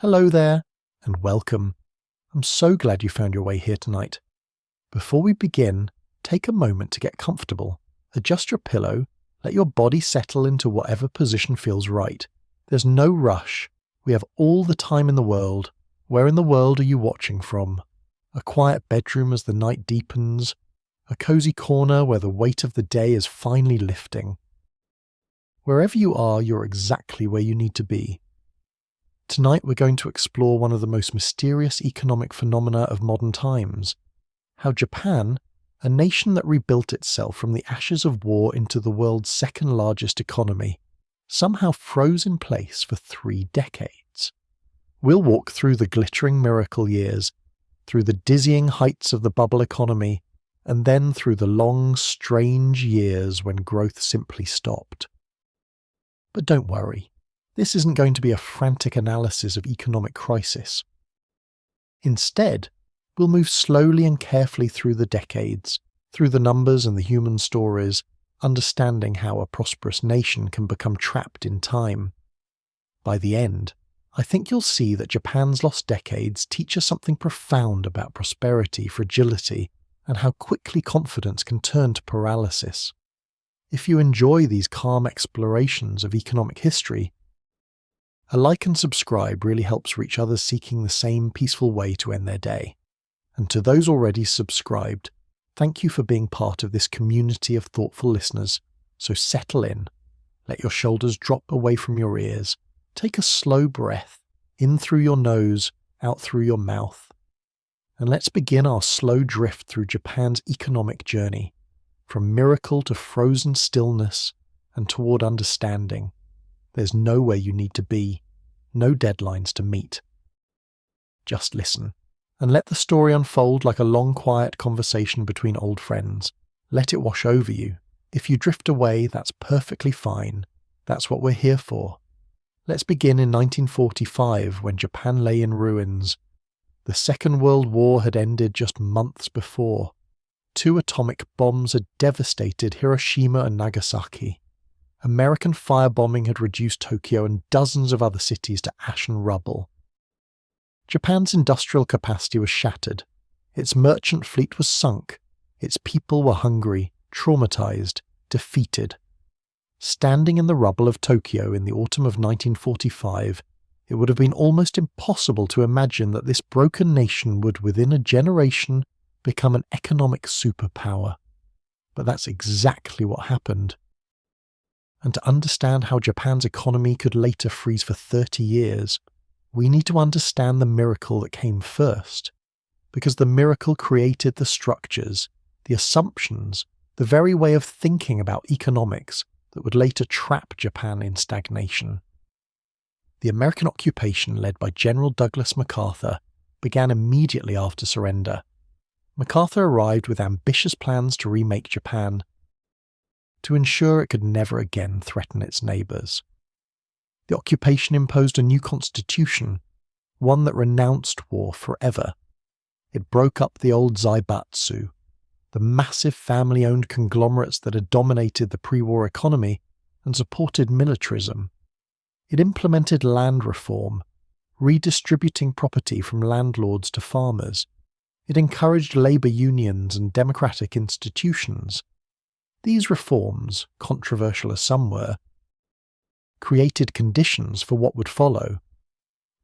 Hello there, and welcome. I'm so glad you found your way here tonight. Before we begin, take a moment to get comfortable. Adjust your pillow, let your body settle into whatever position feels right. There's no rush. We have all the time in the world. Where in the world are you watching from? A quiet bedroom as the night deepens? A cozy corner where the weight of the day is finally lifting? Wherever you are, you're exactly where you need to be. Tonight we're going to explore one of the most mysterious economic phenomena of modern times. How Japan, a nation that rebuilt itself from the ashes of war into the world's second largest economy, somehow froze in place for 3 decades. We'll walk through the glittering miracle years, through the dizzying heights of the bubble economy, and then through the long, strange years when growth simply stopped. But don't worry. This isn't going to be a frantic analysis of economic crisis. Instead, we'll move slowly and carefully through the decades, through the numbers and the human stories, understanding how a prosperous nation can become trapped in time. By the end, I think you'll see that Japan's lost decades teach us something profound about prosperity, fragility, and how quickly confidence can turn to paralysis. If you enjoy these calm explorations of economic history, a like and subscribe really helps reach others seeking the same peaceful way to end their day. And to those already subscribed, thank you for being part of this community of thoughtful listeners. So settle in, let your shoulders drop away from your ears, take a slow breath, in through your nose, out through your mouth. And let's begin our slow drift through Japan's economic journey, from miracle to frozen stillness and toward understanding. There's nowhere you need to be, no deadlines to meet. Just listen, and let the story unfold like a long, quiet conversation between old friends. Let it wash over you. If you drift away, that's perfectly fine. That's what we're here for. Let's begin in 1945, when Japan lay in ruins. The Second World War had ended just months before. 2 atomic bombs had devastated Hiroshima and Nagasaki. American firebombing had reduced Tokyo and dozens of other cities to ash and rubble. Japan's industrial capacity was shattered. Its merchant fleet was sunk. Its people were hungry, traumatized, defeated. Standing in the rubble of Tokyo in the autumn of 1945, it would have been almost impossible to imagine that this broken nation would within a generation become an economic superpower. But that's exactly what happened. And to understand how Japan's economy could later freeze for 30 years, we need to understand the miracle that came first. Because the miracle created the structures, the assumptions, the very way of thinking about economics that would later trap Japan in stagnation. The American occupation led by General Douglas MacArthur began immediately after surrender. MacArthur arrived with ambitious plans to remake Japan, to ensure it could never again threaten its neighbours. The occupation imposed a new constitution, one that renounced war forever. It broke up the old zaibatsu, the massive family-owned conglomerates that had dominated the pre-war economy and supported militarism. It implemented land reform, redistributing property from landlords to farmers. It encouraged labour unions and democratic institutions. These reforms, controversial as some were, created conditions for what would follow.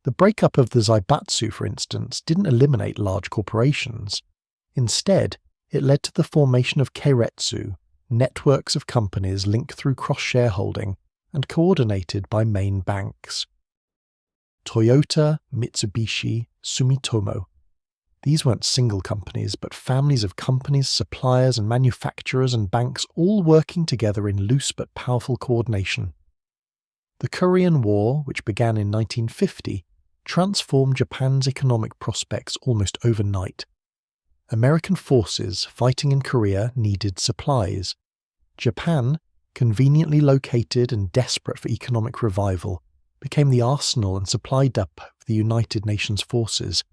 The breakup of the zaibatsu, for instance, didn't eliminate large corporations. Instead, it led to the formation of keiretsu, networks of companies linked through cross-shareholding and coordinated by main banks. Toyota, Mitsubishi, Sumitomo. These weren't single companies, but families of companies, suppliers and manufacturers and banks all working together in loose but powerful coordination. The Korean War, which began in 1950, transformed Japan's economic prospects almost overnight. American forces fighting in Korea needed supplies. Japan, conveniently located and desperate for economic revival, became the arsenal and supply depot of the United Nations forces.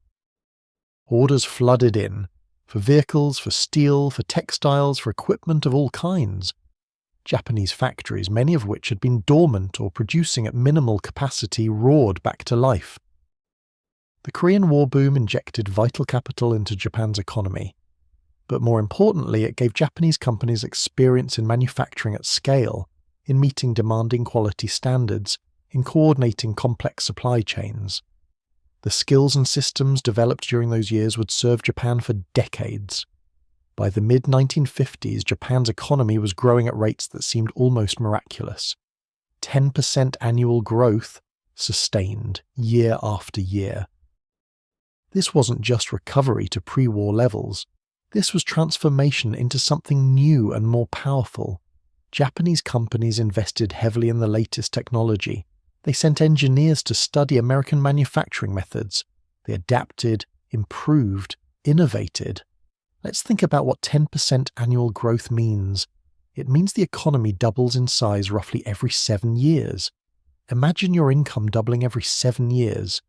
Orders flooded in, for vehicles, for steel, for textiles, for equipment of all kinds. Japanese factories, many of which had been dormant or producing at minimal capacity, roared back to life. The Korean War boom injected vital capital into Japan's economy, but more importantly, it gave Japanese companies experience in manufacturing at scale, in meeting demanding quality standards, in coordinating complex supply chains. The skills and systems developed during those years would serve Japan for decades. By the mid-1950s, Japan's economy was growing at rates that seemed almost miraculous. 10% annual growth, sustained year after year. This wasn't just recovery to pre-war levels. This was transformation into something new and more powerful. Japanese companies invested heavily in the latest technology. They sent engineers to study American manufacturing methods. They adapted, improved, innovated. Let's think about what 10% annual growth means. It means the economy doubles in size roughly every 7 years. Imagine your income doubling every 7 years.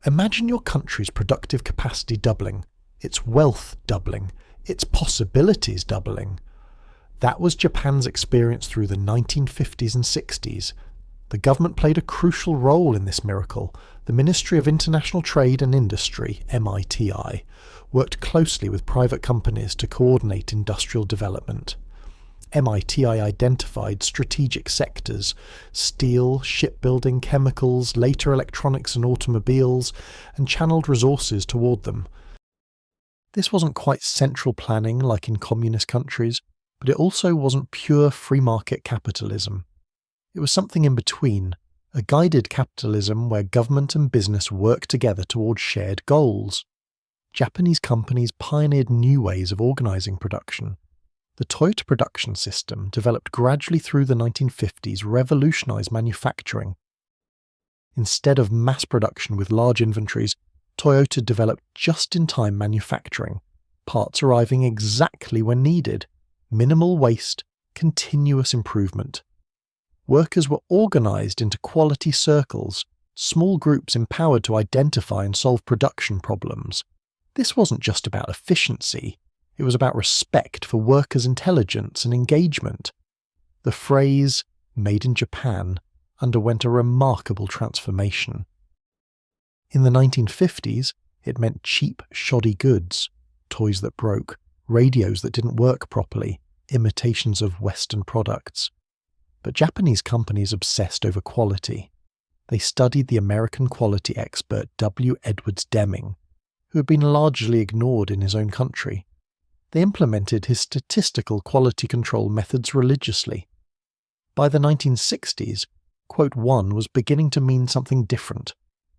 Imagine your country's productive capacity doubling, its wealth doubling, its possibilities doubling. That was Japan's experience through the 1950s and 60s. The government played a crucial role in this miracle. The Ministry of International Trade and Industry, MITI, worked closely with private companies to coordinate industrial development. MITI identified strategic sectors: steel, shipbuilding, chemicals, later electronics and automobiles, and channeled resources toward them. This wasn't quite central planning like in communist countries, but it also wasn't pure free market capitalism. It was something in between, a guided capitalism where government and business work together towards shared goals. Japanese companies pioneered new ways of organizing production. The Toyota production system, developed gradually through the 1950s, revolutionized manufacturing. Instead of mass production with large inventories, Toyota developed just-in-time manufacturing, parts arriving exactly when needed, minimal waste, continuous improvement. Workers were organized into quality circles, small groups empowered to identify and solve production problems. This wasn't just about efficiency. It was about respect for workers' intelligence and engagement. The phrase, "made in Japan," underwent a remarkable transformation. In the 1950s, it meant cheap, shoddy goods, toys that broke, radios that didn't work properly, imitations of Western products. But Japanese companies obsessed over quality. They studied the American quality expert W. Edwards Deming, who had been largely ignored in his own country. They implemented his statistical quality control methods religiously. By the 1960s, quote 1 was beginning to mean something different: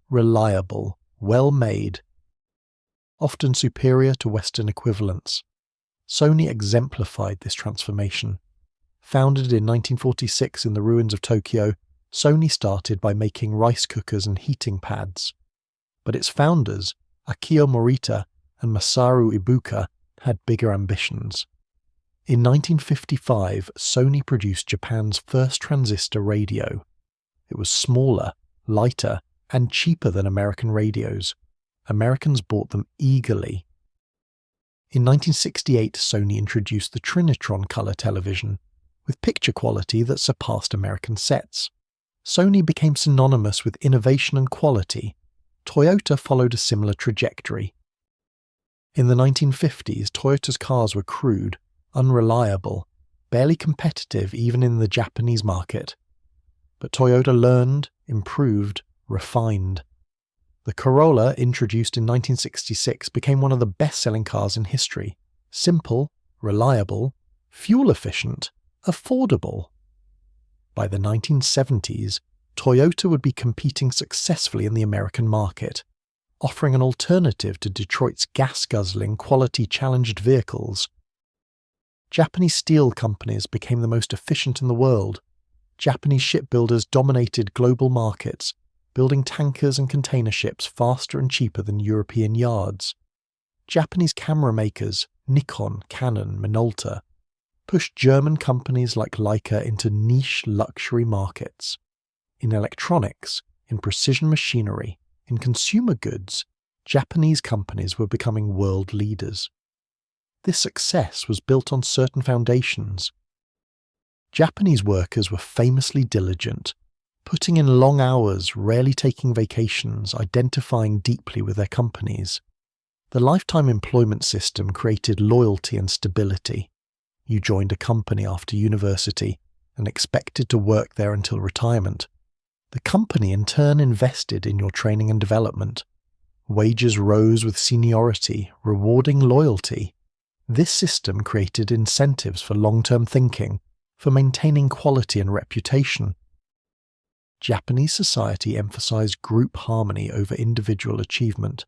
reliable, well-made, often superior to Western equivalents. Sony exemplified this transformation. Founded in 1946 in the ruins of Tokyo, Sony started by making rice cookers and heating pads. But its founders, Akio Morita and Masaru Ibuka, had bigger ambitions. In 1955, Sony produced Japan's first transistor radio. It was smaller, lighter, and cheaper than American radios. Americans bought them eagerly. In 1968, Sony introduced the Trinitron color television, with picture quality that surpassed American sets. Sony became synonymous with innovation and quality. Toyota followed a similar trajectory. In the 1950s, Toyota's cars were crude, unreliable, barely competitive even in the Japanese market. But Toyota learned, improved, refined. The Corolla, introduced in 1966, became one of the best-selling cars in history. Simple, reliable, fuel-efficient, affordable. By the 1970s, Toyota would be competing successfully in the American market, offering an alternative to Detroit's gas-guzzling, quality-challenged vehicles. Japanese steel companies became the most efficient in the world. Japanese shipbuilders dominated global markets, building tankers and container ships faster and cheaper than European yards. Japanese camera makers, Nikon, Canon, Minolta, pushed German companies like Leica into niche luxury markets. In electronics, in precision machinery, in consumer goods, Japanese companies were becoming world leaders. This success was built on certain foundations. Japanese workers were famously diligent. putting in long hours, rarely taking vacations, identifying deeply with their companies. The lifetime employment system created loyalty and stability. You joined a company after university and expected to work there until retirement. The company in turn invested in your training and development. Wages rose with seniority, rewarding loyalty. This system created incentives for long-term thinking, for maintaining quality and reputation. Japanese society emphasized group harmony over individual achievement.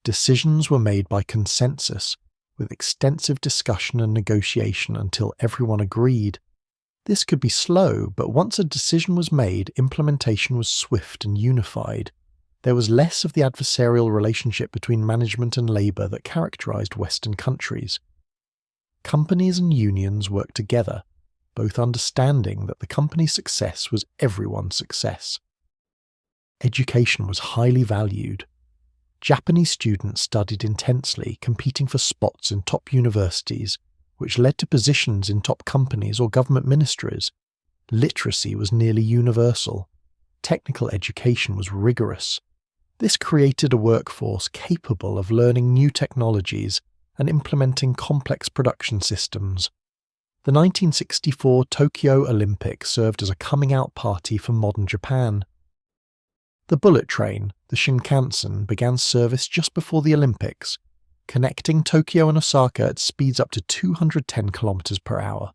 Decisions were made by consensus, with extensive discussion and negotiation until everyone agreed. This could be slow, but once a decision was made, implementation was swift and unified. There was less of the adversarial relationship between management and labor that characterized Western countries. Companies and unions worked together, both understanding that the company's success was everyone's success. Education was highly valued. Japanese students studied intensely, competing for spots in top universities, which led to positions in top companies or government ministries. Literacy was nearly universal. Technical education was rigorous. This created a workforce capable of learning new technologies and implementing complex production systems. The 1964 Tokyo Olympics served as a coming-out party for modern Japan. The bullet train, the Shinkansen, began service just before the Olympics, connecting Tokyo and Osaka at speeds up to 210 km per hour.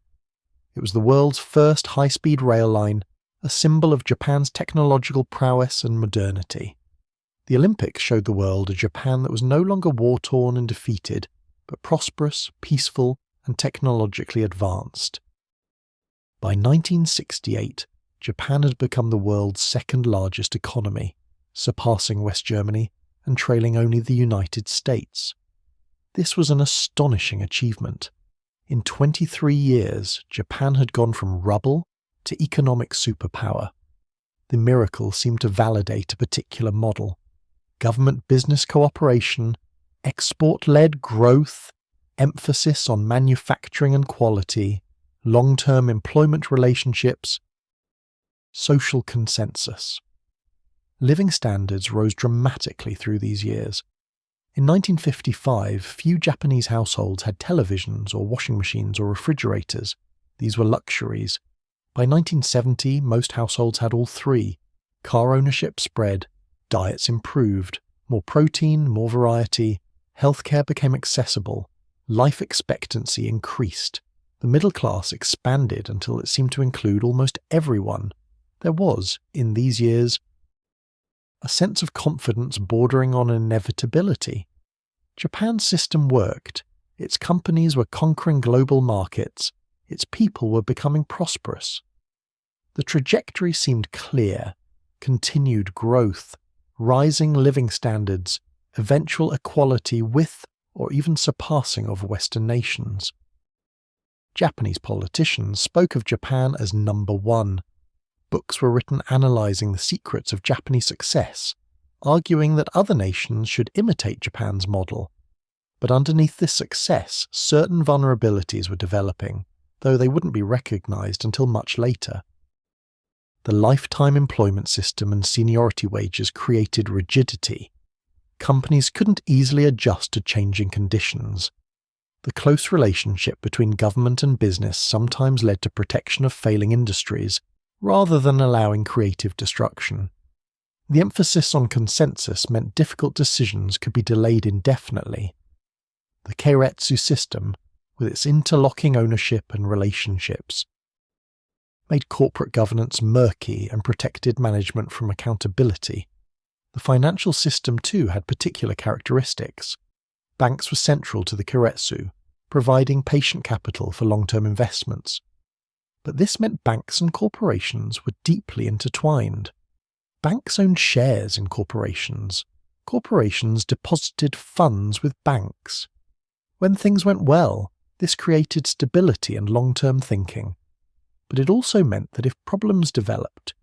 It was the world's first high-speed rail line, a symbol of Japan's technological prowess and modernity. The Olympics showed the world a Japan that was no longer war-torn and defeated, but prosperous, peaceful, and technologically advanced. By 1968, Japan had become the world's second-largest economy, surpassing West Germany and trailing only the United States. This was an astonishing achievement. In 23 years, Japan had gone from rubble to economic superpower. The miracle seemed to validate a particular model: government-business cooperation, export-led growth, emphasis on manufacturing and quality, long-term employment relationships, social consensus. Living standards rose dramatically through these years. In 1955, few Japanese households had televisions or washing machines or refrigerators. These were luxuries. By 1970, most households had all three. Car ownership spread, diets improved, more protein, more variety, healthcare became accessible, life expectancy increased. The middle class expanded until it seemed to include almost everyone. There was, in these years, a sense of confidence bordering on inevitability. Japan's system worked. Its companies were conquering global markets. Its people were becoming prosperous. The trajectory seemed clear: continued growth, rising living standards, eventual equality with or even surpassing of Western nations. Japanese politicians spoke of Japan as number one. Books were written analysing the secrets of Japanese success, arguing that other nations should imitate Japan's model. But underneath this success, certain vulnerabilities were developing, though they wouldn't be recognised until much later. The lifetime employment system and seniority wages created rigidity. Companies couldn't easily adjust to changing conditions. The close relationship between government and business sometimes led to protection of failing industries, rather than allowing creative destruction. The emphasis on consensus meant difficult decisions could be delayed indefinitely. The keiretsu system, with its interlocking ownership and relationships, made corporate governance murky and protected management from accountability. The financial system too had particular characteristics. Banks were central to the keiretsu, providing patient capital for long-term investments. But this meant banks and corporations were deeply intertwined. Banks owned shares in corporations. Corporations deposited funds with banks. When things went well, this created stability and long-term thinking. But it also meant that if problems developed,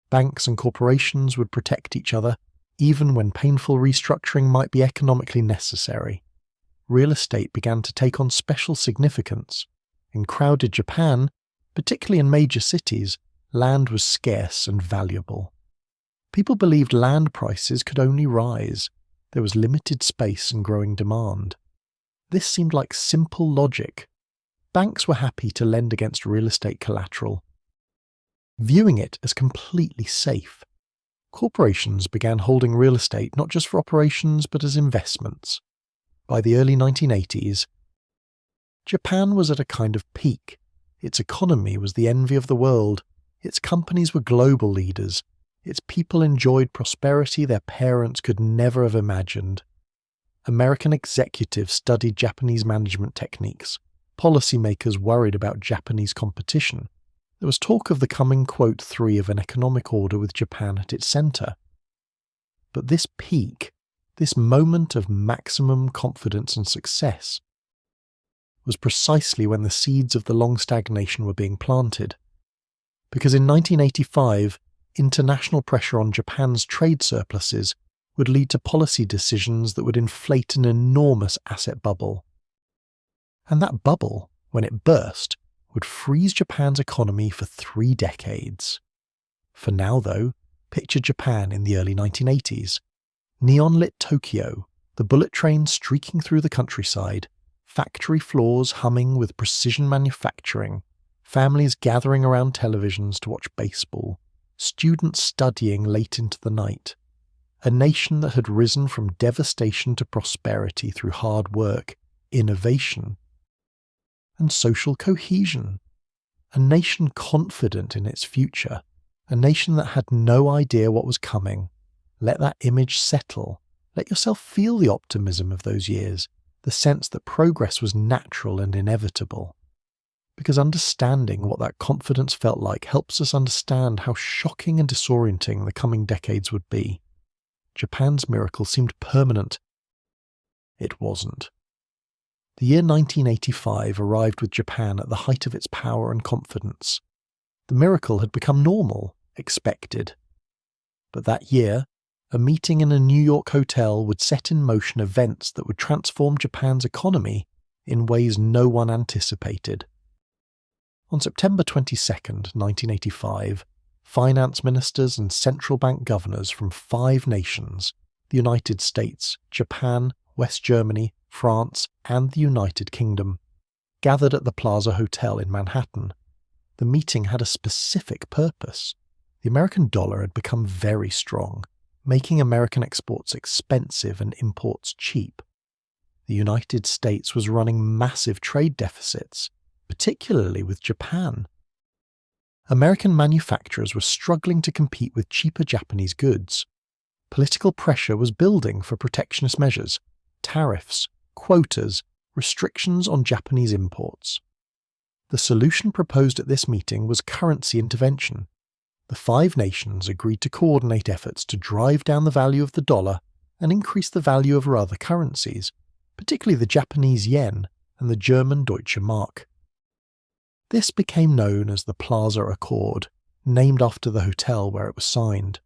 banks and corporations would protect each other, even when painful restructuring might be economically necessary. Real estate began to take on special significance. In crowded Japan, particularly in major cities, land was scarce and valuable. People believed land prices could only rise. There was limited space and growing demand. This seemed like simple logic. Banks were happy to lend against real estate collateral, viewing it as completely safe. Corporations began holding real estate not just for operations but as investments. By the early 1980s, Japan was at a kind of peak. Its economy was the envy of the world. Its companies were global leaders. Its people enjoyed prosperity their parents could never have imagined. American executives studied Japanese management techniques. Policymakers worried about Japanese competition. There was talk of the coming Quote 3 of an economic order with Japan at its centre. But this peak, this moment of maximum confidence and success, was precisely when the seeds of the long stagnation were being planted. Because in 1985, international pressure on Japan's trade surpluses would lead to policy decisions that would inflate an enormous asset bubble. And that bubble, when it burst, would freeze Japan's economy for 3 decades. For now, though, picture Japan in the early 1980s. Neon-lit Tokyo, the bullet train streaking through the countryside, factory floors humming with precision manufacturing, families gathering around televisions to watch baseball, students studying late into the night. A nation that had risen from devastation to prosperity through hard work, innovation, and social cohesion. A nation confident in its future. A nation that had no idea what was coming. Let that image settle. Let yourself feel the optimism of those years, the sense that progress was natural and inevitable. Because understanding what that confidence felt like helps us understand how shocking and disorienting the coming decades would be. Japan's miracle seemed permanent. It wasn't. The year 1985 arrived with Japan at the height of its power and confidence. The miracle had become normal, expected. But that year, a meeting in a New York hotel would set in motion events that would transform Japan's economy in ways no one anticipated. On September 22, 1985, finance ministers and central bank governors from 5 nations, the United States, Japan, West Germany, France, and the United Kingdom, gathered at the Plaza Hotel in Manhattan. The meeting had a specific purpose. The American dollar had become very strong, making American exports expensive and imports cheap. The United States was running massive trade deficits, particularly with Japan. American manufacturers were struggling to compete with cheaper Japanese goods. Political pressure was building for protectionist measures, tariffs, quotas, restrictions on Japanese imports. The solution proposed at this meeting was currency intervention. The 5 nations agreed to coordinate efforts to drive down the value of the dollar and increase the value of other currencies, particularly the Japanese yen and the German Deutsche Mark. This became known as the Plaza Accord, named after the hotel where it was signed.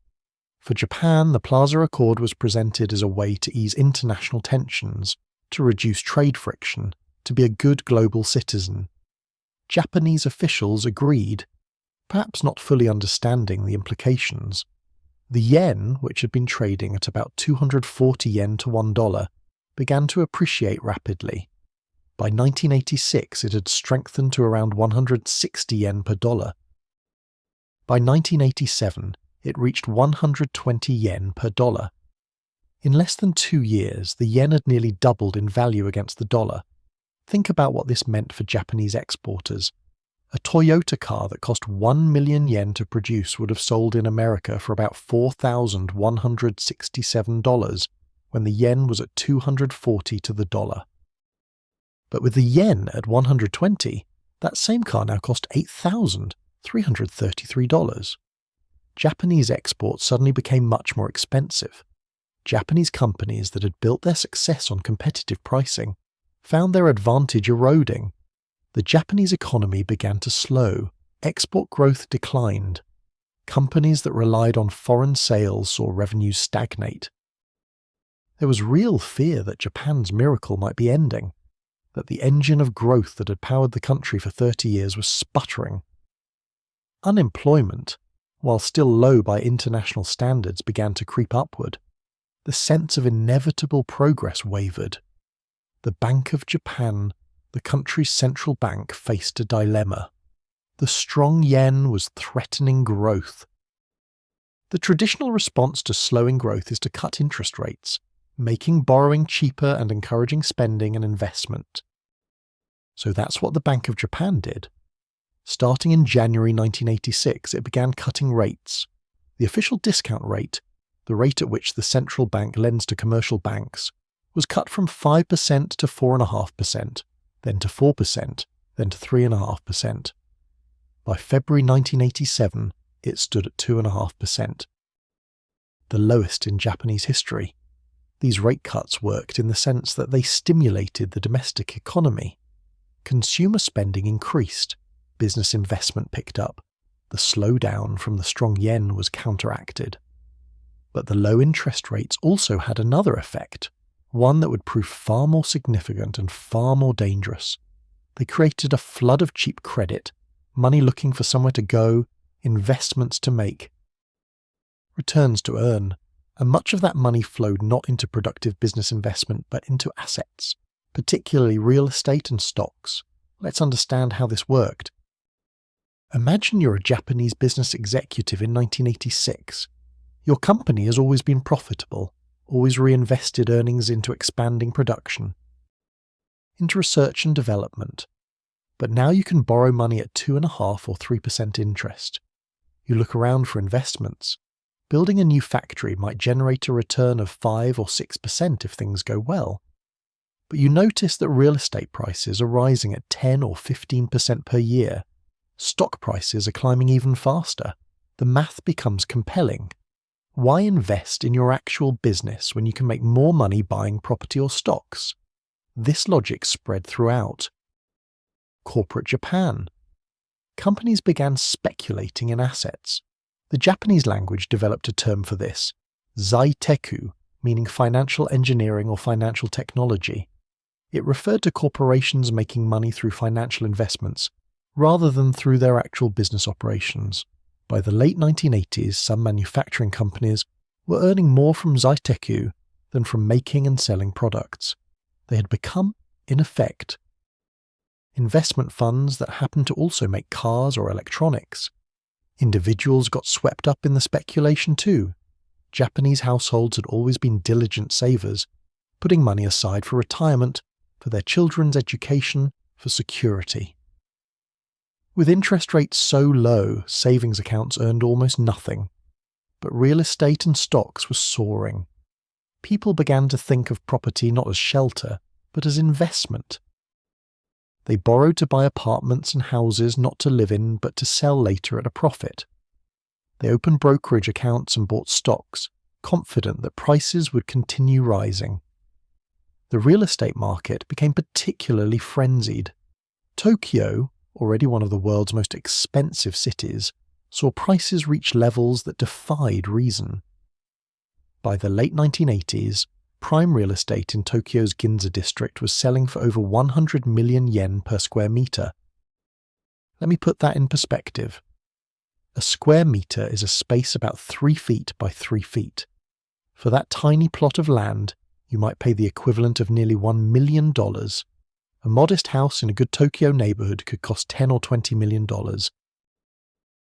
For Japan, the Plaza Accord was presented as a way to ease international tensions, to reduce trade friction, to be a good global citizen. Japanese officials agreed, perhaps not fully understanding the implications. The yen, which had been trading at about 240 yen to $1, began to appreciate rapidly. By 1986, it had strengthened to around 160 yen per dollar. By 1987, it reached 120 yen per dollar. In less than 2 years, the yen had nearly doubled in value against the dollar. Think about what this meant for Japanese exporters. A Toyota car that cost 1 million yen to produce would have sold in America for about $4,167 when the yen was at 240 to the dollar. But with the yen at 120, that same car now cost $8,333. Japanese exports suddenly became much more expensive. Japanese companies that had built their success on competitive pricing found their advantage eroding. The Japanese economy began to slow. Export growth declined. Companies that relied on foreign sales saw revenues stagnate. There was real fear that Japan's miracle might be ending, that the engine of growth that had powered the country for 30 years was sputtering. Unemployment, while still low by international standards, began to creep upward. The sense of inevitable progress wavered. The Bank of Japan, the country's central bank, faced a dilemma. The strong yen was threatening growth. The traditional response to slowing growth is to cut interest rates, making borrowing cheaper and encouraging spending and investment. So that's what the Bank of Japan did. Starting in January 1986, it began cutting rates. The official discount rate, the rate at which the central bank lends to commercial banks, was cut from 5% to 4.5%, then to 4%, then to 3.5%. By February 1987, it stood at 2.5%. The lowest in Japanese history. These rate cuts worked in the sense that they stimulated the domestic economy. Consumer spending increased, business investment picked up, the slowdown from the strong yen was counteracted. But the low interest rates also had another effect, one that would prove far more significant and far more dangerous. They created a flood of cheap credit, money looking for somewhere to go, investments to make, returns to earn, and much of that money flowed not into productive business investment but into assets, particularly real estate and stocks. Let's understand how this worked. Imagine you're a Japanese business executive in 1986. Your company has always been profitable, always reinvested earnings into expanding production, into research and development. But now you can borrow money at 2.5% or 3% interest. You look around for investments. Building a new factory might generate a return of 5 or 6% if things go well. But you notice that real estate prices are rising at 10 or 15% per year. Stock prices are climbing even faster. The math becomes compelling. Why invest in your actual business when you can make more money buying property or stocks? This logic spread throughout. Corporate Japan. Companies began speculating in assets. The Japanese language developed a term for this, zaiteku, meaning financial engineering or financial technology. It referred to corporations making money through financial investments, rather than through their actual business operations. By the late 1980s, some manufacturing companies were earning more from zaiteku than from making and selling products. They had become, in effect, investment funds that happened to also make cars or electronics. Individuals got swept up in the speculation too. Japanese households had always been diligent savers, putting money aside for retirement, for their children's education, for security. With interest rates so low, savings accounts earned almost nothing. But real estate and stocks were soaring. People began to think of property not as shelter, but as investment. They borrowed to buy apartments and houses not to live in, but to sell later at a profit. They opened brokerage accounts and bought stocks, confident that prices would continue rising. The real estate market became particularly frenzied. Tokyo, already one of the world's most expensive cities, saw prices reach levels that defied reason. By the late 1980s, prime real estate in Tokyo's Ginza district was selling for over 100 million yen per square meter. Let me put that in perspective. A square meter is a space about 3 feet by 3 feet. For that tiny plot of land, you might pay the equivalent of nearly $1 million. A modest house in a good Tokyo neighborhood could cost $10 or $20 million.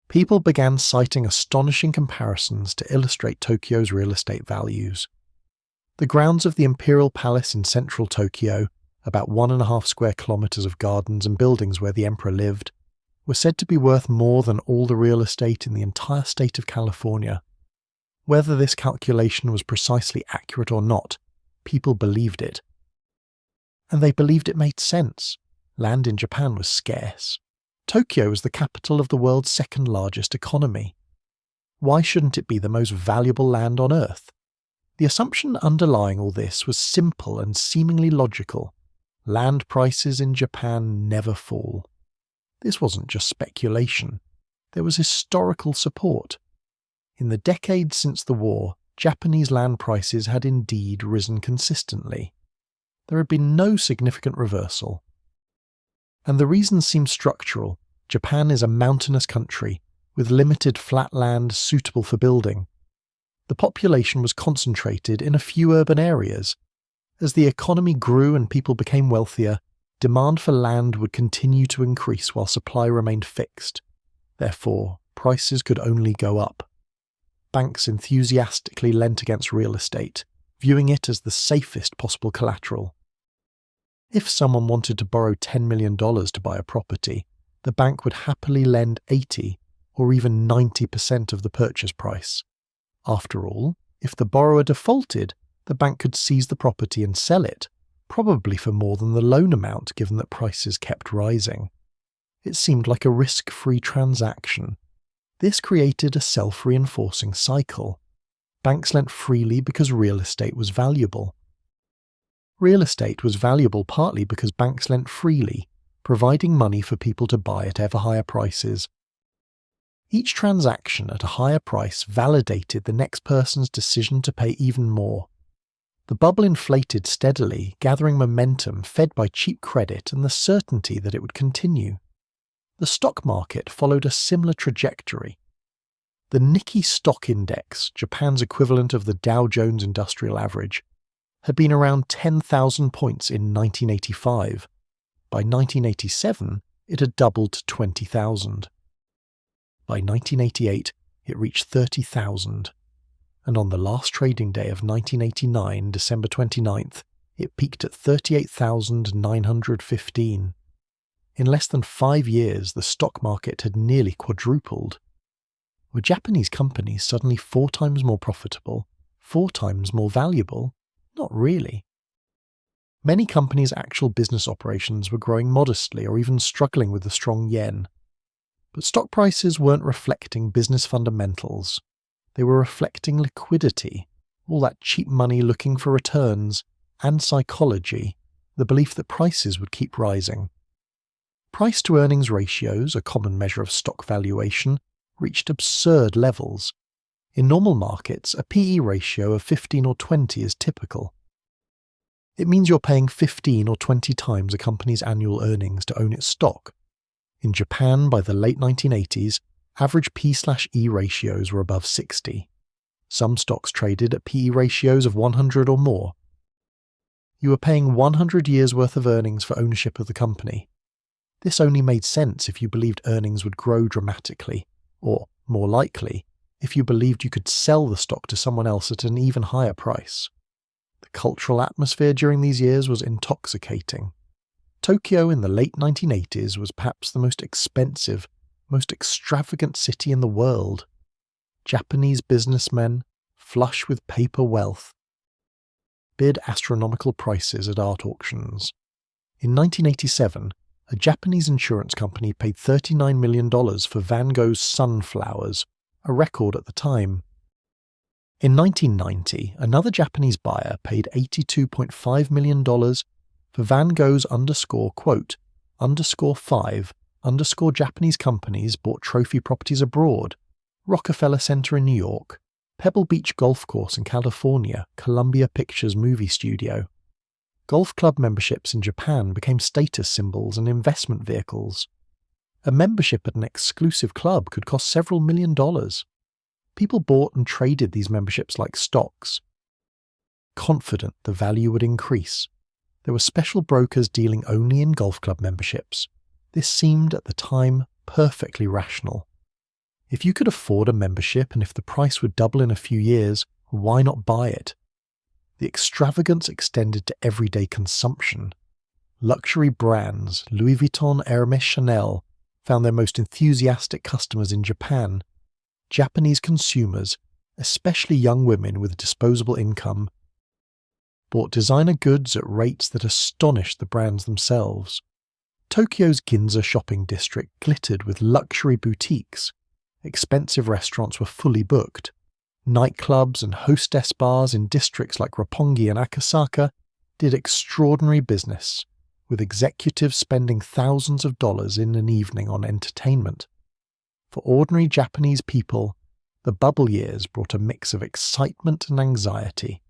People began citing astonishing comparisons to illustrate Tokyo's real estate values. The grounds of the Imperial Palace in central Tokyo, about 1.5 square kilometers of gardens and buildings where the emperor lived, were said to be worth more than all the real estate in the entire state of California. Whether this calculation was precisely accurate or not, people believed it. And they believed it made sense. Land in Japan was scarce. Tokyo was the capital of the world's second largest economy. Why shouldn't it be the most valuable land on earth? The assumption underlying all this was simple and seemingly logical. Land prices in Japan never fall. This wasn't just speculation. There was historical support. In the decades since the war, Japanese land prices had indeed risen consistently. There had been no significant reversal. And the reason seemed structural. Japan is a mountainous country, with limited flat land suitable for building. The population was concentrated in a few urban areas. As the economy grew and people became wealthier, demand for land would continue to increase while supply remained fixed. Therefore, prices could only go up. Banks enthusiastically lent against real estate, viewing it as the safest possible collateral. If someone wanted to borrow $10 million to buy a property, the bank would happily lend 80 or even 90% of the purchase price. After all, if the borrower defaulted, the bank could seize the property and sell it, probably for more than the loan amount given that prices kept rising. It seemed like a risk-free transaction. This created a self-reinforcing cycle. Banks lent freely because real estate was valuable. Real estate was valuable partly because banks lent freely, providing money for people to buy at ever higher prices. Each transaction at a higher price validated the next person's decision to pay even more. The bubble inflated steadily, gathering momentum fed by cheap credit and the certainty that it would continue. The stock market followed a similar trajectory. The Nikkei stock index, Japan's equivalent of the Dow Jones Industrial Average, had been around 10,000 points in 1985. By 1987, it had doubled to 20,000. By 1988, it reached 30,000. And on the last trading day of 1989, December 29th, it peaked at 38,915. In less than 5 years, the stock market had nearly quadrupled. Were Japanese companies suddenly 4 times more profitable, 4 times more valuable? Not really. Many companies' actual business operations were growing modestly or even struggling with the strong yen. But stock prices weren't reflecting business fundamentals. They were reflecting liquidity, all that cheap money looking for returns, and psychology, the belief that prices would keep rising. Price-to-earnings ratios, a common measure of stock valuation, reached absurd levels. In normal markets, a P/E ratio of 15 or 20 is typical. It means you're paying 15 or 20 times a company's annual earnings to own its stock. In Japan, by the late 1980s, average P/E ratios were above 60. Some stocks traded at P/E ratios of 100 or more. You were paying 100 years' worth of earnings for ownership of the company. This only made sense if you believed earnings would grow dramatically, or, more likely, if you believed you could sell the stock to someone else at an even higher price. The cultural atmosphere during these years was intoxicating. Tokyo in the late 1980s was perhaps the most expensive, most extravagant city in the world. Japanese businessmen, flush with paper wealth, bid astronomical prices at art auctions. In 1987, a Japanese insurance company paid $39 million for Van Gogh's Sunflowers, a record at the time. In 1990, another Japanese buyer paid $82.5 million for Van Gogh's _5_ Japanese companies bought trophy properties abroad, Rockefeller Center in New York, Pebble Beach Golf Course in California, Columbia Pictures movie studio. Golf club memberships in Japan became status symbols and investment vehicles. A membership at an exclusive club could cost several $1 million. People bought and traded these memberships like stocks, confident the value would increase. There were special brokers dealing only in golf club memberships. This seemed, at the time, perfectly rational. If you could afford a membership and if the price would double in a few years, why not buy it? The extravagance extended to everyday consumption. Luxury brands, Louis Vuitton, Hermès, Chanel, found their most enthusiastic customers in Japan. Japanese consumers, especially young women with disposable income, bought designer goods at rates that astonished the brands themselves. Tokyo's Ginza shopping district glittered with luxury boutiques. Expensive restaurants were fully booked. Nightclubs and hostess bars in districts like Roppongi and Akasaka did extraordinary business, with executives spending thousands of dollars in an evening on entertainment. For ordinary Japanese people, the bubble years brought a mix of excitement and anxiety.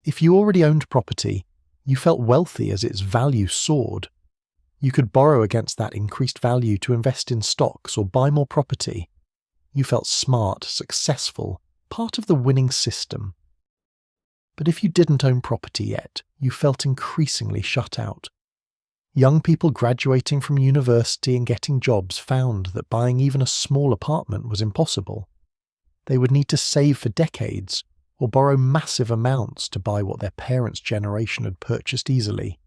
If you already owned property, you felt wealthy as its value soared. You could borrow against that increased value to invest in stocks or buy more property, You felt smart, successful, part of the winning system. But if you didn't own property yet, you felt increasingly shut out. Young people graduating from university and getting jobs found that buying even a small apartment was impossible. They would need to save for decades or borrow massive amounts to buy what their parents' generation had purchased easily.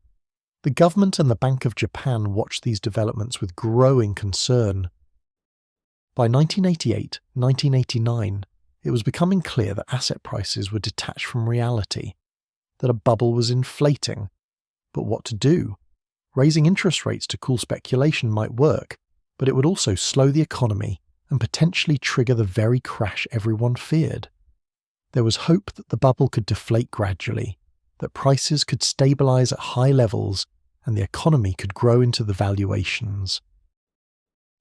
The government and the Bank of Japan watched these developments with growing concern. By 1988, 1989, it was becoming clear that asset prices were detached from reality, that a bubble was inflating. But what to do? Raising interest rates to cool speculation might work, but it would also slow the economy and potentially trigger the very crash everyone feared. There was hope that the bubble could deflate gradually, that prices could stabilize at high levels, and the economy could grow into the valuations.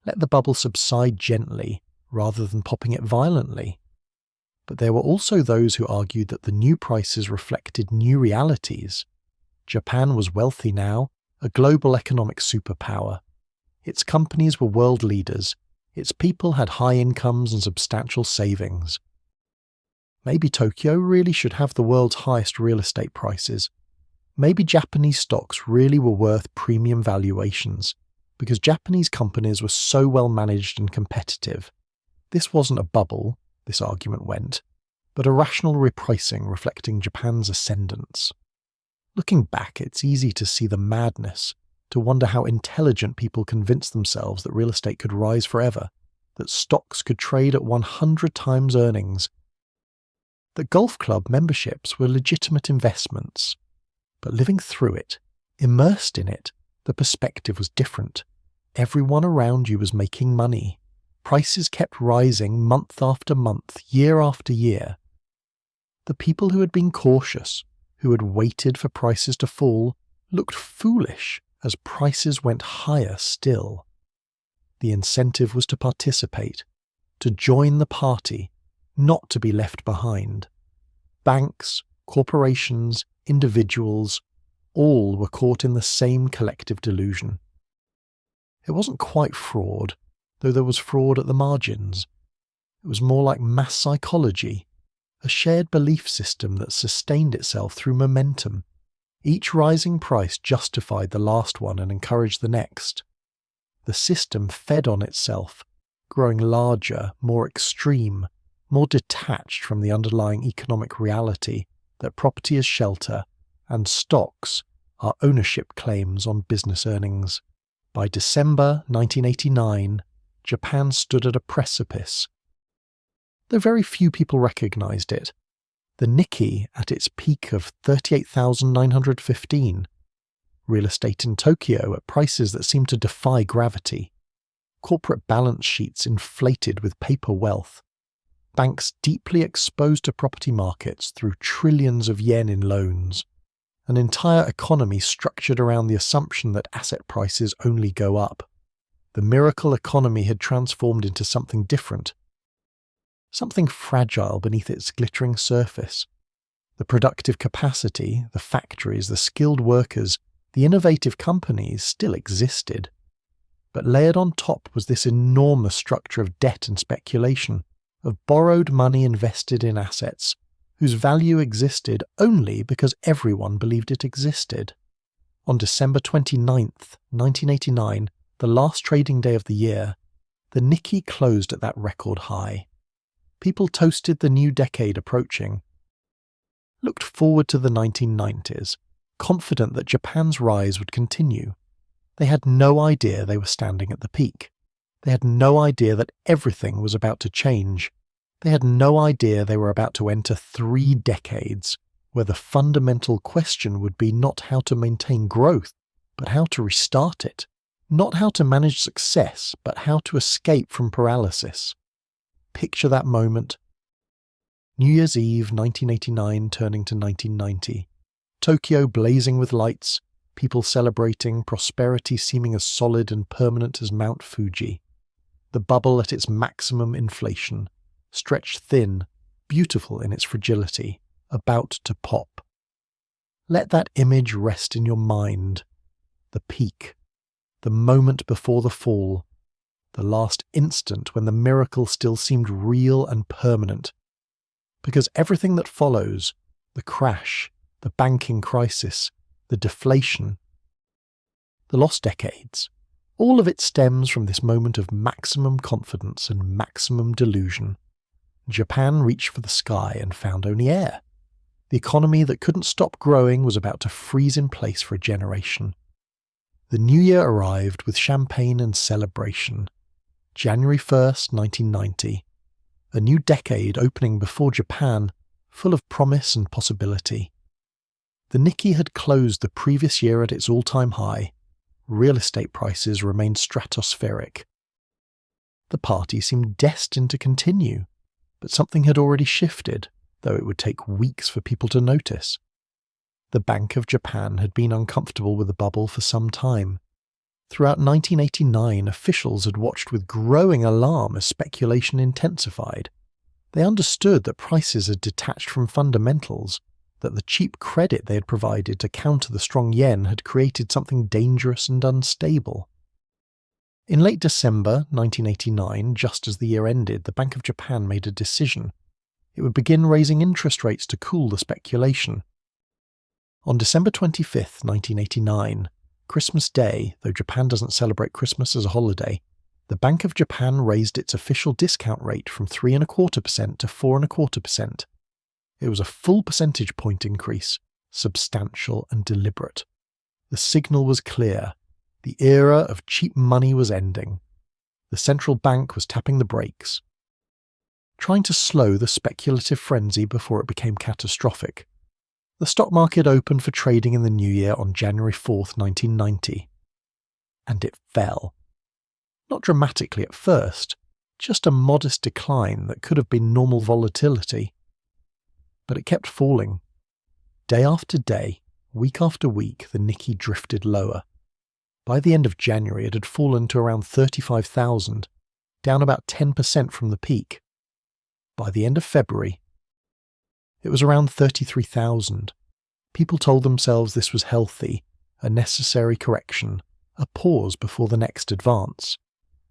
Let the bubble subside gently, rather than popping it violently. But there were also those who argued that the new prices reflected new realities. Japan was wealthy now, a global economic superpower. Its companies were world leaders. Its people had high incomes and substantial savings. Maybe Tokyo really should have the world's highest real estate prices. Maybe Japanese stocks really were worth premium valuations, because Japanese companies were so well managed and competitive. This wasn't a bubble, this argument went, but a rational repricing reflecting Japan's ascendance. Looking back, it's easy to see the madness, to wonder how intelligent people convinced themselves that real estate could rise forever, that stocks could trade at 100 times earnings, that golf club memberships were legitimate investments. But living through it, immersed in it, the perspective was different. Everyone around you was making money. Prices kept rising month after month, year after year. The people who had been cautious, who had waited for prices to fall, looked foolish as prices went higher still. The incentive was to participate, to join the party, not to be left behind. Banks, corporations, individuals, all were caught in the same collective delusion. It wasn't quite fraud, though there was fraud at the margins. It was more like mass psychology, a shared belief system that sustained itself through momentum. Each rising price justified the last one and encouraged the next. The system fed on itself, growing larger, more extreme, more detached from the underlying economic reality that property is shelter and stocks are ownership claims on business earnings. By December 1989, Japan stood at a precipice. Though very few people recognized it, the Nikkei at its peak of 38,915, real estate in Tokyo at prices that seemed to defy gravity, corporate balance sheets inflated with paper wealth, banks deeply exposed to property markets through trillions of yen in loans, an entire economy structured around the assumption that asset prices only go up. The miracle economy had transformed into something different, something fragile beneath its glittering surface. The productive capacity, the factories, the skilled workers, the innovative companies still existed. But layered on top was this enormous structure of debt and speculation, of borrowed money invested in assets, whose value existed only because everyone believed it existed. On December 29th, 1989, the last trading day of the year, the Nikkei closed at that record high. People toasted the new decade approaching, looked forward to the 1990s, confident that Japan's rise would continue. They had no idea they were standing at the peak. They had no idea that everything was about to change. They had no idea they were about to enter 3 decades, where the fundamental question would be not how to maintain growth, but how to restart it. Not how to manage success, but how to escape from paralysis. Picture that moment. New Year's Eve 1989 turning to 1990. Tokyo blazing with lights, people celebrating, prosperity seeming as solid and permanent as Mount Fuji. The bubble at its maximum inflation, stretched thin, beautiful in its fragility, about to pop. Let that image rest in your mind. The peak. The moment before the fall. the last instant when the miracle still seemed real and permanent. Because everything that follows, the crash, the banking crisis, the deflation, the lost decades, all of it stems from this moment of maximum confidence and maximum delusion. Japan reached for the sky and found only air. The economy that couldn't stop growing was about to freeze in place for a generation. The new year arrived with champagne and celebration. January 1st, 1990. A new decade opening before Japan, full of promise and possibility. The Nikkei had closed the previous year at its all-time high. Real estate prices remained stratospheric. The party seemed destined to continue, but something had already shifted, though it would take weeks for people to notice. The Bank of Japan had been uncomfortable with the bubble for some time. Throughout 1989, officials had watched with growing alarm as speculation intensified. They understood that prices had detached from fundamentals, that the cheap credit they had provided to counter the strong yen had created something dangerous and unstable. In late December 1989, just as the year ended, the Bank of Japan made a decision. It would begin raising interest rates to cool the speculation. On December 25th, 1989, Christmas Day, though Japan doesn't celebrate Christmas as a holiday, the Bank of Japan raised its official discount rate from 3.25% to 4.25%. It was a full percentage point increase, substantial and deliberate. The signal was clear. The era of cheap money was ending. The central bank was tapping the brakes, trying to slow the speculative frenzy before it became catastrophic. The stock market opened for trading in the new year on January 4th, 1990. And it fell. Not dramatically at first, just a modest decline that could have been normal volatility. But it kept falling. Day after day, week after week, the Nikkei drifted lower. By the end of January, it had fallen to around 35,000, down about 10% from the peak. By the end of February, it was around 33,000. People told themselves this was healthy, a necessary correction, a pause before the next advance.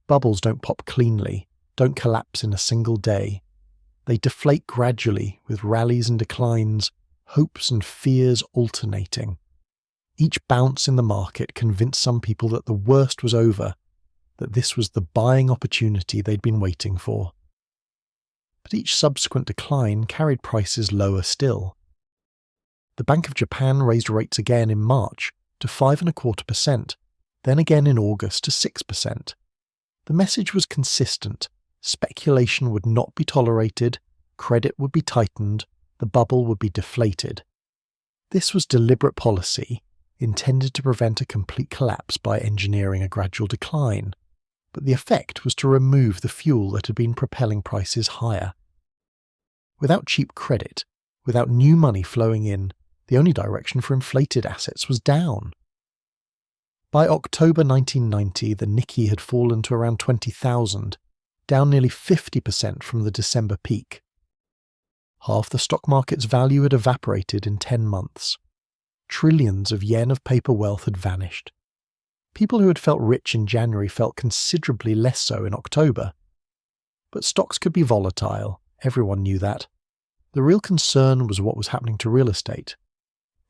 Bubbles don't pop cleanly, don't collapse in a single day. They deflate gradually, with rallies and declines, hopes and fears alternating. Each bounce in the market convinced some people that the worst was over, that this was the buying opportunity they'd been waiting for. But each subsequent decline carried prices lower still. The Bank of Japan raised rates again in March to 5.25%, then again in August to 6%. The message was consistent. Speculation would not be tolerated, credit would be tightened, the bubble would be deflated. This was deliberate policy, intended to prevent a complete collapse by engineering a gradual decline, but the effect was to remove the fuel that had been propelling prices higher. Without cheap credit, without new money flowing in, the only direction for inflated assets was down. By October 1990, the Nikkei had fallen to around 20,000, down nearly 50% from the December peak. Half the stock market's value had evaporated in 10 months. Trillions of yen of paper wealth had vanished. People who had felt rich in January felt considerably less so in October. But stocks could be volatile, everyone knew that. The real concern was what was happening to real estate.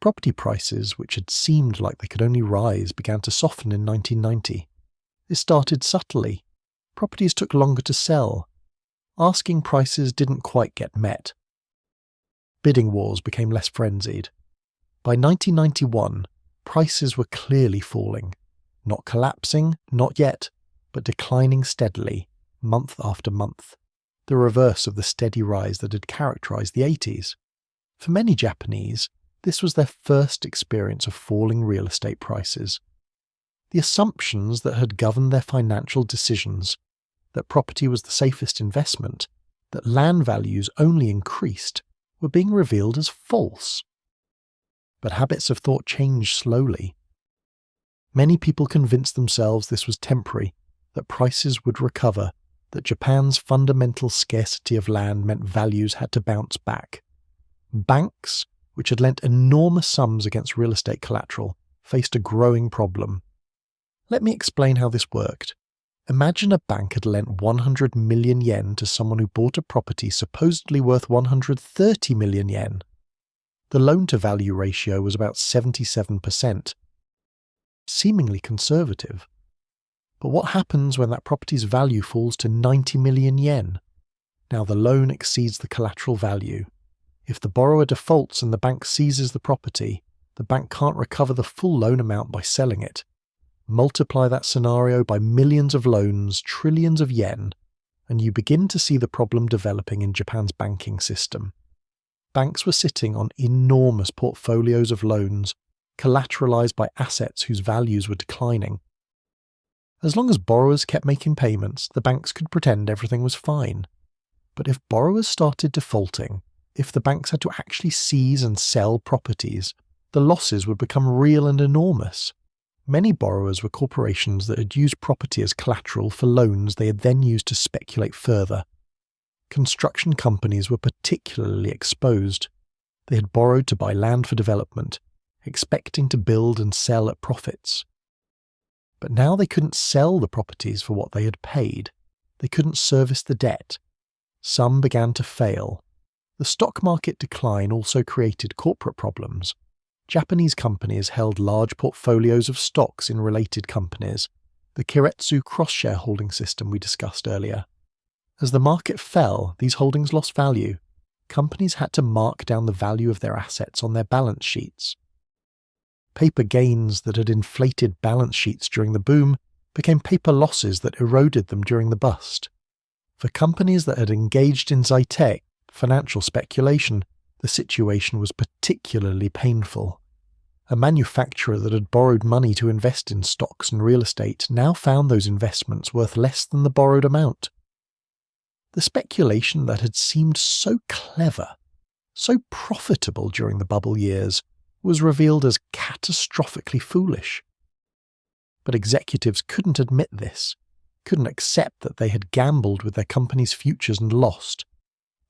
Property prices, which had seemed like they could only rise, began to soften in 1990. This started subtly. Properties took longer to sell. Asking prices didn't quite get met. Bidding wars became less frenzied. By 1991, prices were clearly falling. Not collapsing, not yet, but declining steadily, month after month. The reverse of the steady rise that had characterized the 80s. For many Japanese, this was their first experience of falling real estate prices. The assumptions that had governed their financial decisions, that property was the safest investment, that land values only increased, were being revealed as false. But habits of thought changed slowly. Many people convinced themselves this was temporary, that prices would recover, that Japan's fundamental scarcity of land meant values had to bounce back. Banks, which had lent enormous sums against real estate collateral, faced a growing problem. Let me explain how this worked. Imagine a bank had lent 100 million yen to someone who bought a property supposedly worth 130 million yen. The loan-to-value ratio was about 77%. Seemingly conservative. But what happens when that property's value falls to 90 million yen? Now the loan exceeds the collateral value. If the borrower defaults and the bank seizes the property, the bank can't recover the full loan amount by selling it. Multiply that scenario by millions of loans, trillions of yen, and you begin to see the problem developing in Japan's banking system. Banks were sitting on enormous portfolios of loans, collateralized by assets whose values were declining. As long as borrowers kept making payments, the banks could pretend everything was fine. But if borrowers started defaulting, if the banks had to actually seize and sell properties, the losses would become real and enormous. Many borrowers were corporations that had used property as collateral for loans they had then used to speculate further. Construction companies were particularly exposed. They had borrowed to buy land for development, expecting to build and sell at profits. But now they couldn't sell the properties for what they had paid. They couldn't service the debt. Some began to fail. The stock market decline also created corporate problems. Japanese companies held large portfolios of stocks in related companies, the Keiretsu cross-shareholding system we discussed earlier. As the market fell, these holdings lost value. Companies had to mark down the value of their assets on their balance sheets. Paper gains that had inflated balance sheets during the boom became paper losses that eroded them during the bust. For companies that had engaged in zaitai, financial speculation, the situation was particularly painful. A manufacturer that had borrowed money to invest in stocks and real estate now found those investments worth less than the borrowed amount. The speculation that had seemed so clever, so profitable during the bubble years, was revealed as catastrophically foolish. But executives couldn't admit this, couldn't accept that they had gambled with their company's futures and lost.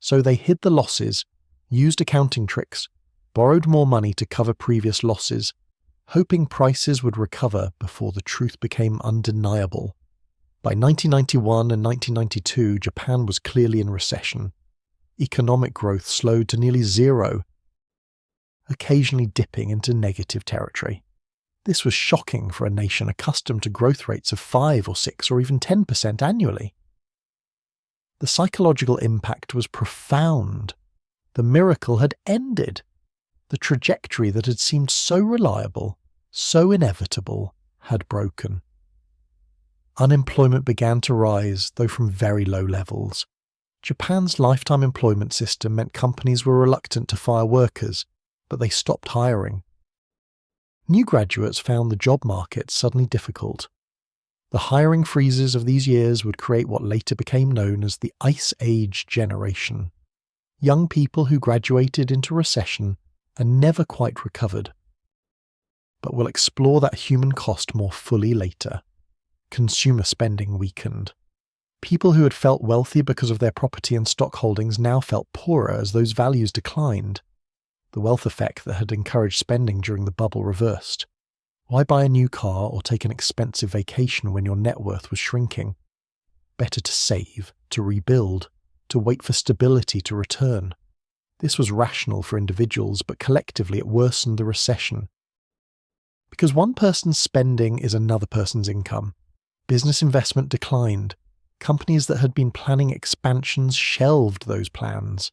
So they hid the losses, used accounting tricks, borrowed more money to cover previous losses, hoping prices would recover before the truth became undeniable. By 1991 and 1992, Japan was clearly in recession. Economic growth slowed to nearly zero, occasionally dipping into negative territory. This was shocking for a nation accustomed to growth rates of 5 or 6 or even 10% annually. The psychological impact was profound. The miracle had ended. The trajectory that had seemed so reliable, so inevitable, had broken. Unemployment began to rise, though from very low levels. Japan's lifetime employment system meant companies were reluctant to fire workers, but they stopped hiring. New graduates found the job market suddenly difficult. The hiring freezes of these years would create what later became known as the Ice Age generation. Young people who graduated into recession and never quite recovered. But we'll explore that human cost more fully later. Consumer spending weakened. People who had felt wealthy because of their property and stock holdings now felt poorer as those values declined. The wealth effect that had encouraged spending during the bubble reversed. Why buy a new car or take an expensive vacation when your net worth was shrinking? Better to save, to rebuild, to wait for stability to return. This was rational for individuals, but collectively it worsened the recession. Because one person's spending is another person's income. Business investment declined. Companies that had been planning expansions shelved those plans.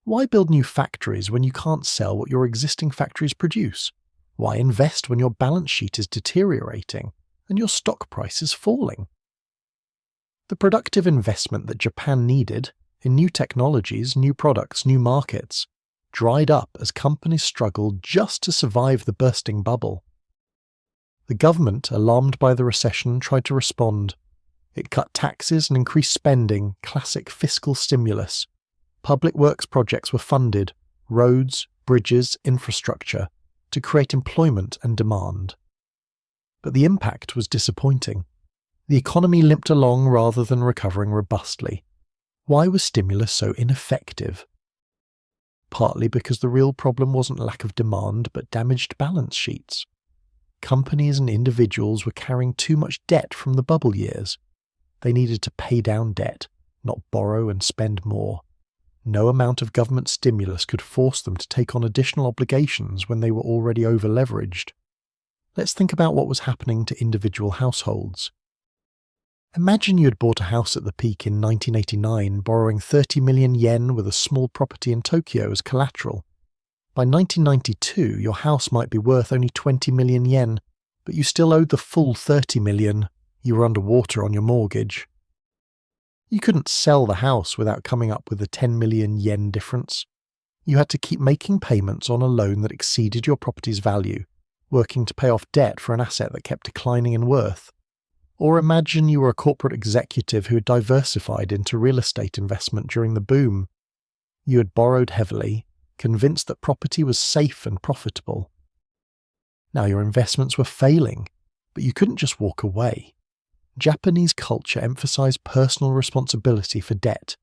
Why build new factories when you can't sell what your existing factories produce? Why invest when your balance sheet is deteriorating and your stock price is falling? The productive investment that Japan needed in new technologies, new products, new markets, dried up as companies struggled just to survive the bursting bubble. The government, alarmed by the recession, tried to respond. It cut taxes and increased spending, classic fiscal stimulus. Public works projects were funded, roads, bridges, infrastructure, to create employment and demand. But the impact was disappointing. The economy limped along rather than recovering robustly. Why was stimulus so ineffective? Partly because the real problem wasn't lack of demand, but damaged balance sheets. Companies and individuals were carrying too much debt from the bubble years. They needed to pay down debt, not borrow and spend more. No amount of government stimulus could force them to take on additional obligations when they were already over-leveraged. Let's think about what was happening to individual households. Imagine you had bought a house at the peak in 1989, borrowing 30 million yen with a small property in Tokyo as collateral. By 1992, your house might be worth only 20 million yen, but you still owed the full 30 million. You were underwater on your mortgage. You couldn't sell the house without coming up with a 10 million yen difference. You had to keep making payments on a loan that exceeded your property's value, working to pay off debt for an asset that kept declining in worth. Or imagine you were a corporate executive who had diversified into real estate investment during the boom. You had borrowed heavily, convinced that property was safe and profitable. Now your investments were failing, but you couldn't just walk away. Japanese culture emphasized personal responsibility for debt.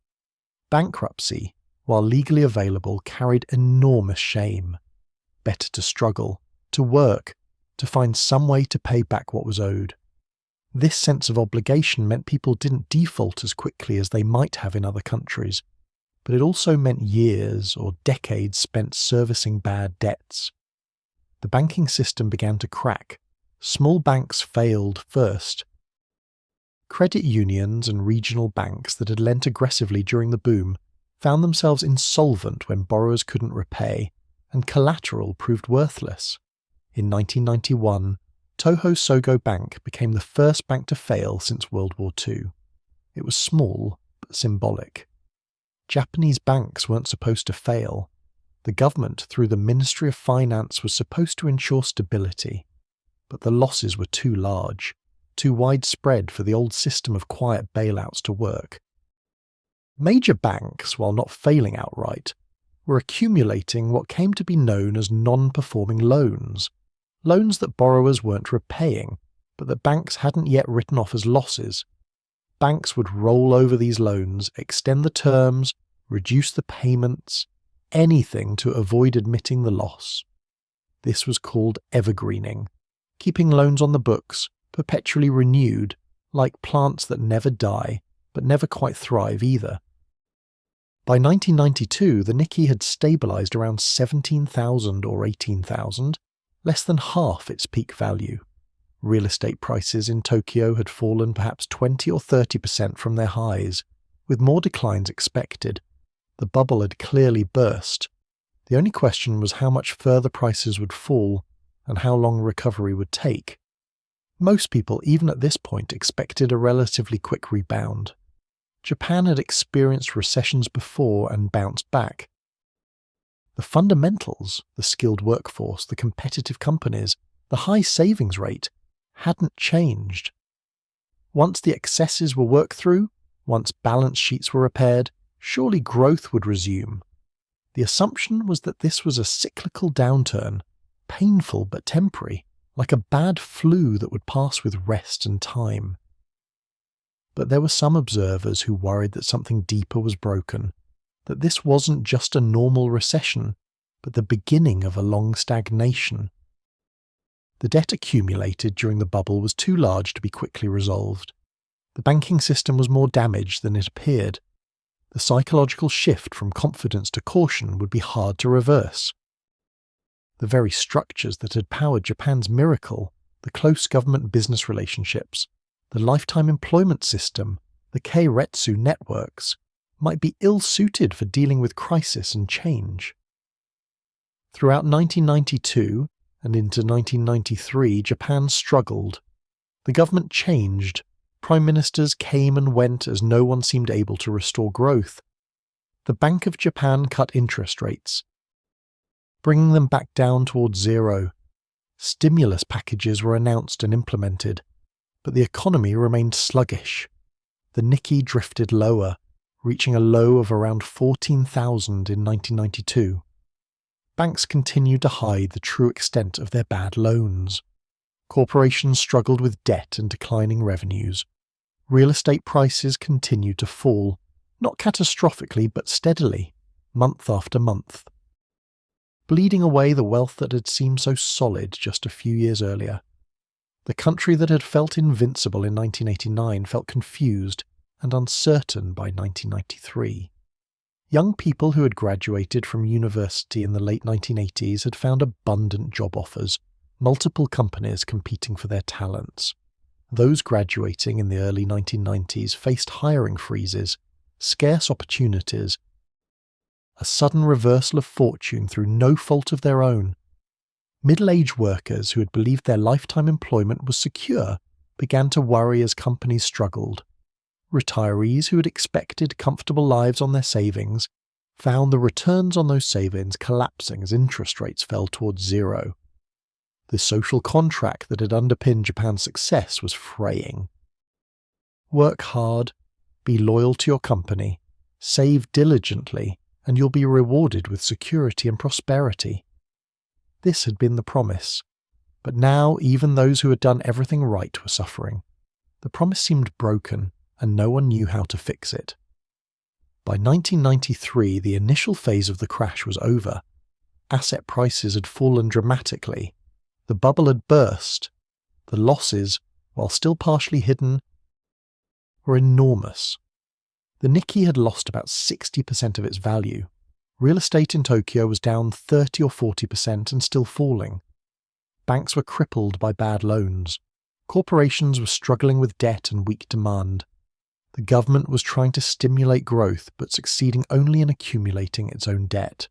Bankruptcy, while legally available, carried enormous shame. Better to struggle, to work, to find some way to pay back what was owed. This sense of obligation meant people didn't default as quickly as they might have in other countries, but it also meant years or decades spent servicing bad debts. The banking system began to crack. Small banks failed first. Credit unions and regional banks that had lent aggressively during the boom found themselves insolvent when borrowers couldn't repay, and collateral proved worthless. In 1991, Toho Sogo Bank became the first bank to fail since World War II. It was small, but symbolic. Japanese banks weren't supposed to fail. The government, through the Ministry of Finance, was supposed to ensure stability. But the losses were too large, too widespread for the old system of quiet bailouts to work. Major banks, while not failing outright, were accumulating what came to be known as non-performing loans. Loans that borrowers weren't repaying, but that banks hadn't yet written off as losses. Banks would roll over these loans, extend the terms, reduce the payments, anything to avoid admitting the loss. This was called evergreening, keeping loans on the books, perpetually renewed, like plants that never die, but never quite thrive either. By 1992, the Nikkei had stabilized around 17,000 or 18,000, less than half its peak value. Real estate prices in Tokyo had fallen perhaps 20 or 30% from their highs, with more declines expected. The bubble had clearly burst. The only question was how much further prices would fall and how long recovery would take. Most people, even at this point, expected a relatively quick rebound. Japan had experienced recessions before and bounced back. The fundamentals, the skilled workforce, the competitive companies, the high savings rate, hadn't changed. Once the excesses were worked through, once balance sheets were repaired, surely growth would resume. The assumption was that this was a cyclical downturn, painful but temporary, like a bad flu that would pass with rest and time. But there were some observers who worried that something deeper was broken, that this wasn't just a normal recession, but the beginning of a long stagnation. The debt accumulated during the bubble was too large to be quickly resolved. The banking system was more damaged than it appeared. The psychological shift from confidence to caution would be hard to reverse. The very structures that had powered Japan's miracle, the close government-business relationships, the lifetime employment system, the keiretsu networks, might be ill-suited for dealing with crisis and change. Throughout 1992 and into 1993, Japan struggled. The government changed. Prime ministers came and went as no one seemed able to restore growth. The Bank of Japan cut interest rates, bringing them back down towards zero. Stimulus packages were announced and implemented, but the economy remained sluggish. The Nikkei drifted lower, reaching a low of around 14,000 in 1992. Banks continued to hide the true extent of their bad loans. Corporations struggled with debt and declining revenues. Real estate prices continued to fall, not catastrophically but steadily, month after month, bleeding away the wealth that had seemed so solid just a few years earlier. The country that had felt invincible in 1989 felt confused and uncertain by 1993. Young people who had graduated from university in the late 1980s had found abundant job offers, multiple companies competing for their talents. Those graduating in the early 1990s faced hiring freezes, scarce opportunities, a sudden reversal of fortune through no fault of their own. Middle-aged workers who had believed their lifetime employment was secure began to worry as companies struggled. Retirees who had expected comfortable lives on their savings found the returns on those savings collapsing as interest rates fell towards zero. The social contract that had underpinned Japan's success was fraying. Work hard, be loyal to your company, save diligently, and you'll be rewarded with security and prosperity. This had been the promise, but now even those who had done everything right were suffering. The promise seemed broken, and no one knew how to fix it. By 1993, the initial phase of the crash was over. Asset prices had fallen dramatically. The bubble had burst. The losses, while still partially hidden, were enormous. The Nikkei had lost about 60% of its value. Real estate in Tokyo was down 30 or 40% and still falling. Banks were crippled by bad loans. Corporations were struggling with debt and weak demand. The government was trying to stimulate growth but succeeding only in accumulating its own debt.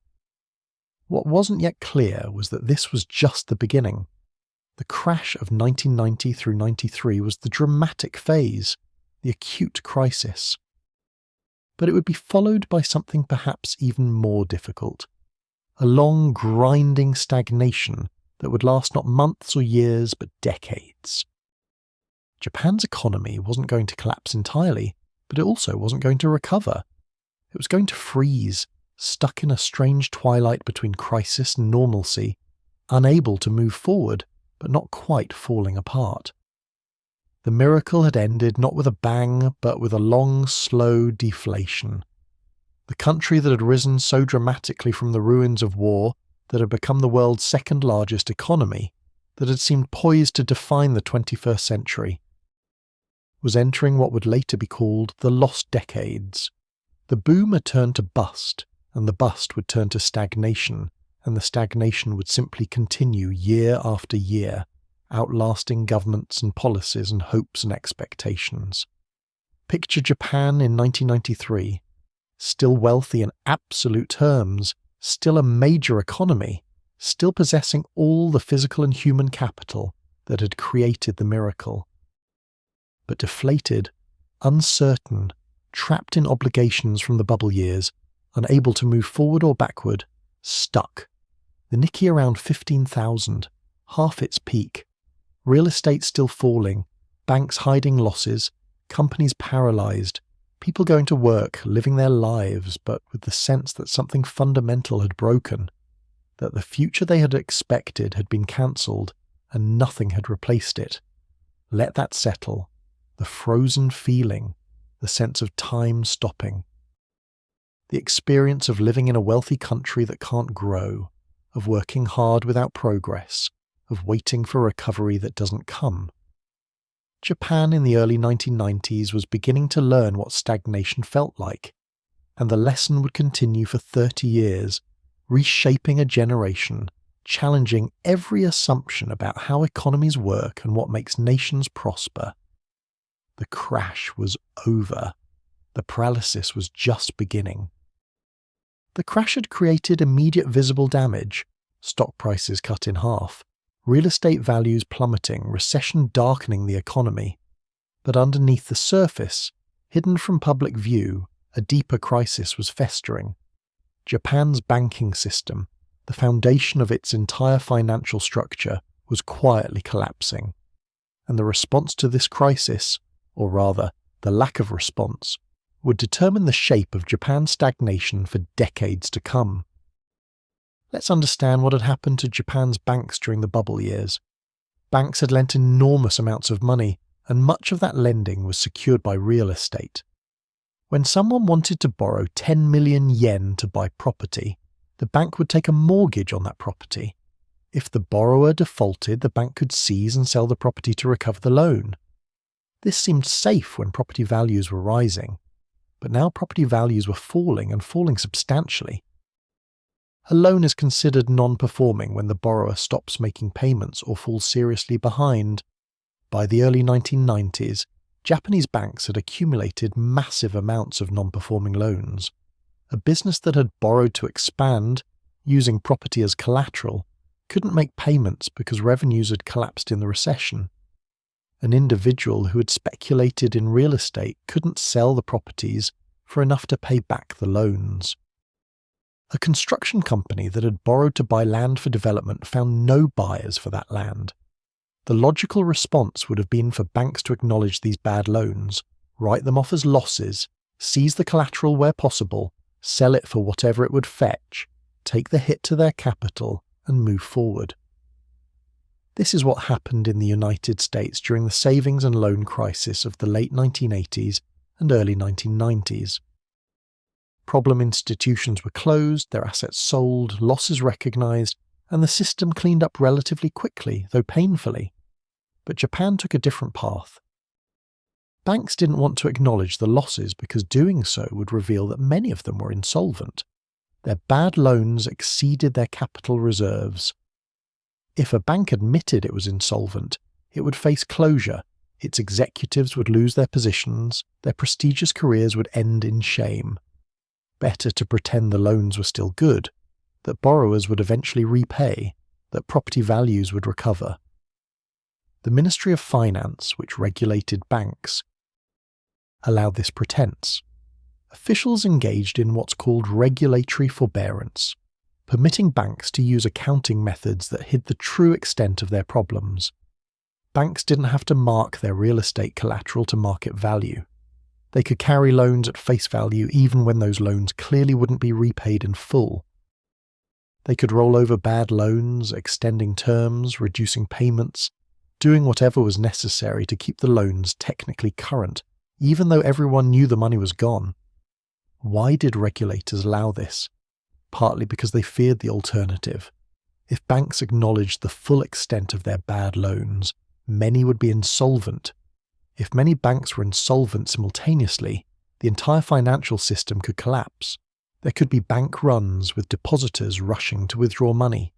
What wasn't yet clear was that this was just the beginning. The crash of 1990 through 93 was the dramatic phase, the acute crisis. But it would be followed by something perhaps even more difficult, a long, grinding stagnation that would last not months or years but decades. Japan's economy wasn't going to collapse entirely, but it also wasn't going to recover. It was going to freeze, stuck in a strange twilight between crisis and normalcy, unable to move forward, but not quite falling apart. The miracle had ended not with a bang, but with a long, slow deflation. The country that had risen so dramatically from the ruins of war, that had become the world's second largest economy, that had seemed poised to define the 21st century, was entering what would later be called the lost decades. The boom had turned to bust, and the bust would turn to stagnation, and the stagnation would simply continue year after year, outlasting governments and policies and hopes and expectations. Picture Japan in 1993, still wealthy in absolute terms, still a major economy, still possessing all the physical and human capital that had created the miracle. But deflated, uncertain, trapped in obligations from the bubble years, unable to move forward or backward, stuck. The Nikkei around 15,000, half its peak. Real estate still falling, banks hiding losses, companies paralysed, people going to work, living their lives, but with the sense that something fundamental had broken, that the future they had expected had been cancelled and nothing had replaced it. Let that settle. The frozen feeling, the sense of time stopping. The experience of living in a wealthy country that can't grow, of working hard without progress, of waiting for recovery that doesn't come. Japan in the early 1990s was beginning to learn what stagnation felt like, and the lesson would continue for 30 years, reshaping a generation, challenging every assumption about how economies work and what makes nations prosper. The crash was over. The paralysis was just beginning. The crash had created immediate visible damage, stock prices cut in half, real estate values plummeting, recession darkening the economy. But underneath the surface, hidden from public view, a deeper crisis was festering. Japan's banking system, the foundation of its entire financial structure, was quietly collapsing. And the response to this crisis, or rather, the lack of response, would determine the shape of Japan's stagnation for decades to come. Let's understand what had happened to Japan's banks during the bubble years. Banks had lent enormous amounts of money, and much of that lending was secured by real estate. When someone wanted to borrow 10 million yen to buy property, the bank would take a mortgage on that property. If the borrower defaulted, the bank could seize and sell the property to recover the loan. This seemed safe when property values were rising, but now property values were falling and falling substantially. A loan is considered non-performing when the borrower stops making payments or falls seriously behind. By the early 1990s, Japanese banks had accumulated massive amounts of non-performing loans. A business that had borrowed to expand, using property as collateral, couldn't make payments because revenues had collapsed in the recession. An individual who had speculated in real estate couldn't sell the properties for enough to pay back the loans. A construction company that had borrowed to buy land for development found no buyers for that land. The logical response would have been for banks to acknowledge these bad loans, write them off as losses, seize the collateral where possible, sell it for whatever it would fetch, take the hit to their capital, and move forward. This is what happened in the United States during the savings and loan crisis of the late 1980s and early 1990s. Problem institutions were closed, their assets sold, losses recognized, and the system cleaned up relatively quickly, though painfully. But Japan took a different path. Banks didn't want to acknowledge the losses because doing so would reveal that many of them were insolvent. Their bad loans exceeded their capital reserves. If a bank admitted it was insolvent, it would face closure, its executives would lose their positions, their prestigious careers would end in shame. Better to pretend the loans were still good, that borrowers would eventually repay, that property values would recover. The Ministry of Finance, which regulated banks, allowed this pretense. Officials engaged in what's called regulatory forbearance, permitting banks to use accounting methods that hid the true extent of their problems. Banks didn't have to mark their real estate collateral to market value. They could carry loans at face value even when those loans clearly wouldn't be repaid in full. They could roll over bad loans, extending terms, reducing payments, doing whatever was necessary to keep the loans technically current, even though everyone knew the money was gone. Why did regulators allow this? Partly because they feared the alternative. If banks acknowledged the full extent of their bad loans, many would be insolvent. If many banks were insolvent simultaneously, the entire financial system could collapse. There could be bank runs with depositors rushing to withdraw money.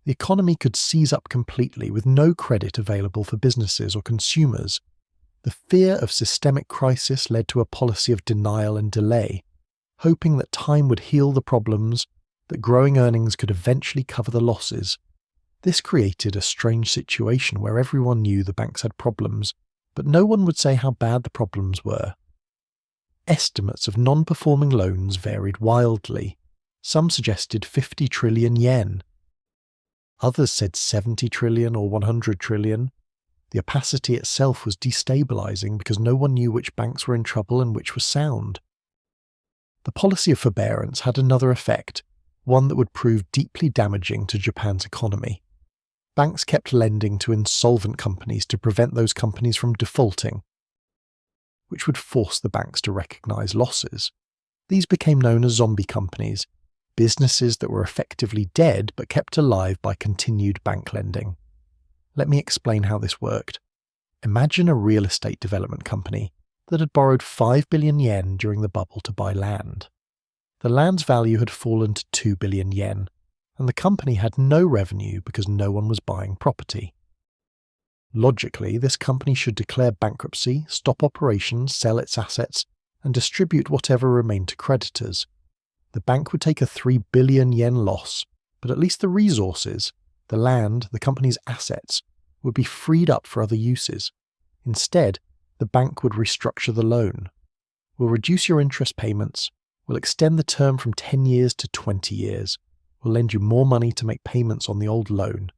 The economy could seize up completely with no credit available for businesses or consumers. The fear of systemic crisis led to a policy of denial and delay, hoping that time would heal the problems, that growing earnings could eventually cover the losses. This created a strange situation where everyone knew the banks had problems, but no one would say how bad the problems were. Estimates of non-performing loans varied wildly. Some suggested 50 trillion yen. Others said 70 trillion or 100 trillion. The opacity itself was destabilizing because no one knew which banks were in trouble and which were sound. The policy of forbearance had another effect, one that would prove deeply damaging to Japan's economy. Banks kept lending to insolvent companies to prevent those companies from defaulting, which would force the banks to recognize losses. These became known as zombie companies, businesses that were effectively dead but kept alive by continued bank lending. Let me explain how this worked. Imagine a real estate development company that had borrowed 5 billion yen during the bubble to buy land. The land's value had fallen to 2 billion yen, and the company had no revenue because no one was buying property. Logically, this company should declare bankruptcy, stop operations, sell its assets, and distribute whatever remained to creditors. The bank would take a 3 billion yen loss, but at least the resources, the land, the company's assets, would be freed up for other uses. Instead, the bank would restructure the loan. We'll reduce your interest payments. We'll extend the term from 10 years to 20 years. We'll lend you more money to make payments on the old loan.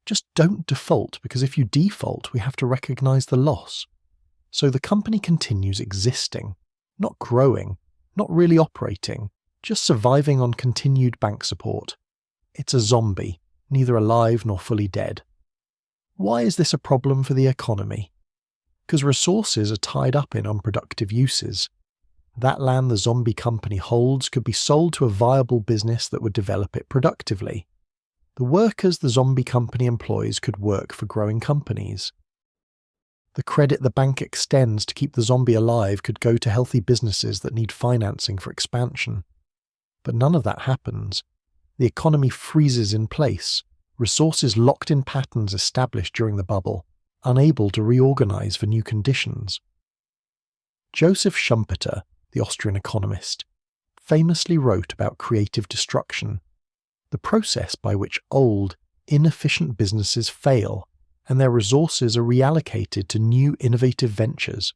Just don't default, because if you default, we have to recognize the loss. So the company continues existing, not growing, not really operating, just surviving on continued bank support. It's a zombie, neither alive nor fully dead. Why is this a problem for the economy? Because resources are tied up in unproductive uses. That land the zombie company holds could be sold to a viable business that would develop it productively. The workers the zombie company employs could work for growing companies. The credit the bank extends to keep the zombie alive could go to healthy businesses that need financing for expansion. But none of that happens. The economy freezes in place, resources locked in patterns established during the bubble, unable to reorganize for new conditions. Joseph Schumpeter, the Austrian economist, famously wrote about creative destruction, the process by which old, inefficient businesses fail and their resources are reallocated to new innovative ventures.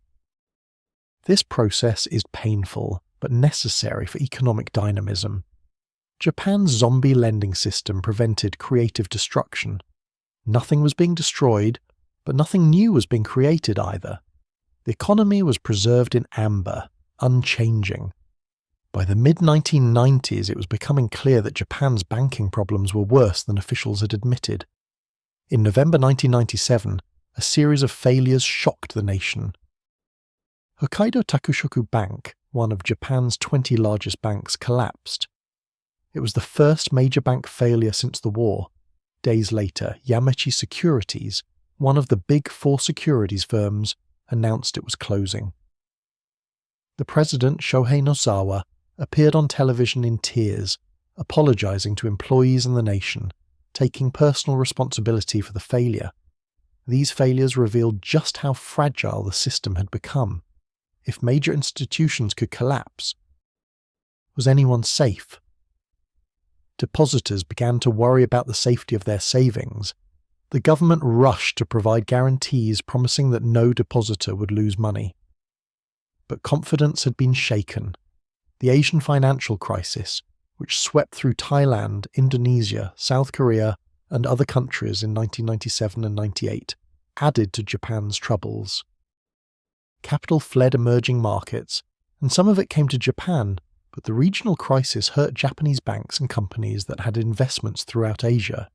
This process is painful but necessary for economic dynamism. Japan's zombie lending system prevented creative destruction. Nothing was being destroyed, but nothing new was being created either. The economy was preserved in amber, unchanging. By the mid-1990s, it was becoming clear that Japan's banking problems were worse than officials had admitted. In November 1997, a series of failures shocked the nation. Hokkaido Takushoku Bank, one of Japan's 20 largest banks, collapsed. It was the first major bank failure since the war. Days later, Yamachi Securities, one of the big four securities firms, announced it was closing. The president, Shohei Nozawa, appeared on television in tears, apologizing to employees and the nation, taking personal responsibility for the failure. These failures revealed just how fragile the system had become. If major institutions could collapse, was anyone safe? Depositors began to worry about the safety of their savings. The government rushed to provide guarantees promising that no depositor would lose money. But confidence had been shaken. The Asian financial crisis, which swept through Thailand, Indonesia, South Korea, and other countries in 1997 and 98, added to Japan's troubles. Capital fled emerging markets, and some of it came to Japan, but the regional crisis hurt Japanese banks and companies that had investments throughout Asia.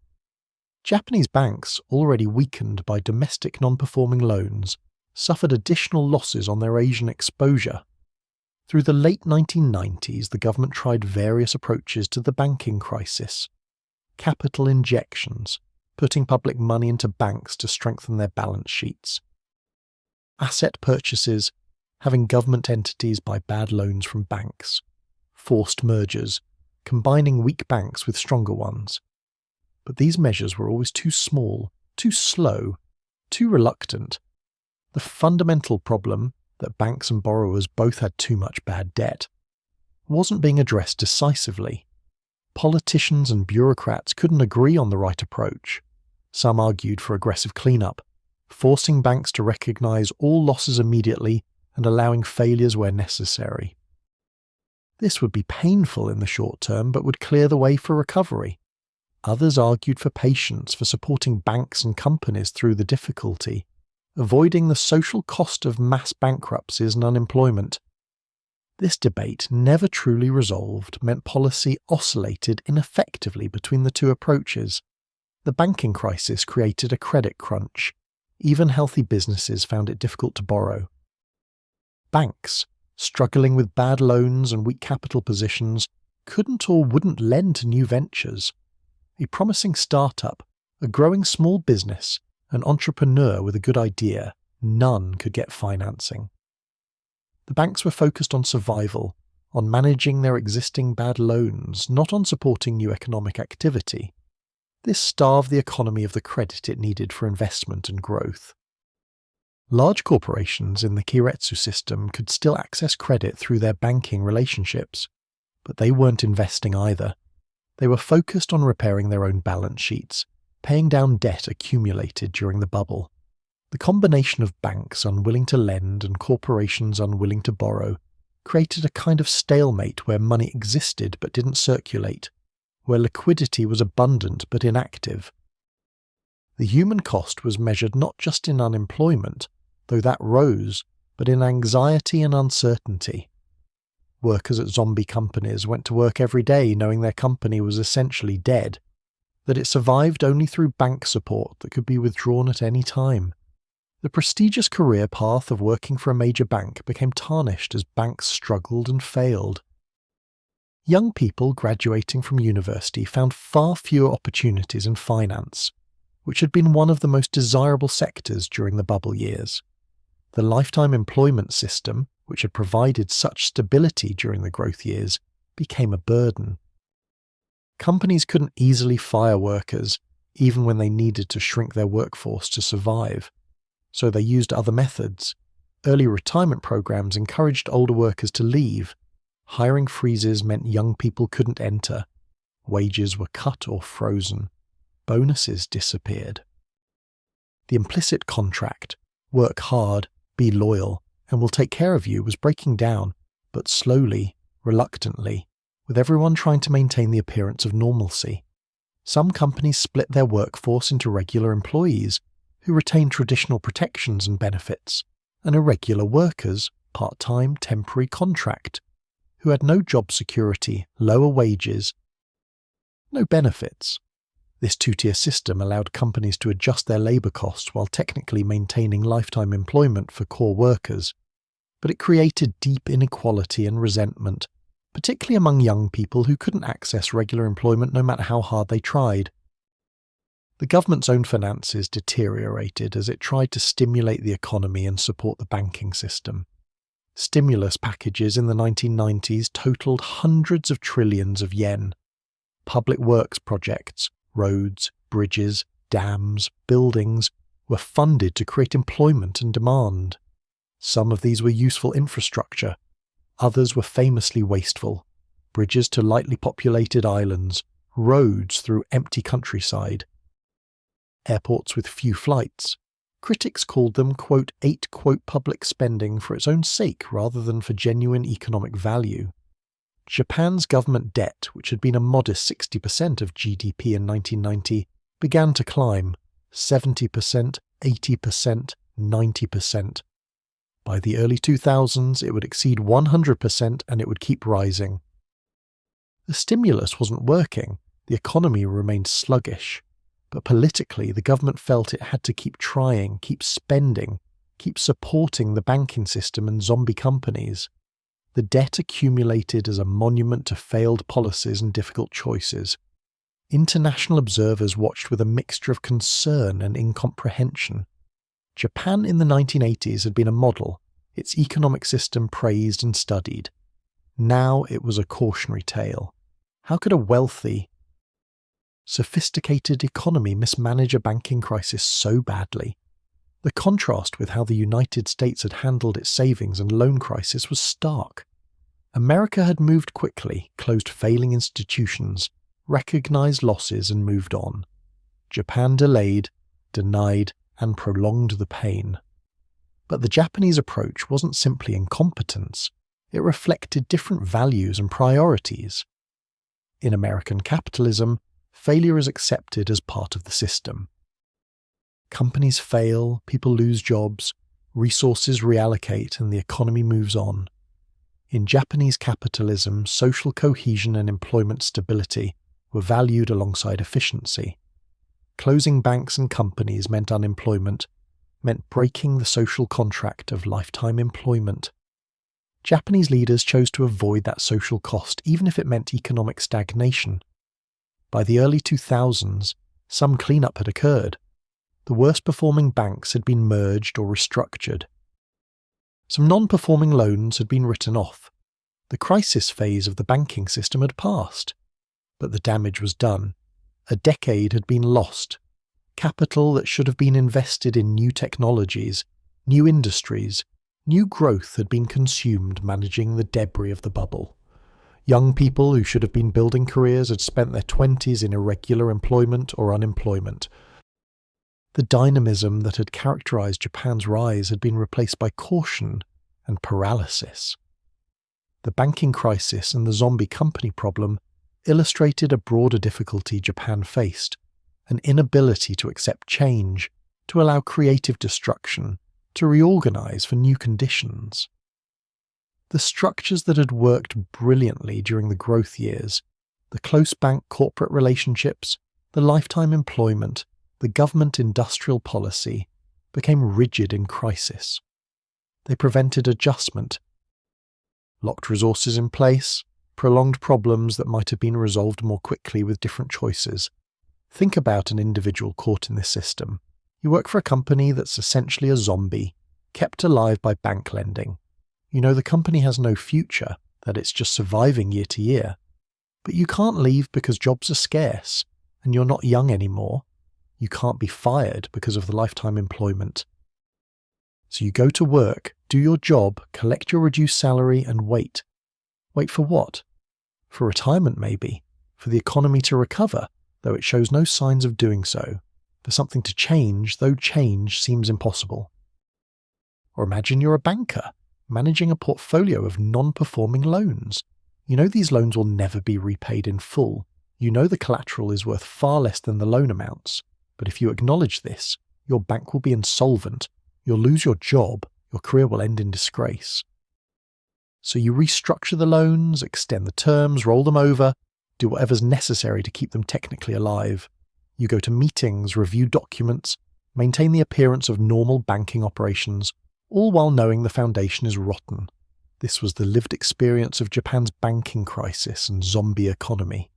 Japanese banks, already weakened by domestic non-performing loans, suffered additional losses on their Asian exposure. Through the late 1990s, the government tried various approaches to the banking crisis. Capital injections, putting public money into banks to strengthen their balance sheets. Asset purchases, having government entities buy bad loans from banks. Forced mergers, combining weak banks with stronger ones. But these measures were always too small, too slow, too reluctant. The fundamental problem, that banks and borrowers both had too much bad debt, wasn't being addressed decisively. Politicians and bureaucrats couldn't agree on the right approach. Some argued for aggressive cleanup, forcing banks to recognize all losses immediately and allowing failures where necessary. This would be painful in the short term, but would clear the way for recovery. Others argued for patience, for supporting banks and companies through the difficulty, avoiding the social cost of mass bankruptcies and unemployment. This debate, never truly resolved, meant policy oscillated ineffectively between the two approaches. The banking crisis created a credit crunch. Even healthy businesses found it difficult to borrow. Banks, struggling with bad loans and weak capital positions, couldn't or wouldn't lend to new ventures. A promising startup, a growing small business, an entrepreneur with a good idea, none could get financing. The banks were focused on survival, on managing their existing bad loans, not on supporting new economic activity. This starved the economy of the credit it needed for investment and growth. Large corporations in the Keiretsu system could still access credit through their banking relationships, but they weren't investing either. They were focused on repairing their own balance sheets, paying down debt accumulated during the bubble. The combination of banks unwilling to lend and corporations unwilling to borrow created a kind of stalemate where money existed but didn't circulate, where liquidity was abundant but inactive. The human cost was measured not just in unemployment, though that rose, but in anxiety and uncertainty. Workers at zombie companies went to work every day knowing their company was essentially dead, that it survived only through bank support that could be withdrawn at any time. The prestigious career path of working for a major bank became tarnished as banks struggled and failed. Young people graduating from university found far fewer opportunities in finance, which had been one of the most desirable sectors during the bubble years. The lifetime employment system, which had provided such stability during the growth years, became a burden. Companies couldn't easily fire workers, even when they needed to shrink their workforce to survive. So they used other methods. Early retirement programs encouraged older workers to leave. Hiring freezes meant young people couldn't enter. Wages were cut or frozen. Bonuses disappeared. The implicit contract, work hard, be loyal, and we'll take care of you, was breaking down, but slowly, reluctantly, with everyone trying to maintain the appearance of normalcy. Some companies split their workforce into regular employees, who retained traditional protections and benefits, and irregular workers, part-time, temporary contract, who had no job security, lower wages, no benefits. This two-tier system allowed companies to adjust their labour costs while technically maintaining lifetime employment for core workers, but it created deep inequality and resentment, particularly among young people who couldn't access regular employment no matter how hard they tried. The government's own finances deteriorated as it tried to stimulate the economy and support the banking system. Stimulus packages in the 1990s totaled hundreds of trillions of yen. Public works projects, roads, bridges, dams, buildings, were funded to create employment and demand. Some of these were useful infrastructure, others were famously wasteful. Bridges to lightly populated islands, roads through empty countryside, airports with few flights. Critics called them, quote, ate, quote, public spending for its own sake rather than for genuine economic value. Japan's government debt, which had been a modest 60% of GDP in 1990, began to climb 70%, 80%, 90%. By the early 2000s, it would exceed 100% and it would keep rising. The stimulus wasn't working, the economy remained sluggish, but politically the government felt it had to keep trying, keep spending, keep supporting the banking system and zombie companies. The debt accumulated as a monument to failed policies and difficult choices. International observers watched with a mixture of concern and incomprehension. Japan in the 1980s had been a model, its economic system praised and studied. Now it was a cautionary tale. How could a wealthy, sophisticated economy mismanage a banking crisis so badly? The contrast with how the United States had handled its savings and loan crisis was stark. America had moved quickly, closed failing institutions, recognized losses and moved on. Japan delayed, denied, and prolonged the pain. But the Japanese approach wasn't simply incompetence, it reflected different values and priorities. In American capitalism, failure is accepted as part of the system. Companies fail, people lose jobs, resources reallocate, and the economy moves on. In Japanese capitalism, social cohesion and employment stability were valued alongside efficiency. Closing banks and companies meant unemployment, meant breaking the social contract of lifetime employment. Japanese leaders chose to avoid that social cost, even if it meant economic stagnation. By the early 2000s, some cleanup had occurred. The worst-performing banks had been merged or restructured. Some non-performing loans had been written off. The crisis phase of the banking system had passed. But the damage was done. A decade had been lost. Capital that should have been invested in new technologies, new industries, new growth had been consumed managing the debris of the bubble. Young people who should have been building careers had spent their 20s in irregular employment or unemployment. The dynamism that had characterized Japan's rise had been replaced by caution and paralysis. The banking crisis and the zombie company problem illustrated a broader difficulty Japan faced, an inability to accept change, to allow creative destruction, to reorganize for new conditions. The structures that had worked brilliantly during the growth years, the close bank-corporate relationships, the lifetime employment, the government-industrial policy, became rigid in crisis. They prevented adjustment, locked resources in place, prolonged problems that might have been resolved more quickly with different choices. Think about an individual caught in this system. You work for a company that's essentially a zombie, kept alive by bank lending. You know the company has no future, that it's just surviving year to year. But you can't leave because jobs are scarce, and you're not young anymore. You can't be fired because of the lifetime employment. So you go to work, do your job, collect your reduced salary, and wait. Wait for what? For retirement maybe, for the economy to recover, though it shows no signs of doing so, for something to change, though change seems impossible. Or imagine you're a banker, managing a portfolio of non-performing loans. You know these loans will never be repaid in full. You know the collateral is worth far less than the loan amounts. But if you acknowledge this, your bank will be insolvent, you'll lose your job, your career will end in disgrace. So you restructure the loans, extend the terms, roll them over, do whatever's necessary to keep them technically alive. You go to meetings, review documents, maintain the appearance of normal banking operations, all while knowing the foundation is rotten. This was the lived experience of Japan's banking crisis and zombie economy.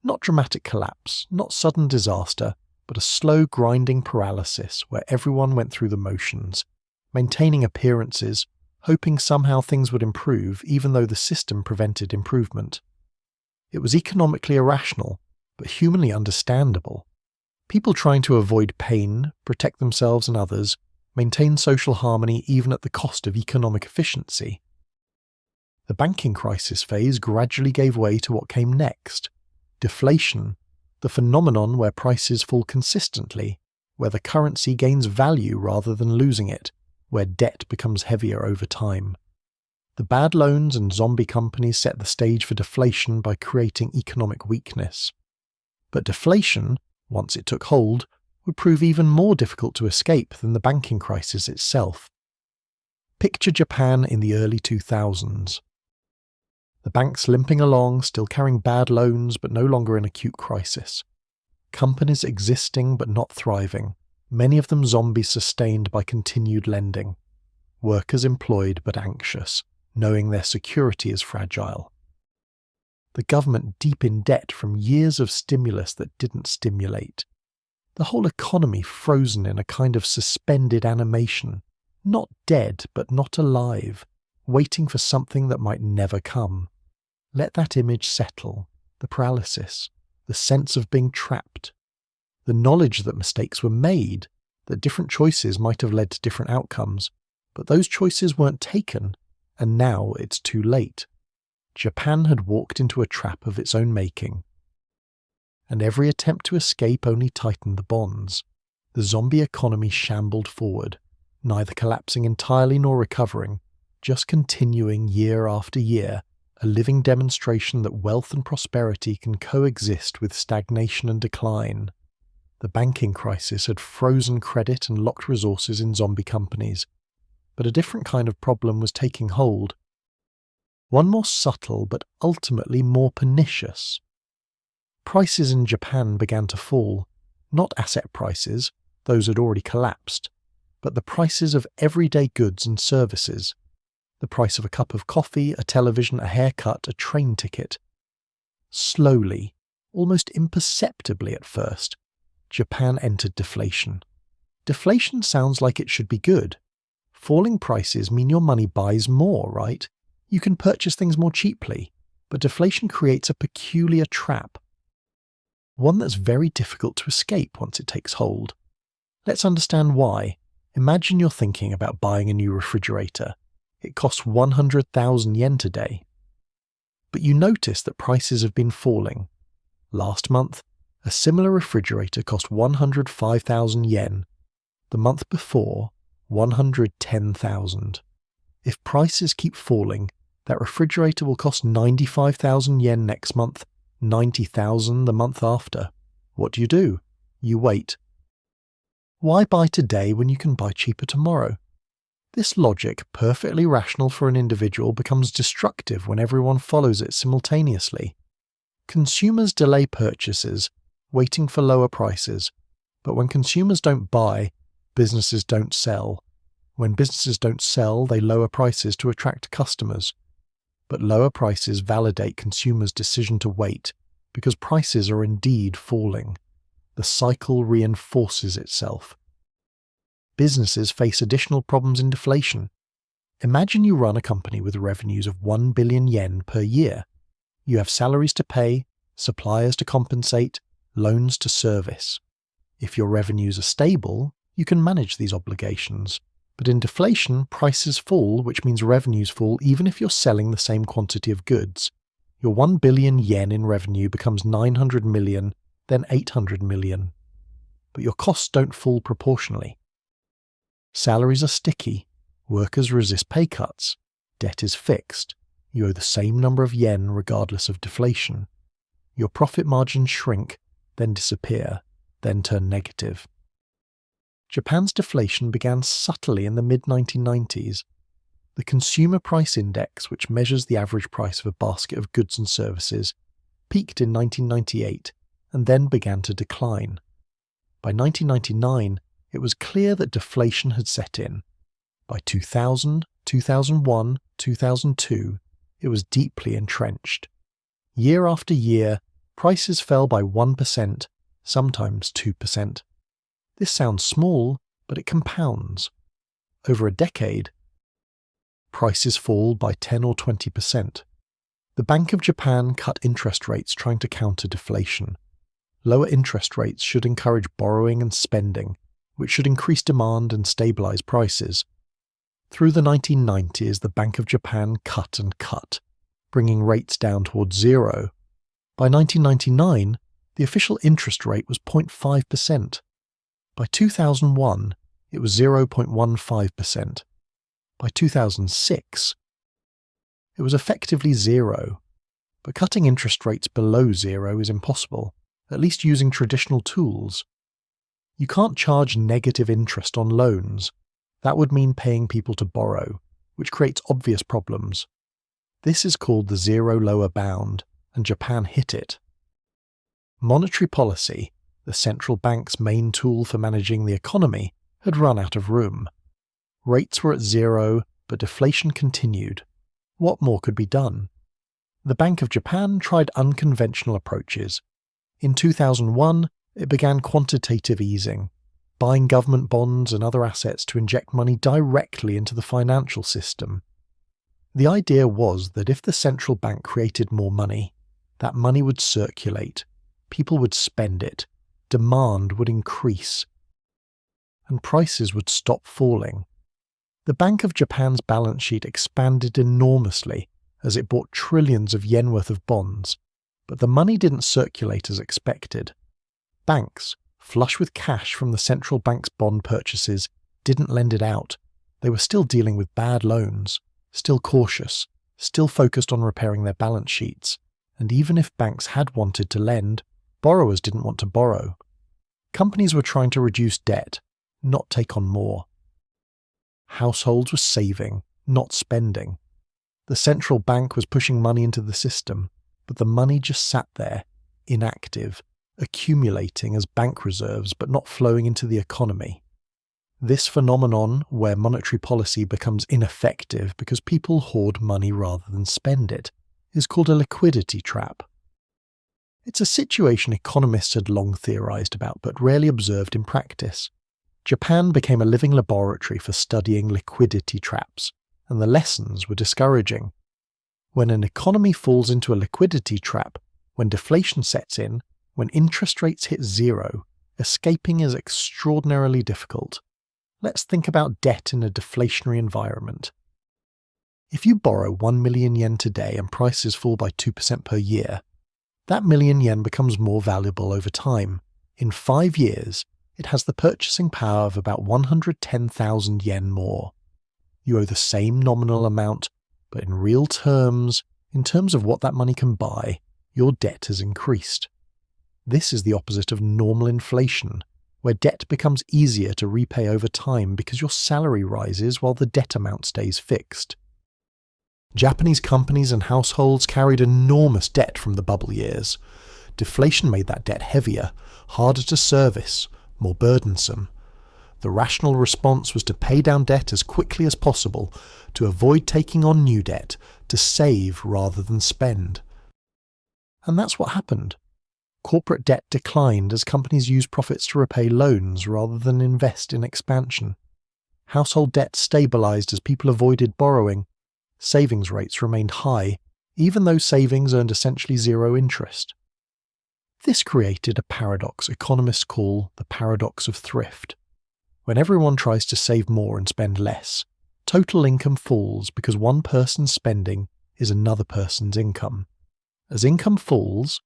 Not dramatic collapse, not sudden disaster, but a slow grinding paralysis where everyone went through the motions, maintaining appearances, hoping somehow things would improve even though the system prevented improvement. It was economically irrational, but humanly understandable. People trying to avoid pain, protect themselves and others, maintain social harmony even at the cost of economic efficiency. The banking crisis phase gradually gave way to what came next. Deflation, the phenomenon where prices fall consistently, where the currency gains value rather than losing it, where debt becomes heavier over time. The bad loans and zombie companies set the stage for deflation by creating economic weakness. But deflation, once it took hold, would prove even more difficult to escape than the banking crisis itself. Picture Japan in the early 2000s. The banks limping along, still carrying bad loans but no longer in acute crisis. Companies existing but not thriving, many of them zombies sustained by continued lending. Workers employed but anxious, knowing their security is fragile. The government deep in debt from years of stimulus that didn't stimulate. The whole economy frozen in a kind of suspended animation, not dead but not alive, waiting for something that might never come. Let that image settle, the paralysis, the sense of being trapped, the knowledge that mistakes were made, that different choices might have led to different outcomes, but those choices weren't taken, and now it's too late. Japan had walked into a trap of its own making, and every attempt to escape only tightened the bonds. The zombie economy shambled forward, neither collapsing entirely nor recovering, just continuing year after year, a living demonstration that wealth and prosperity can coexist with stagnation and decline. The banking crisis had frozen credit and locked resources in zombie companies, but a different kind of problem was taking hold. One more subtle but ultimately more pernicious. Prices in Japan began to fall, not asset prices, those had already collapsed, but the prices of everyday goods and services. The price of a cup of coffee, a television, a haircut, a train ticket. Slowly, almost imperceptibly at first, Japan entered deflation. Deflation sounds like it should be good. Falling prices mean your money buys more, right? You can purchase things more cheaply, but deflation creates a peculiar trap. One that's very difficult to escape once it takes hold. Let's understand why. Imagine you're thinking about buying a new refrigerator. It costs 100,000 yen today. But you notice that prices have been falling. Last month, a similar refrigerator cost 105,000 yen. The month before, 110,000. If prices keep falling, that refrigerator will cost 95,000 yen next month, 90,000 the month after. What do? You wait. Why buy today when you can buy cheaper tomorrow? This logic, perfectly rational for an individual, becomes destructive when everyone follows it simultaneously. Consumers delay purchases, waiting for lower prices, but when consumers don't buy, businesses don't sell. When businesses don't sell, they lower prices to attract customers. but lower prices validate consumers' decision to wait because prices are indeed falling. The cycle reinforces itself. Businesses face additional problems in deflation. Imagine you run a company with revenues of 1 billion yen per year. You have salaries to pay, suppliers to compensate, loans to service. If your revenues are stable, you can manage these obligations. But in deflation, prices fall, which means revenues fall even if you're selling the same quantity of goods. Your 1 billion yen in revenue becomes 900 million, then 800 million. But your costs don't fall proportionally. Salaries are sticky. Workers resist pay cuts. Debt is fixed. You owe the same number of yen regardless of deflation. Your profit margins shrink, then disappear, then turn negative. Japan's deflation began subtly in the mid-1990s. The Consumer Price Index, which measures the average price of a basket of goods and services, peaked in 1998 and then began to decline. By 1999, it was clear that deflation had set in. By 2000, 2001, 2002, it was deeply entrenched. Year after year, prices fell by 1%, sometimes 2%. This sounds small, but it compounds. Over a decade, prices fall by 10 or 20%. The Bank of Japan cut interest rates trying to counter deflation. Lower interest rates should encourage borrowing and spending, which should increase demand and stabilize prices. Through the 1990s, the Bank of Japan cut and cut, bringing rates down towards zero. By 1999, the official interest rate was 0.5%. By 2001, it was 0.15%. By 2006, it was effectively zero. But cutting interest rates below zero is impossible, at least using traditional tools. You can't charge negative interest on loans. That would mean paying people to borrow, which creates obvious problems. This is called the zero lower bound, and Japan hit it. Monetary policy, the central bank's main tool for managing the economy, had run out of room. Rates were at zero, but deflation continued. What more could be done? The Bank of Japan tried unconventional approaches. In 2001, it began quantitative easing, buying government bonds and other assets to inject money directly into the financial system. The idea was that if the central bank created more money, that money would circulate, people would spend it, demand would increase, and prices would stop falling. The Bank of Japan's balance sheet expanded enormously as it bought trillions of yen worth of bonds, but the money didn't circulate as expected. Banks, flush with cash from the central bank's bond purchases, didn't lend it out. They were still dealing with bad loans, still cautious, still focused on repairing their balance sheets, and even if banks had wanted to lend, borrowers didn't want to borrow. Companies were trying to reduce debt, not take on more. Households were saving, not spending. The central bank was pushing money into the system, but the money just sat there, inactive, accumulating as bank reserves but not flowing into the economy. This phenomenon, where monetary policy becomes ineffective because people hoard money rather than spend it, is called a liquidity trap. It's a situation economists had long theorized about but rarely observed in practice. Japan became a living laboratory for studying liquidity traps, and the lessons were discouraging. When an economy falls into a liquidity trap, when deflation sets in, when interest rates hit zero, escaping is extraordinarily difficult. Let's think about debt in a deflationary environment. If you borrow 1 million yen today and prices fall by 2% per year, that million yen becomes more valuable over time. In 5 years, it has the purchasing power of about 110,000 yen more. You owe the same nominal amount, but in real terms, in terms of what that money can buy, your debt has increased. This is the opposite of normal inflation, where debt becomes easier to repay over time because your salary rises while the debt amount stays fixed. Japanese companies and households carried enormous debt from the bubble years. Deflation made that debt heavier, harder to service, more burdensome. The rational response was to pay down debt as quickly as possible, to avoid taking on new debt, to save rather than spend. And that's what happened. Corporate debt declined as companies used profits to repay loans rather than invest in expansion. Household debt stabilized as people avoided borrowing. Savings rates remained high, even though savings earned essentially zero interest. This created a paradox economists call the paradox of thrift. When everyone tries to save more and spend less, total income falls because one person's spending is another person's income. As income falls,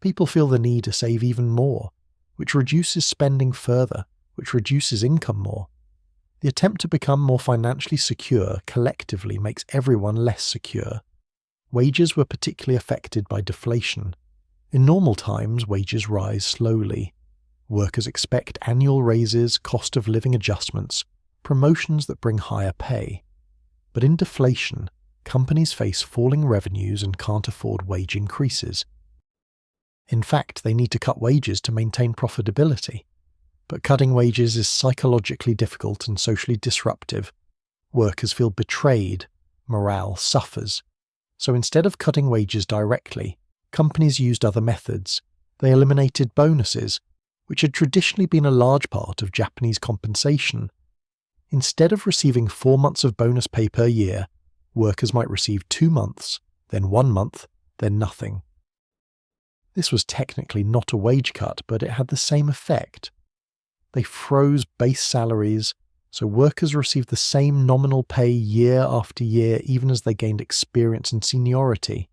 people feel the need to save even more, which reduces spending further, which reduces income more. The attempt to become more financially secure collectively makes everyone less secure. Wages were particularly affected by deflation. In normal times, wages rise slowly. Workers expect annual raises, cost of living adjustments, promotions that bring higher pay. But in deflation, companies face falling revenues and can't afford wage increases. In fact, they need to cut wages to maintain profitability. But cutting wages is psychologically difficult and socially disruptive. Workers feel betrayed, morale suffers. So instead of cutting wages directly, companies used other methods. They eliminated bonuses, which had traditionally been a large part of Japanese compensation. Instead of receiving 4 months of bonus pay per year, workers might receive 2 months, then 1 month, then nothing. This was technically not a wage cut, but it had the same effect. They froze base salaries, so workers received the same nominal pay year after year even as they gained experience and seniority.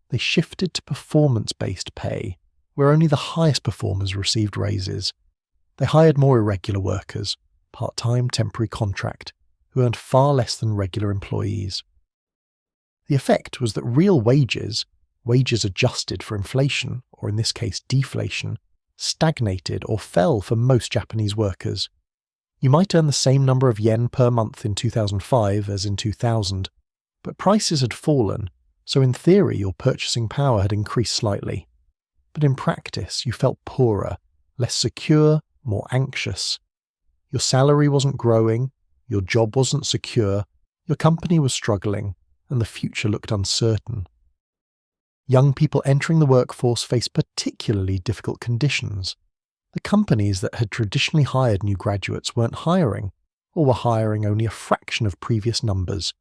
They shifted to performance-based pay, where only the highest performers received raises. They hired more irregular workers, part-time, temporary contract, who earned far less than regular employees. The effect was that real wages adjusted for inflation, or in this case deflation, stagnated or fell for most Japanese workers. You might earn the same number of yen per month in 2005 as in 2000, but prices had fallen, so in theory your purchasing power had increased slightly. But in practice you felt poorer, less secure, more anxious. Your salary wasn't growing, your job wasn't secure, your company was struggling, and the future looked uncertain. Young people entering the workforce faced particularly difficult conditions. The companies that had traditionally hired new graduates weren't hiring, or were hiring only a fraction of previous numbers.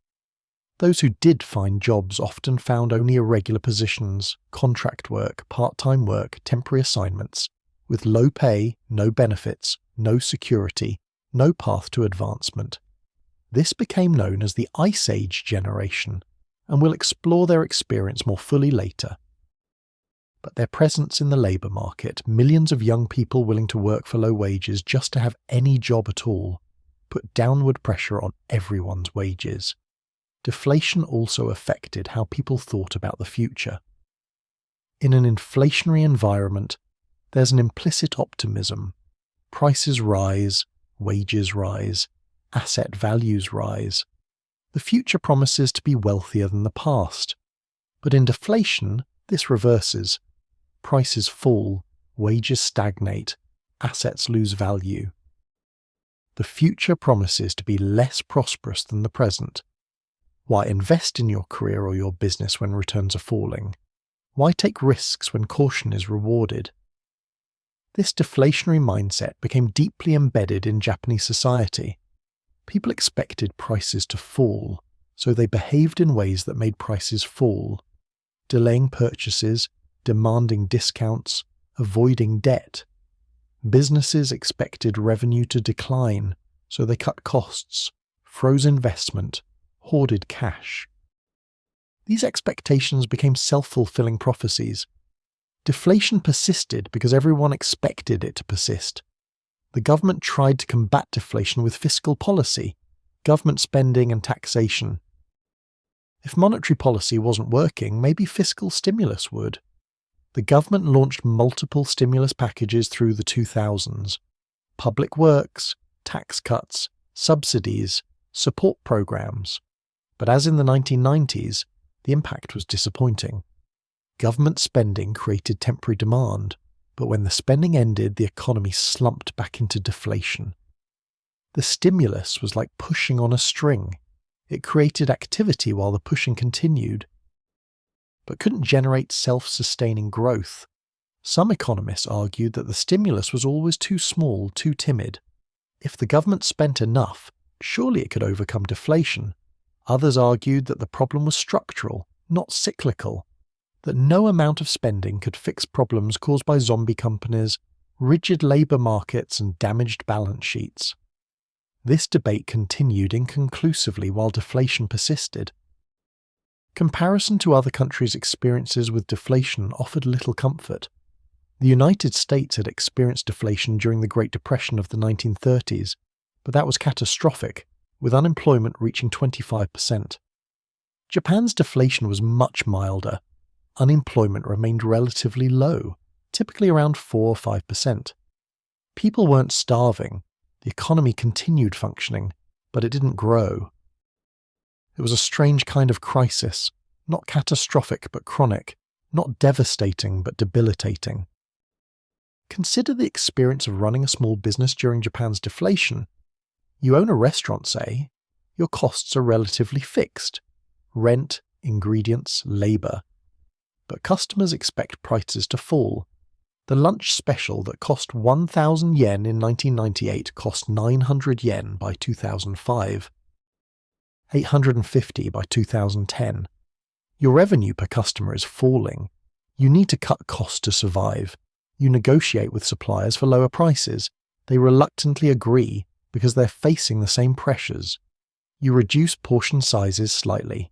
Those who did find jobs often found only irregular positions, contract work, part-time work, temporary assignments, with low pay, no benefits, no security, no path to advancement. This became known as the Ice Age generation, and we'll explore their experience more fully later. But their presence in the labour market, millions of young people willing to work for low wages just to have any job at all, put downward pressure on everyone's wages. Deflation also affected how people thought about the future. In an inflationary environment, there's an implicit optimism. Prices rise, wages rise, asset values rise. The future promises to be wealthier than the past. But in deflation, this reverses. Prices fall, wages stagnate, assets lose value. The future promises to be less prosperous than the present. Why invest in your career or your business when returns are falling? Why take risks when caution is rewarded? This deflationary mindset became deeply embedded in Japanese society. People expected prices to fall, so they behaved in ways that made prices fall, delaying purchases, demanding discounts, avoiding debt. Businesses expected revenue to decline, so they cut costs, froze investment, hoarded cash. These expectations became self-fulfilling prophecies. Deflation persisted because everyone expected it to persist. The government tried to combat deflation with fiscal policy, government spending and taxation. If monetary policy wasn't working, maybe fiscal stimulus would. The government launched multiple stimulus packages through the 2000s. Public works, tax cuts, subsidies, support programs. But as in the 1990s, the impact was disappointing. Government spending created temporary demand, But when the spending ended, the economy slumped back into deflation. The stimulus was like pushing on a string. It created activity while the pushing continued, but couldn't generate self-sustaining growth. Some economists argued that the stimulus was always too small, too timid. If the government spent enough, surely it could overcome deflation. Others argued that the problem was structural, not cyclical, that no amount of spending could fix problems caused by zombie companies, rigid labour markets and damaged balance sheets. This debate continued inconclusively while deflation persisted. Comparison to other countries' experiences with deflation offered little comfort. The United States had experienced deflation during the Great Depression of the 1930s, but that was catastrophic, with unemployment reaching 25%. Japan's deflation was much milder. Unemployment remained relatively low, typically around 4 or 5%. People weren't starving. The economy continued functioning, but it didn't grow. It was a strange kind of crisis, not catastrophic but chronic, not devastating but debilitating. Consider the experience of running a small business during Japan's deflation. You own a restaurant, say. Your costs are relatively fixed. Rent, ingredients, labour. But customers expect prices to fall. The lunch special that cost 1,000 yen in 1998 cost 900 yen by 2005. 850 by 2010. Your revenue per customer is falling. You need to cut costs to survive. You negotiate with suppliers for lower prices. They reluctantly agree because they're facing the same pressures. You reduce portion sizes slightly.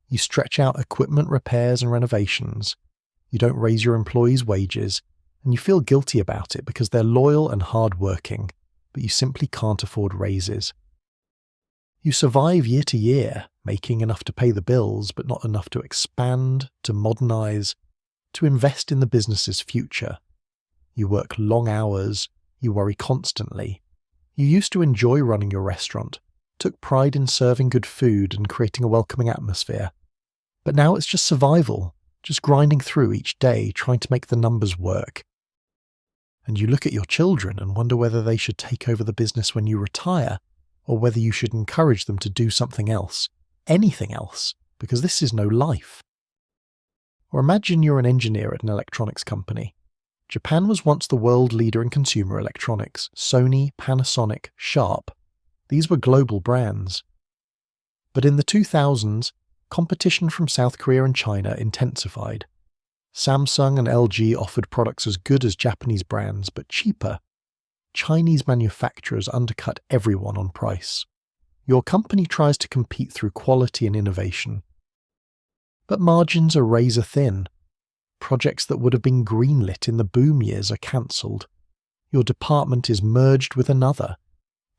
You stretch out equipment repairs and renovations. You don't raise your employees' wages, and you feel guilty about it because they're loyal and hard-working, but you simply can't afford raises. You survive year to year, making enough to pay the bills, but not enough to expand, to modernize, to invest in the business's future. You work long hours, you worry constantly. You used to enjoy running your restaurant, took pride in serving good food and creating a welcoming atmosphere. But now it's just survival, just grinding through each day, trying to make the numbers work. And you look at your children and wonder whether they should take over the business when you retire, or whether you should encourage them to do something else, anything else, because this is no life. Or imagine you're an engineer at an electronics company. Japan was once the world leader in consumer electronics. Sony, Panasonic, Sharp. These were global brands. But in the 2000s, competition from South Korea and China intensified. Samsung and LG offered products as good as Japanese brands, but cheaper. Chinese manufacturers undercut everyone on price. Your company tries to compete through quality and innovation. But margins are razor thin. Projects that would have been greenlit in the boom years are cancelled. Your department is merged with another.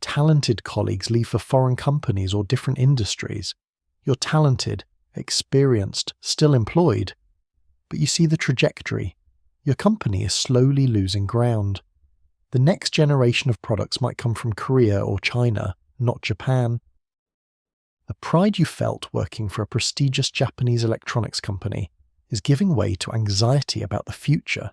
Talented colleagues leave for foreign companies or different industries. You're talented, experienced, still employed. But you see the trajectory. Your company is slowly losing ground. The next generation of products might come from Korea or China, not Japan. The pride you felt working for a prestigious Japanese electronics company is giving way to anxiety about the future.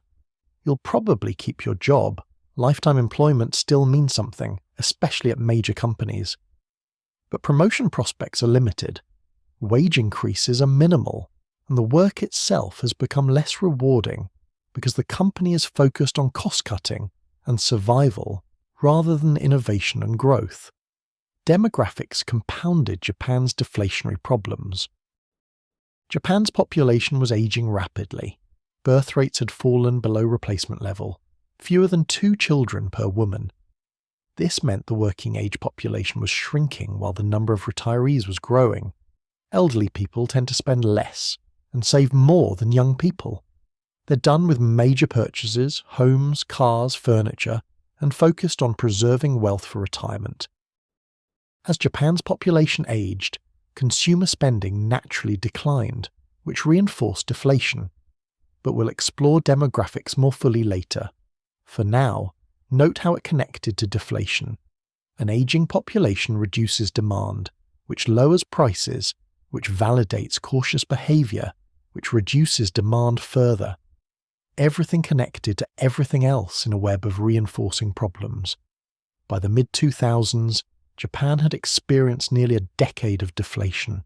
You'll probably keep your job. Lifetime employment still means something, especially at major companies. But promotion prospects are limited. Wage increases are minimal, and the work itself has become less rewarding because the company is focused on cost-cutting and survival rather than innovation and growth. Demographics compounded Japan's deflationary problems. Japan's population was aging rapidly. Birth rates had fallen below replacement level, fewer than 2 children per woman. This meant the working age population was shrinking while the number of retirees was growing. Elderly people tend to spend less and save more than young people. They're done with major purchases, homes, cars, furniture, and focused on preserving wealth for retirement. As Japan's population aged, consumer spending naturally declined, which reinforced deflation. But we'll explore demographics more fully later. For now, note how it connected to deflation. An aging population reduces demand, which lowers prices, which validates cautious behavior, which reduces demand further. everything connected to everything else in a web of reinforcing problems. By the mid-2000s, Japan had experienced nearly a decade of deflation.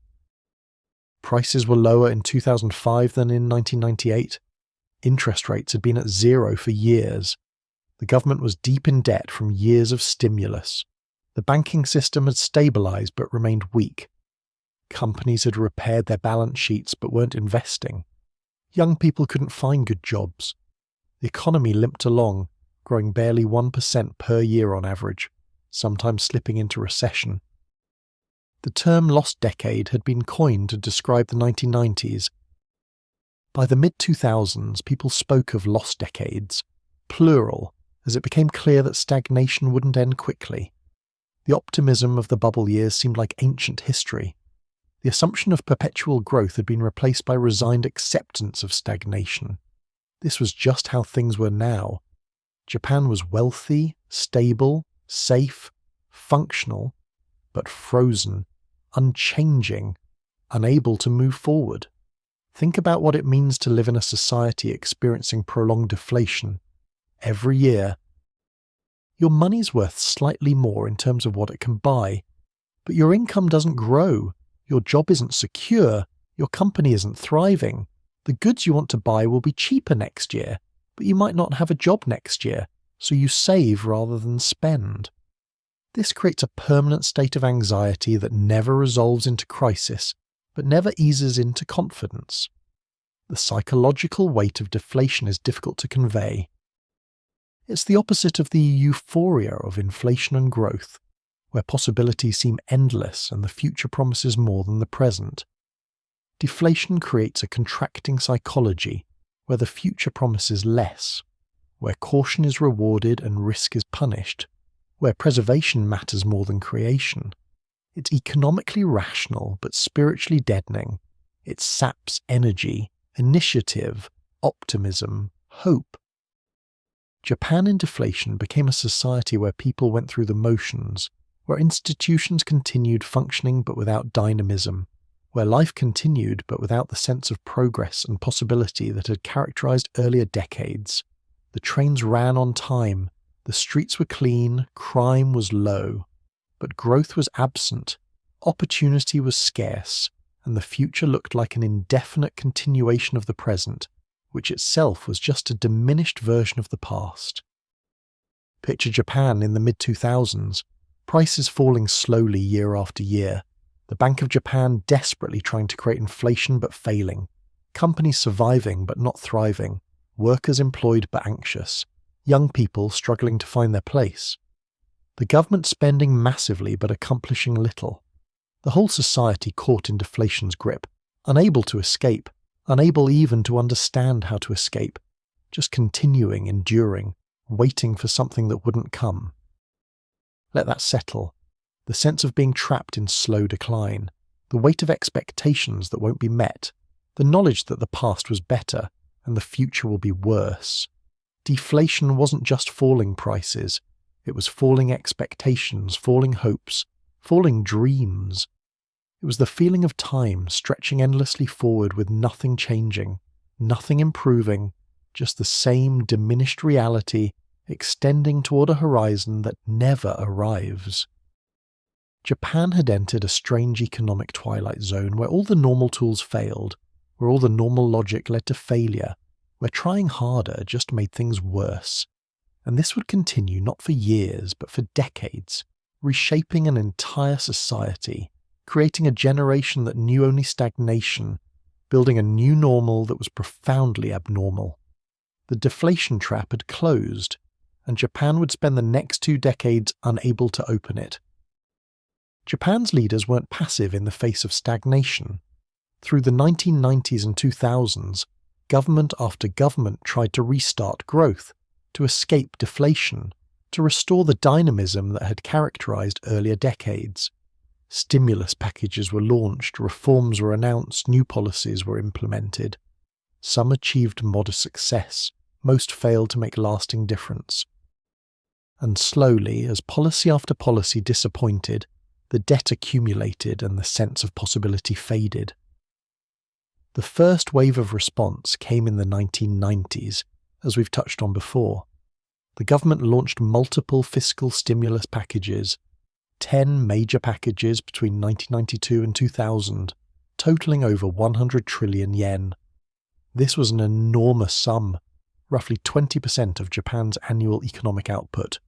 Prices were lower in 2005 than in 1998. Interest rates had been at zero for years. The government was deep in debt from years of stimulus. The banking system had stabilized but remained weak. Companies had repaired their balance sheets but weren't investing. Young people couldn't find good jobs. The economy limped along, growing barely 1% per year on average, sometimes slipping into recession. The term lost decade had been coined to describe the 1990s. By the mid-2000s, people spoke of lost decades, plural, as it became clear that stagnation wouldn't end quickly. The optimism of the bubble years seemed like ancient history. The assumption of perpetual growth had been replaced by resigned acceptance of stagnation. This was just how things were now. Japan was wealthy, stable, safe, functional, but frozen, unchanging, unable to move forward. Think about what it means to live in a society experiencing prolonged deflation. Every year, your money's worth slightly more in terms of what it can buy, but your income doesn't grow, your job isn't secure, your company isn't thriving. The goods you want to buy will be cheaper next year, but you might not have a job next year, so you save rather than spend. This creates a permanent state of anxiety that never resolves into crisis, but never eases into confidence. The psychological weight of deflation is difficult to convey. It's the opposite of the euphoria of inflation and growth, where possibilities seem endless and the future promises more than the present. Deflation creates a contracting psychology, where the future promises less, where caution is rewarded and risk is punished, where preservation matters more than creation. It's economically rational but spiritually deadening. It saps energy, initiative, optimism, hope. Japan in deflation became a society where people went through the motions, where institutions continued functioning but without dynamism, where life continued but without the sense of progress and possibility that had characterized earlier decades. The trains ran on time, the streets were clean, crime was low, but growth was absent, opportunity was scarce, and the future looked like an indefinite continuation of the present, which itself was just a diminished version of the past. Picture Japan in the mid-2000s, prices falling slowly year after year, the Bank of Japan desperately trying to create inflation but failing, companies surviving but not thriving, workers employed but anxious, young people struggling to find their place. The government spending massively but accomplishing little. The whole society caught in deflation's grip, unable to escape, unable even to understand how to escape, just continuing, enduring, waiting for something that wouldn't come. Let that settle. The sense of being trapped in slow decline, the weight of expectations that won't be met, the knowledge that the past was better and the future will be worse. Deflation wasn't just falling prices, it was falling expectations, falling hopes, falling dreams. It was the feeling of time stretching endlessly forward with nothing changing, nothing improving, just the same diminished reality extending toward a horizon that never arrives. Japan had entered a strange economic twilight zone where all the normal tools failed, where all the normal logic led to failure, where trying harder just made things worse. And this would continue not for years, but for decades, reshaping an entire society, creating a generation that knew only stagnation, building a new normal that was profoundly abnormal. The deflation trap had closed, and Japan would spend the next 2 decades unable to open it. Japan's leaders weren't passive in the face of stagnation. Through the 1990s and 2000s, government after government tried to restart growth, to escape deflation, to restore the dynamism that had characterized earlier decades. Stimulus packages were launched, reforms were announced, new policies were implemented. Some achieved modest success, most failed to make lasting difference. And slowly, as policy after policy disappointed, the debt accumulated and the sense of possibility faded. The first wave of response came in the 1990s, as we've touched on before. The government launched multiple fiscal stimulus packages, 10 major packages between 1992 and 2000, totaling over 100 trillion yen. This was an enormous sum, roughly 20% of Japan's annual economic output.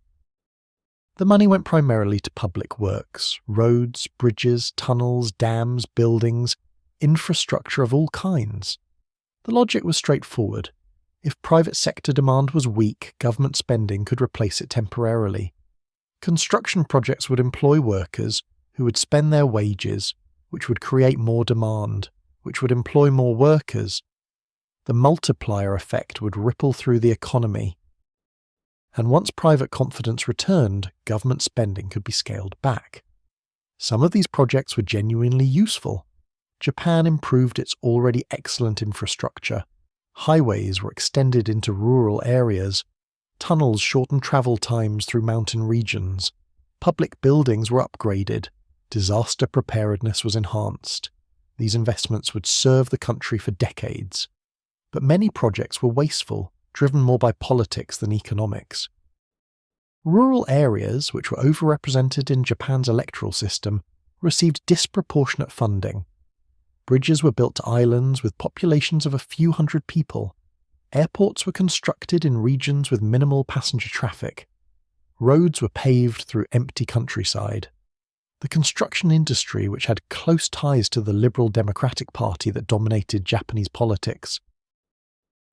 The money went primarily to public works, roads, bridges, tunnels, dams, buildings, infrastructure of all kinds. The logic was straightforward. If private sector demand was weak, government spending could replace it temporarily. Construction projects would employ workers who would spend their wages, which would create more demand, which would employ more workers. The multiplier effect would ripple through the economy. And once private confidence returned, government spending could be scaled back. Some of these projects were genuinely useful. Japan improved its already excellent infrastructure. Highways were extended into rural areas. Tunnels shortened travel times through mountain regions. Public buildings were upgraded. Disaster preparedness was enhanced. These investments would serve the country for decades. But many projects were wasteful, driven more by politics than economics. Rural areas, which were overrepresented in Japan's electoral system, received disproportionate funding. Bridges were built to islands with populations of a few hundred people. Airports were constructed in regions with minimal passenger traffic. Roads were paved through empty countryside. The construction industry, which had close ties to the Liberal Democratic Party that dominated Japanese politics,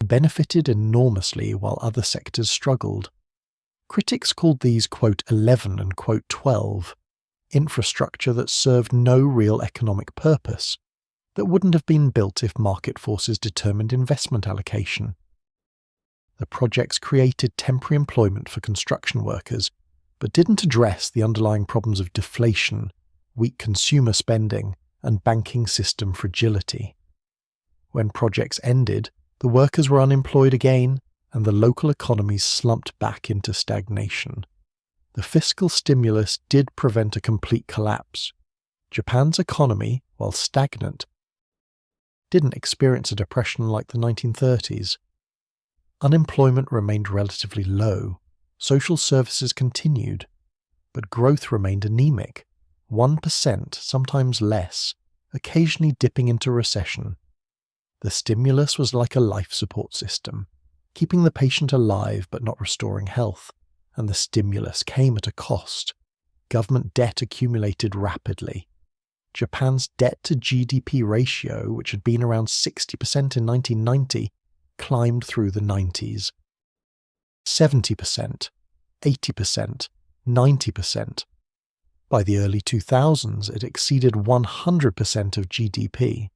benefited enormously while other sectors struggled. Critics called these, quote, 11 and, quote, 12, infrastructure that served no real economic purpose, that wouldn't have been built if market forces determined investment allocation. The projects created temporary employment for construction workers, but didn't address the underlying problems of deflation, weak consumer spending, and banking system fragility. When projects ended, the workers were unemployed again, and the local economies slumped back into stagnation. The fiscal stimulus did prevent a complete collapse. Japan's economy, while stagnant, didn't experience a depression like the 1930s. Unemployment remained relatively low, social services continued, but growth remained anemic, 1%, sometimes less, occasionally dipping into recession. The stimulus was like a life support system, keeping the patient alive but not restoring health, and the stimulus came at a cost. Government debt accumulated rapidly. Japan's debt-to-GDP ratio, which had been around 60% in 1990, climbed through the 90s. 70%, 80%, 90%. By the early 2000s, it exceeded 100% of GDP.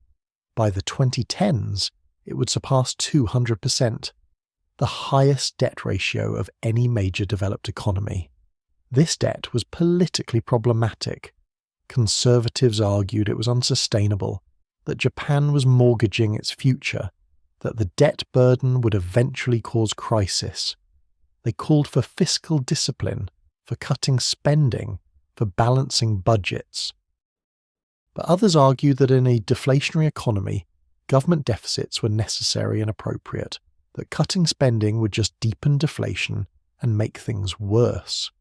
By the 2010s, it would surpass 200%, the highest debt ratio of any major developed economy. This debt was politically problematic. Conservatives argued it was unsustainable, that Japan was mortgaging its future, that the debt burden would eventually cause crisis. They called for fiscal discipline, for cutting spending, for balancing budgets. But others argued that in a deflationary economy, government deficits were necessary and appropriate, that cutting spending would just deepen deflation and make things worse.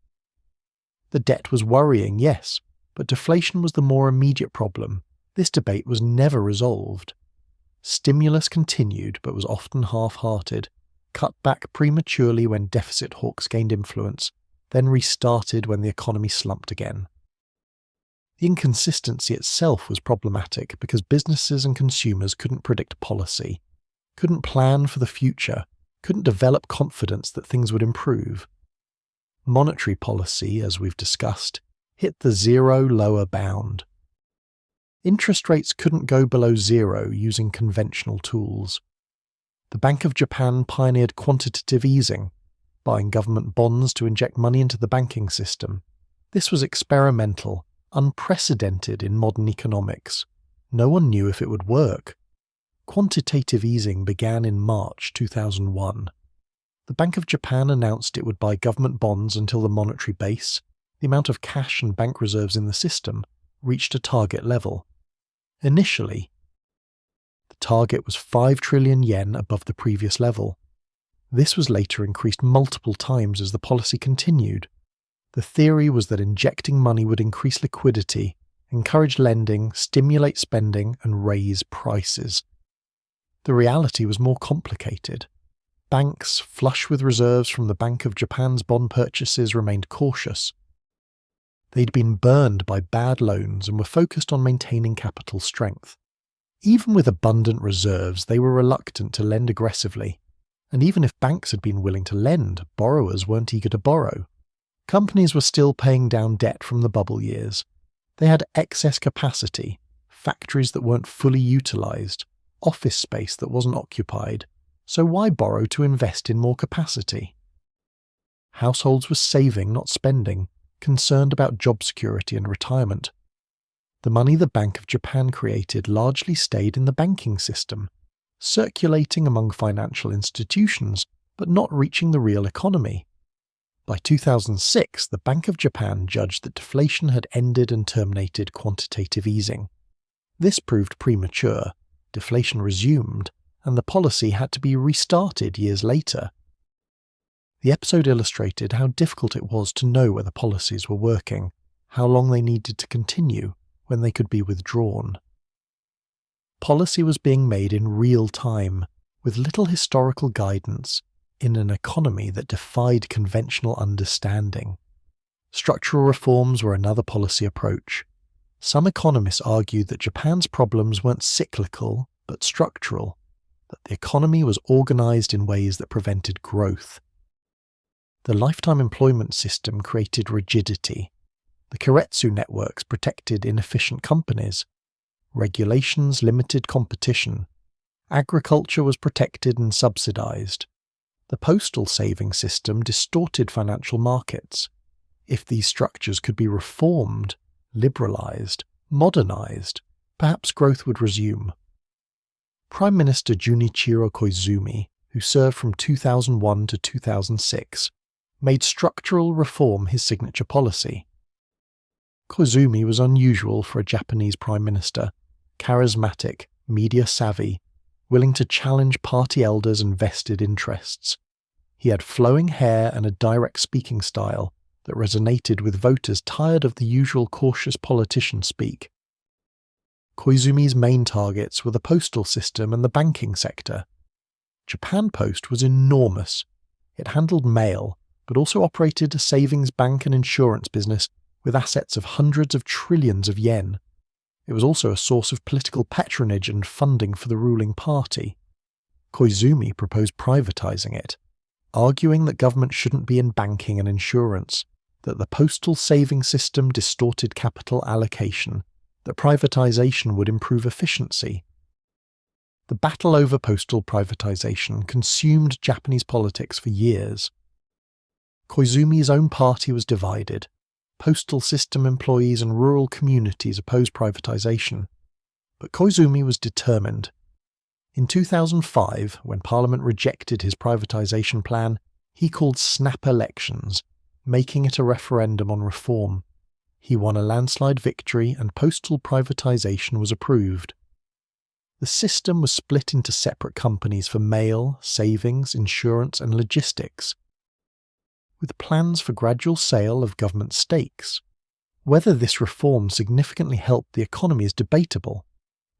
The debt was worrying, yes, but deflation was the more immediate problem. This debate was never resolved. Stimulus continued but was often half-hearted, cut back prematurely when deficit hawks gained influence, then restarted when the economy slumped again. The inconsistency itself was problematic because businesses and consumers couldn't predict policy, couldn't plan for the future, couldn't develop confidence that things would improve. Monetary policy, as we've discussed, hit the zero lower bound. Interest rates couldn't go below zero using conventional tools. The Bank of Japan pioneered quantitative easing, buying government bonds to inject money into the banking system. This was experimental, unprecedented in modern economics. No one knew if it would work. Quantitative easing began in March 2001. The Bank of Japan announced it would buy government bonds until the monetary base, the amount of cash and bank reserves in the system, reached a target level. Initially, the target was 5 trillion yen above the previous level. This was later increased multiple times as the policy continued. The theory was that injecting money would increase liquidity, encourage lending, stimulate spending, and raise prices. The reality was more complicated. Banks, flush with reserves from the Bank of Japan's bond purchases, remained cautious. They'd been burned by bad loans and were focused on maintaining capital strength. Even with abundant reserves, they were reluctant to lend aggressively. And even if banks had been willing to lend, borrowers weren't eager to borrow. Companies were still paying down debt from the bubble years. They had excess capacity, factories that weren't fully utilised, office space that wasn't occupied. So why borrow to invest in more capacity? Households were saving, not spending, concerned about job security and retirement. The money the Bank of Japan created largely stayed in the banking system, circulating among financial institutions, but not reaching the real economy. By 2006, the Bank of Japan judged that deflation had ended and terminated quantitative easing. This proved premature, deflation resumed, and the policy had to be restarted years later. The episode illustrated how difficult it was to know whether policies were working, how long they needed to continue, when they could be withdrawn. Policy was being made in real time, with little historical guidance, in an economy that defied conventional understanding. Structural reforms were another policy approach. Some economists argued that Japan's problems weren't cyclical, but structural, that the economy was organized in ways that prevented growth. The lifetime employment system created rigidity. The keiretsu networks protected inefficient companies. Regulations limited competition. Agriculture was protected and subsidized. The postal saving system distorted financial markets. If these structures could be reformed, liberalized, modernized, perhaps growth would resume. Prime Minister Junichiro Koizumi, who served from 2001 to 2006, made structural reform his signature policy. Koizumi was unusual for a Japanese prime minister, charismatic, media-savvy, willing to challenge party elders and vested interests. He had flowing hair and a direct speaking style that resonated with voters tired of the usual cautious politician speak. Koizumi's main targets were the postal system and the banking sector. Japan Post was enormous. It handled mail, but also operated a savings bank and insurance business with assets of hundreds of trillions of yen. It was also a source of political patronage and funding for the ruling party. Koizumi proposed privatizing it, arguing that government shouldn't be in banking and insurance, that the postal saving system distorted capital allocation, that privatization would improve efficiency. The battle over postal privatization consumed Japanese politics for years. Koizumi's own party was divided. Postal system employees and rural communities opposed privatization. But Koizumi was determined. In 2005, when Parliament rejected his privatization plan, he called snap elections, making it a referendum on reform. He won a landslide victory and postal privatization was approved. The system was split into separate companies for mail, savings, insurance and logistics, with plans for gradual sale of government stakes. Whether this reform significantly helped the economy is debatable.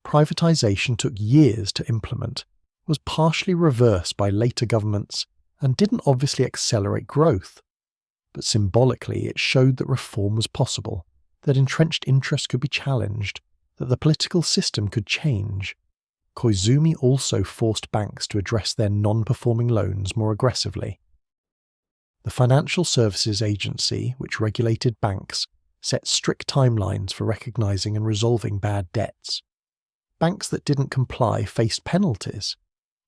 Privatization took years to implement, was partially reversed by later governments, and didn't obviously accelerate growth. But symbolically it showed that reform was possible, that entrenched interests could be challenged, that the political system could change. Koizumi also forced banks to address their non-performing loans more aggressively. The Financial Services Agency, which regulated banks, set strict timelines for recognizing and resolving bad debts. Banks that didn't comply faced penalties.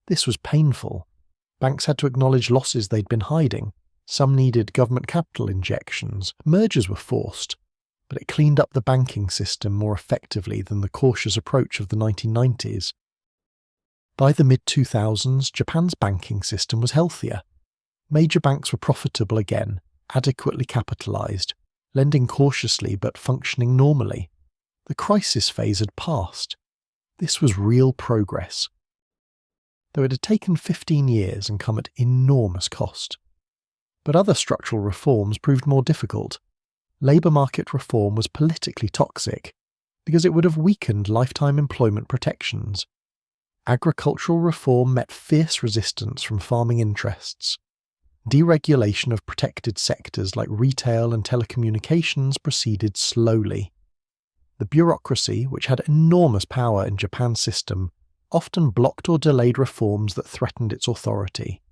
This was painful. Banks had to acknowledge losses they'd been hiding. Some needed government capital injections. Mergers were forced. But it cleaned up the banking system more effectively than the cautious approach of the 1990s. By the mid-2000s, Japan's banking system was healthier. Major banks were profitable again, adequately capitalized, lending cautiously but functioning normally. The crisis phase had passed. This was real progress. though it had taken 15 years and come at enormous cost. But other structural reforms proved more difficult. Labour market reform was politically toxic because it would have weakened lifetime employment protections. Agricultural reform met fierce resistance from farming interests. Deregulation of protected sectors like retail and telecommunications proceeded slowly. The bureaucracy, which had enormous power in Japan's system, often blocked or delayed reforms that threatened its authority.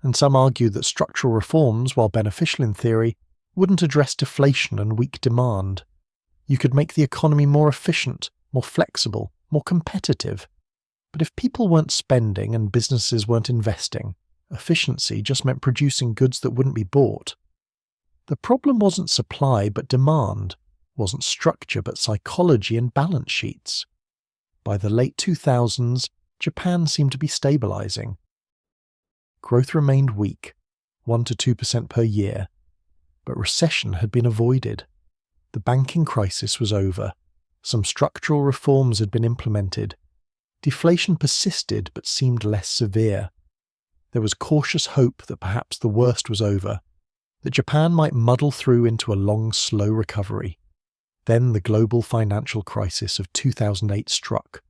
And some argued that structural reforms, while beneficial in theory, wouldn't address deflation and weak demand. You could make the economy more efficient, more flexible, more competitive. But if people weren't spending and businesses weren't investing, efficiency just meant producing goods that wouldn't be bought. The problem wasn't supply but demand, wasn't structure but psychology and balance sheets. By the late 2000s, Japan seemed to be stabilizing. Growth remained weak, 1 to 2% per year, but recession had been avoided. The banking crisis was over. Some structural reforms had been implemented. Deflation persisted but seemed less severe. There was cautious hope that perhaps the worst was over, that Japan might muddle through into a long, slow recovery. Then the global financial crisis of 2008 struck.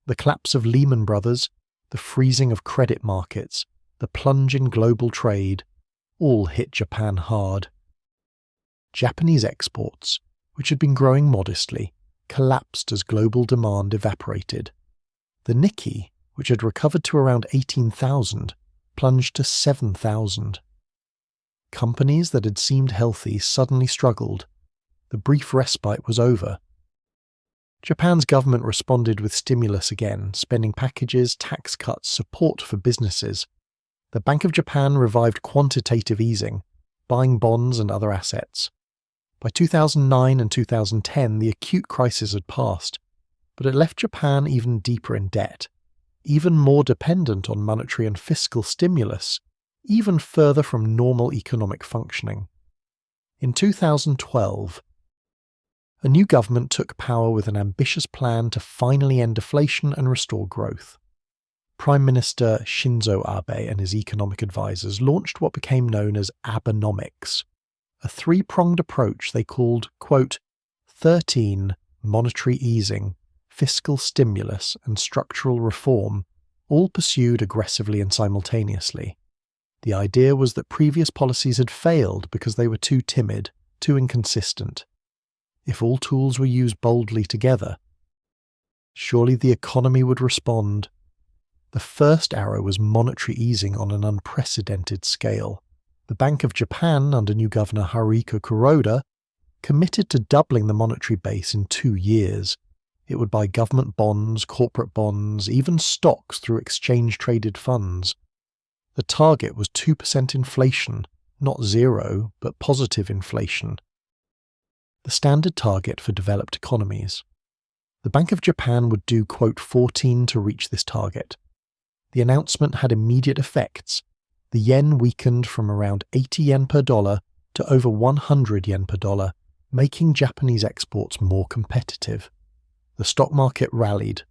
The collapse of Lehman Brothers, the freezing of credit markets, the plunge in global trade, all hit Japan hard. Japanese exports, which had been growing modestly, collapsed as global demand evaporated. The Nikkei, which had recovered to around 18,000, plunged to 7,000. Companies that had seemed healthy suddenly struggled. The brief respite was over. Japan's government responded with stimulus again, spending packages, tax cuts, support for businesses. The Bank of Japan revived quantitative easing, buying bonds and other assets. By 2009 and 2010, the acute crisis had passed, but it left Japan even deeper in debt, even more dependent on monetary and fiscal stimulus, even further from normal economic functioning. In 2012, a new government took power with an ambitious plan to finally end deflation and restore growth. Prime Minister Shinzo Abe and his economic advisors launched what became known as Abenomics, a three-pronged approach they called, quote, 13 monetary easing, fiscal stimulus, and structural reform, all pursued aggressively and simultaneously. The idea was that previous policies had failed because they were too timid, too inconsistent. If all tools were used boldly together, surely the economy would respond. The first arrow was monetary easing on an unprecedented scale. The Bank of Japan, under new Governor Haruhiko Kuroda, committed to doubling the monetary base in 2 years. It would buy government bonds, corporate bonds, even stocks through exchange-traded funds. The target was 2% inflation, not zero, but positive inflation. The standard target for developed economies. The Bank of Japan would do, quote, 14 to reach this target. The announcement had immediate effects. The yen weakened from around 80 yen per dollar to over 100 yen per dollar, making Japanese exports more competitive. The stock market rallied.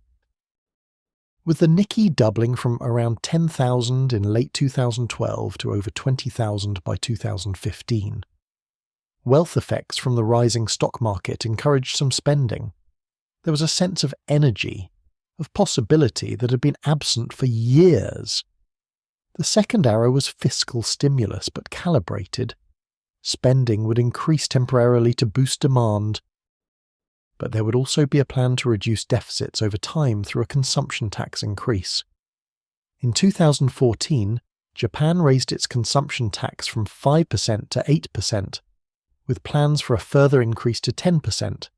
With the Nikkei doubling from around 10,000 in late 2012 to over 20,000 by 2015. Wealth effects from the rising stock market encouraged some spending. There was a sense of energy, of possibility that had been absent for years. The second arrow was fiscal stimulus, but calibrated. Spending would increase temporarily to boost demand, but there would also be a plan to reduce deficits over time through a consumption tax increase. In 2014, Japan raised its consumption tax from 5% to 8%, with plans for a further increase to 10%.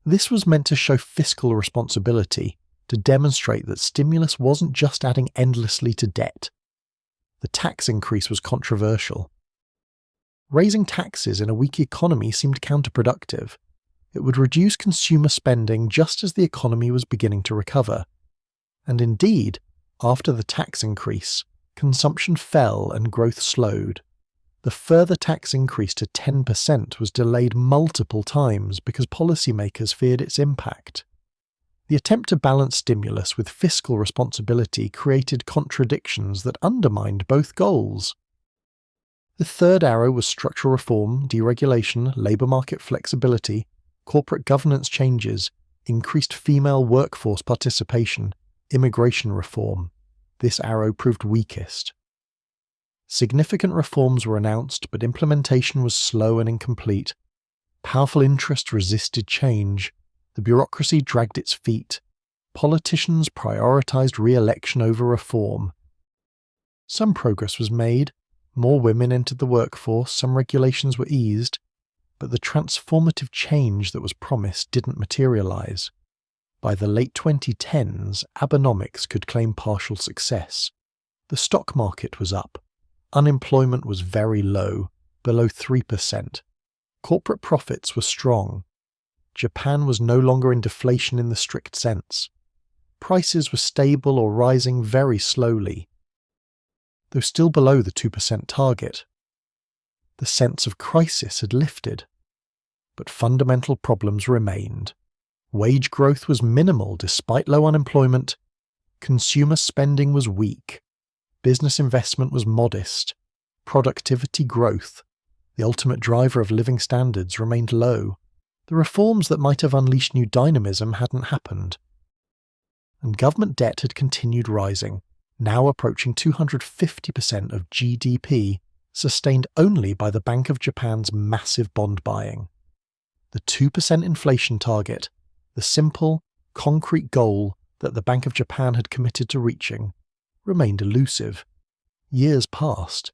This was meant to show fiscal responsibility, to demonstrate that stimulus wasn't just adding endlessly to debt. The tax increase was controversial. Raising taxes in a weak economy seemed counterproductive. It would reduce consumer spending just as the economy was beginning to recover. And indeed, after the tax increase, consumption fell and growth slowed. The further tax increase to 10% was delayed multiple times because policymakers feared its impact. The attempt to balance stimulus with fiscal responsibility created contradictions that undermined both goals. The third arrow was structural reform, deregulation, labour market flexibility, corporate governance changes, increased female workforce participation, immigration reform. This arrow proved weakest. Significant reforms were announced, but implementation was slow and incomplete. Powerful interests resisted change. The bureaucracy dragged its feet. Politicians prioritised re-election over reform. Some progress was made. More women entered the workforce, some regulations were eased, but the transformative change that was promised didn't materialise. By the late 2010s, Abenomics could claim partial success. The stock market was up. Unemployment was very low, below 3%. Corporate profits were strong. Japan was no longer in deflation in the strict sense. Prices were stable or rising very slowly, though still below the 2% target. The sense of crisis had lifted, but fundamental problems remained. Wage growth was minimal despite low unemployment. Consumer spending was weak. Business investment was modest. Productivity growth, the ultimate driver of living standards, remained low. The reforms that might have unleashed new dynamism hadn't happened. And government debt had continued rising, now approaching 250% of GDP, sustained only by the Bank of Japan's massive bond buying. The 2% inflation target, the simple, concrete goal that the Bank of Japan had committed to reaching, remained elusive. Years passed.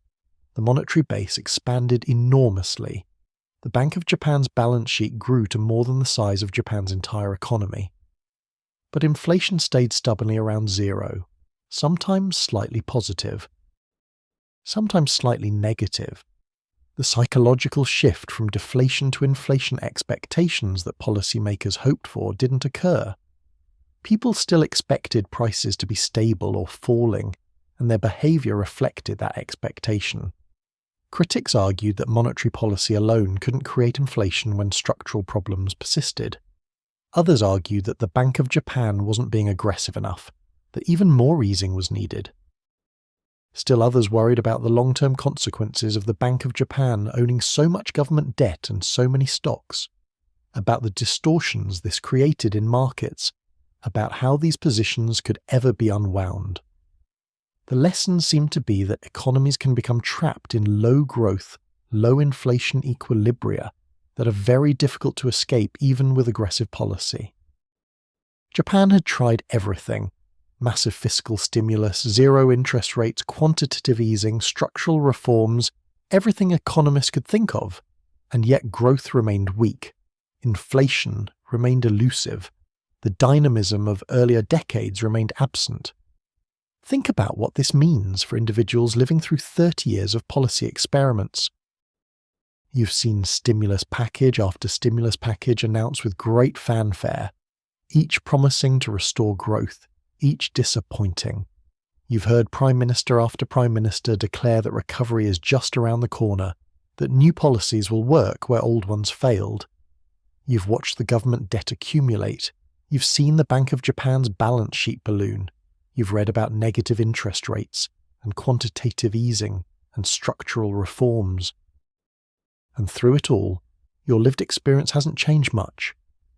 The monetary base expanded enormously. The Bank of Japan's balance sheet grew to more than the size of Japan's entire economy. But inflation stayed stubbornly around zero, sometimes slightly positive, sometimes slightly negative. The psychological shift from deflation to inflation expectations that policymakers hoped for didn't occur. People still expected prices to be stable or falling, and their behaviour reflected that expectation. Critics argued that monetary policy alone couldn't create inflation when structural problems persisted. Others argued that the Bank of Japan wasn't being aggressive enough, that even more easing was needed. Still others worried about the long-term consequences of the Bank of Japan owning so much government debt and so many stocks, about the distortions this created in markets, about how these positions could ever be unwound. The lesson seemed to be that economies can become trapped in low-growth, low-inflation equilibria that are very difficult to escape even with aggressive policy. Japan had tried everything: massive fiscal stimulus, zero interest rates, quantitative easing, structural reforms, everything economists could think of, and yet growth remained weak. Inflation remained elusive. The dynamism of earlier decades remained absent. Think about what this means for individuals living through 30 years of policy experiments. You've seen stimulus package after stimulus package announced with great fanfare, each promising to restore growth, each disappointing. You've heard Prime Minister after Prime Minister declare that recovery is just around the corner, that new policies will work where old ones failed. You've watched the government debt accumulate. You've seen the Bank of Japan's balance sheet balloon. You've read about negative interest rates and quantitative easing and structural reforms. And through it all, your lived experience hasn't changed much.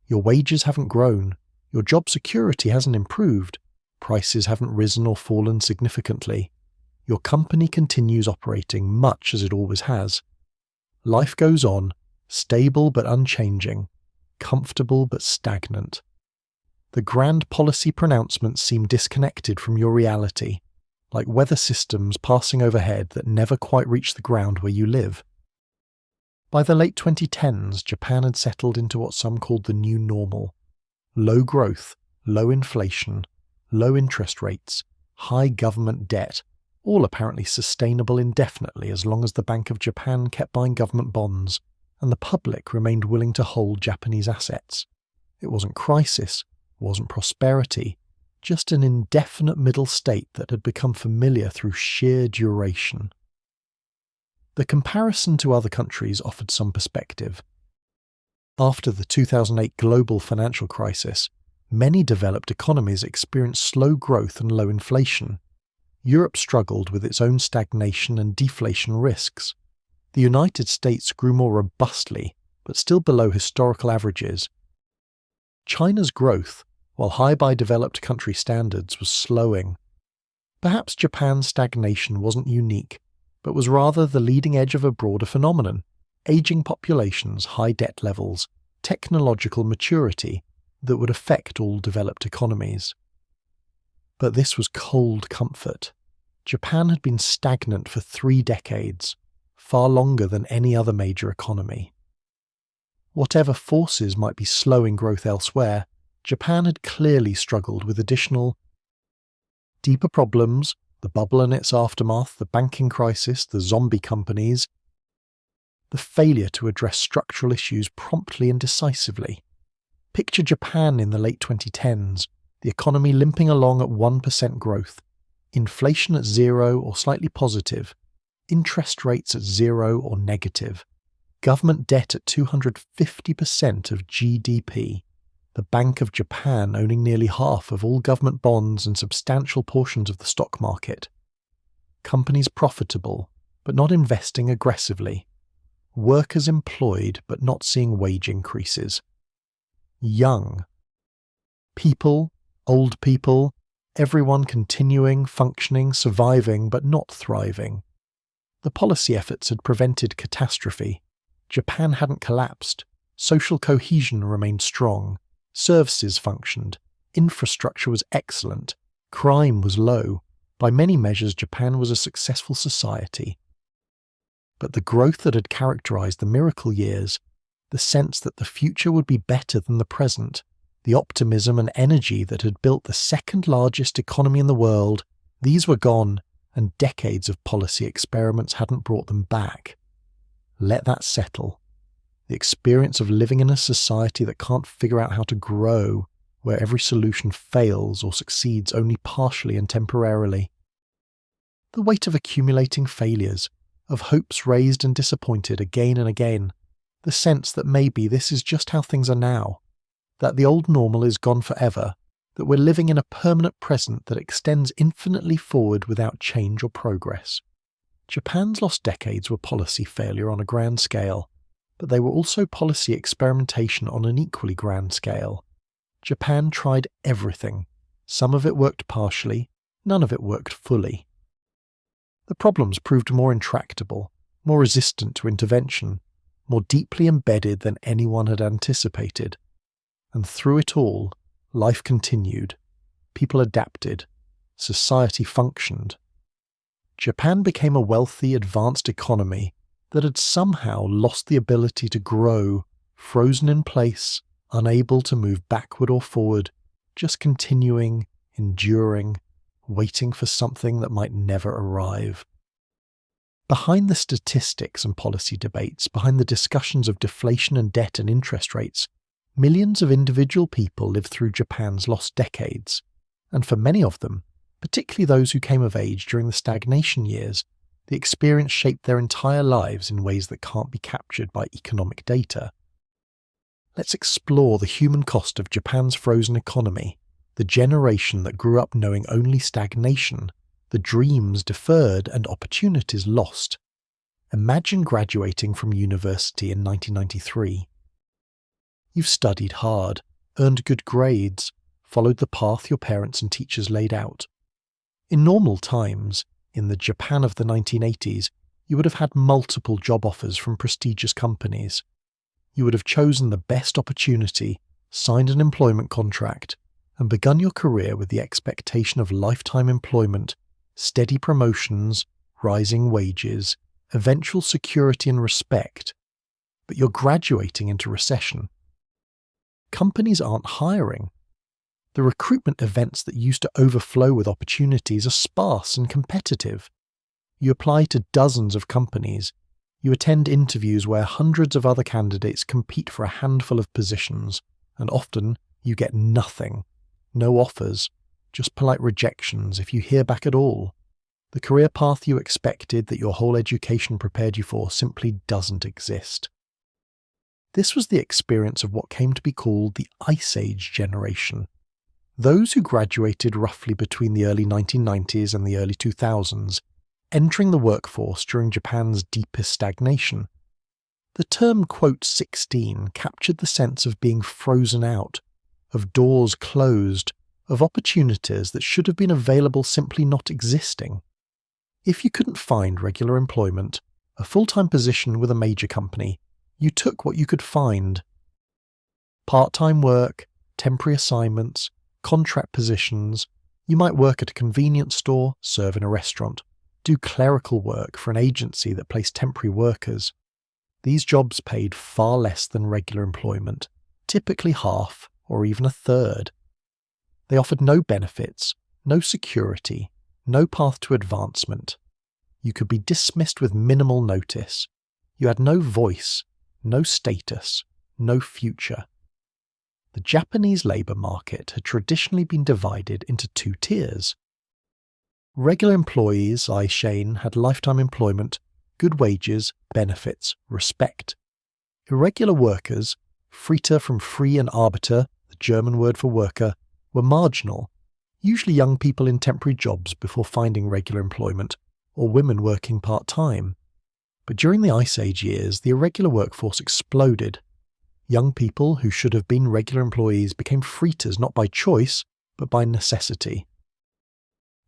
Your wages haven't grown. Your job security hasn't improved. Prices haven't risen or fallen significantly. Your company continues operating much as it always has. Life goes on, stable but unchanging, comfortable but stagnant. The grand policy pronouncements seem disconnected from your reality, like weather systems passing overhead that never quite reach the ground where you live. By the late 2010s, Japan had settled into what some called the new normal. Low growth, low inflation, low interest rates, high government debt, all apparently sustainable indefinitely as long as the Bank of Japan kept buying government bonds and the public remained willing to hold Japanese assets. It wasn't crisis, wasn't prosperity, just an indefinite middle state that had become familiar through sheer duration. The comparison to other countries offered some perspective. After the 2008 global financial crisis, Many developed economies experienced slow growth and low inflation. Europe struggled with its own stagnation and deflation risks. The United States grew more robustly, but still below historical averages. China's growth, while high by developed country standards, was slowing. Perhaps Japan's stagnation wasn't unique, but was rather the leading edge of a broader phenomenon: aging populations, high debt levels, technological maturity that would affect all developed economies. But this was cold comfort. Japan had been stagnant for 3 decades, far longer than any other major economy. Whatever forces might be slowing growth elsewhere, Japan had clearly struggled with additional, deeper problems: the bubble and its aftermath, the banking crisis, the zombie companies, the failure to address structural issues promptly and decisively. Picture Japan in the late 2010s, the economy limping along at 1% growth, inflation at 0 or slightly positive, interest rates at 0 or negative, government debt at 250% of GDP, the Bank of Japan owning nearly half of all government bonds and substantial portions of the stock market, companies profitable but not investing aggressively, workers employed but not seeing wage increases, young people, old people, everyone continuing, functioning, surviving but not thriving. The policy efforts had prevented catastrophe. Japan hadn't collapsed. Social cohesion remained strong. Services functioned. Infrastructure was excellent. Crime was low. By many measures, Japan was a successful society. But the growth that had characterized the miracle years, the sense that the future would be better than the present, the optimism and energy that had built the second largest economy in the world, these were gone, and decades of policy experiments hadn't brought them back. Let that settle. The experience of living in a society that can't figure out how to grow, where every solution fails or succeeds only partially and temporarily. The weight of accumulating failures, of hopes raised and disappointed again and again, the sense that maybe this is just how things are now, that the old normal is gone forever, that we're living in a permanent present that extends infinitely forward without change or progress. Japan's lost decades were policy failure on a grand scale, but they were also policy experimentation on an equally grand scale. Japan tried everything. Some of it worked partially, none of it worked fully. The problems proved more intractable, more resistant to intervention, more deeply embedded than anyone had anticipated. And through it all, life continued, people adapted, society functioned. Japan became a wealthy, advanced economy that had somehow lost the ability to grow, frozen in place, unable to move backward or forward, just continuing, enduring, waiting for something that might never arrive. Behind the statistics and policy debates, behind the discussions of deflation and debt and interest rates, millions of individual people lived through Japan's lost decades, and for many of them, particularly those who came of age during the stagnation years, the experience shaped their entire lives in ways that can't be captured by economic data. Let's explore the human cost of Japan's frozen economy, the generation that grew up knowing only stagnation, the dreams deferred and opportunities lost. Imagine graduating from university in 1993. You've studied hard, earned good grades, followed the path your parents and teachers laid out. In normal times, in the Japan of the 1980s, you would have had multiple job offers from prestigious companies. You would have chosen the best opportunity, signed an employment contract, and begun your career with the expectation of lifetime employment, steady promotions, rising wages, eventual security and respect. But you're graduating into recession. Companies aren't hiring. The recruitment events that used to overflow with opportunities are sparse and competitive. You apply to dozens of companies. You attend interviews where hundreds of other candidates compete for a handful of positions, and often you get nothing. No offers, just polite rejections if you hear back at all. The career path you expected, that your whole education prepared you for, simply doesn't exist. This was the experience of what came to be called the Ice Age generation, those who graduated roughly between the early 1990s and the early 2000s, entering the workforce during Japan's deepest stagnation. The term quote 16 captured the sense of being frozen out, of doors closed, of opportunities that should have been available simply not existing. If you couldn't find regular employment, a full-time position with a major company, you took what you could find. Part-time work, temporary assignments, contract positions. You might work at a convenience store, serve in a restaurant, do clerical work for an agency that placed temporary workers. These jobs paid far less than regular employment, typically half or even a third. They offered no benefits, no security, no path to advancement. You could be dismissed with minimal notice. You had no voice, no status, no future. The Japanese labour market had traditionally been divided into two tiers. Regular employees, Shane, had lifetime employment, good wages, benefits, respect. Irregular workers, Frita from free and Arbeiter, the German word for worker, were marginal, usually young people in temporary jobs before finding regular employment, or women working part-time. But during the Ice Age years, the irregular workforce exploded. Young people who should have been regular employees became Fritas not by choice, but by necessity.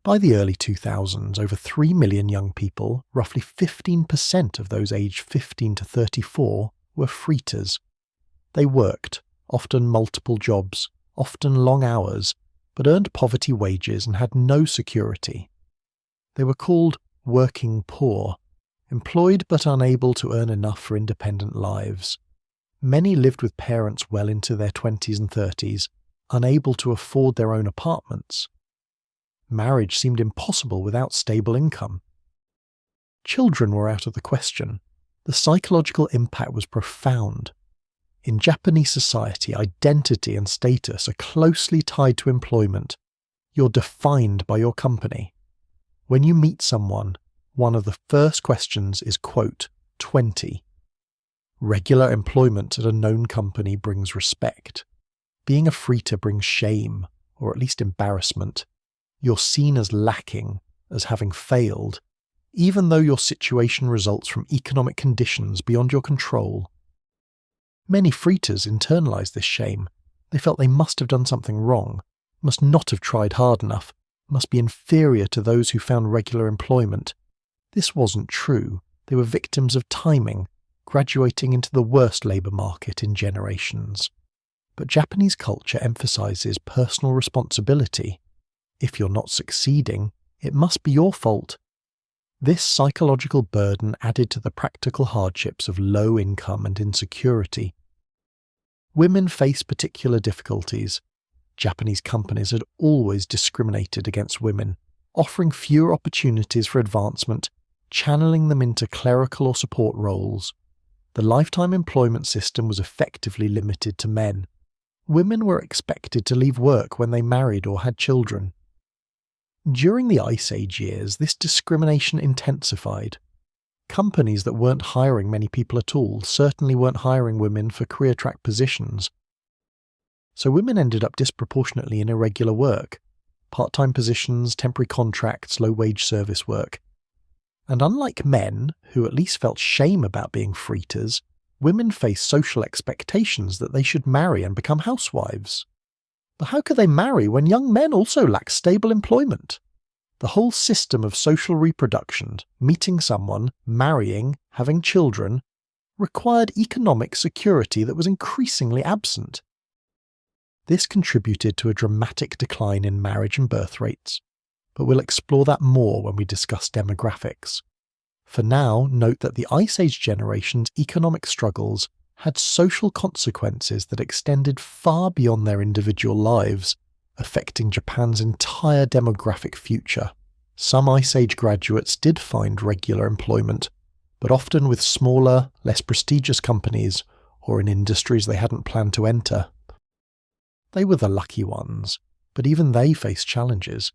By the early 2000s, over 3 million young people, roughly 15% of those aged 15 to 34, were Fritas. They worked, often multiple jobs, often long hours, but earned poverty wages and had no security. They were called working poor, employed but unable to earn enough for independent lives. Many lived with parents well into their 20s and 30s, unable to afford their own apartments. Marriage seemed impossible without stable income. Children were out of the question. The psychological impact was profound. In Japanese society, identity and status are closely tied to employment. You're defined by your company. When you meet someone, one of the first questions is, quote, 20. Regular employment at a known company brings respect. Being a Frita brings shame, or at least embarrassment. You're seen as lacking, as having failed, even though your situation results from economic conditions beyond your control. Many Fritas internalized this shame. They felt they must have done something wrong, must not have tried hard enough, must be inferior to those who found regular employment. This wasn't true. They were victims of timing, graduating into the worst labour market in generations. But Japanese culture emphasizes personal responsibility. If you're not succeeding, it must be your fault. This psychological burden added to the practical hardships of low income and insecurity. Women face particular difficulties. Japanese companies had always discriminated against women, offering fewer opportunities for advancement, channeling them into clerical or support roles. The lifetime employment system was effectively limited to men. Women were expected to leave work when they married or had children. During the Ice Age years, this discrimination intensified. Companies that weren't hiring many people at all certainly weren't hiring women for career track positions. So women ended up disproportionately in irregular work, part-time positions, temporary contracts, low-wage service work. And unlike men, who at least felt shame about being Fritas, women faced social expectations that they should marry and become housewives. But how could they marry when young men also lacked stable employment? The whole system of social reproduction, meeting someone, marrying, having children, required economic security that was increasingly absent. This contributed to a dramatic decline in marriage and birth rates, but we'll explore that more when we discuss demographics. For now, note that the Ice Age generation's economic struggles had social consequences that extended far beyond their individual lives, affecting Japan's entire demographic future. Some Ice Age graduates did find regular employment, but often with smaller, less prestigious companies or in industries they hadn't planned to enter. They were the lucky ones, but even they faced challenges.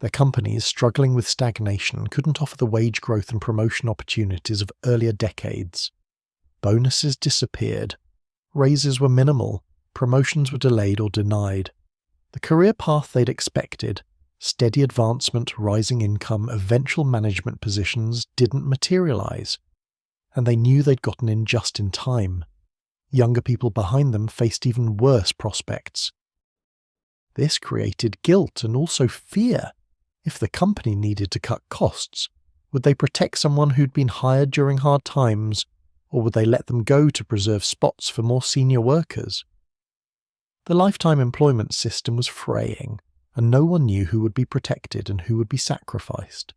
Their companies, struggling with stagnation, couldn't offer the wage growth and promotion opportunities of earlier decades. Bonuses disappeared, raises were minimal, promotions were delayed or denied. The career path they'd expected, steady advancement, rising income, eventual management positions, didn't materialise, and they knew they'd gotten in just in time. Younger people behind them faced even worse prospects. This created guilt and also fear. If the company needed to cut costs, would they protect someone who'd been hired during hard times, or would they let them go to preserve spots for more senior workers? The lifetime employment system was fraying, and no one knew who would be protected and who would be sacrificed.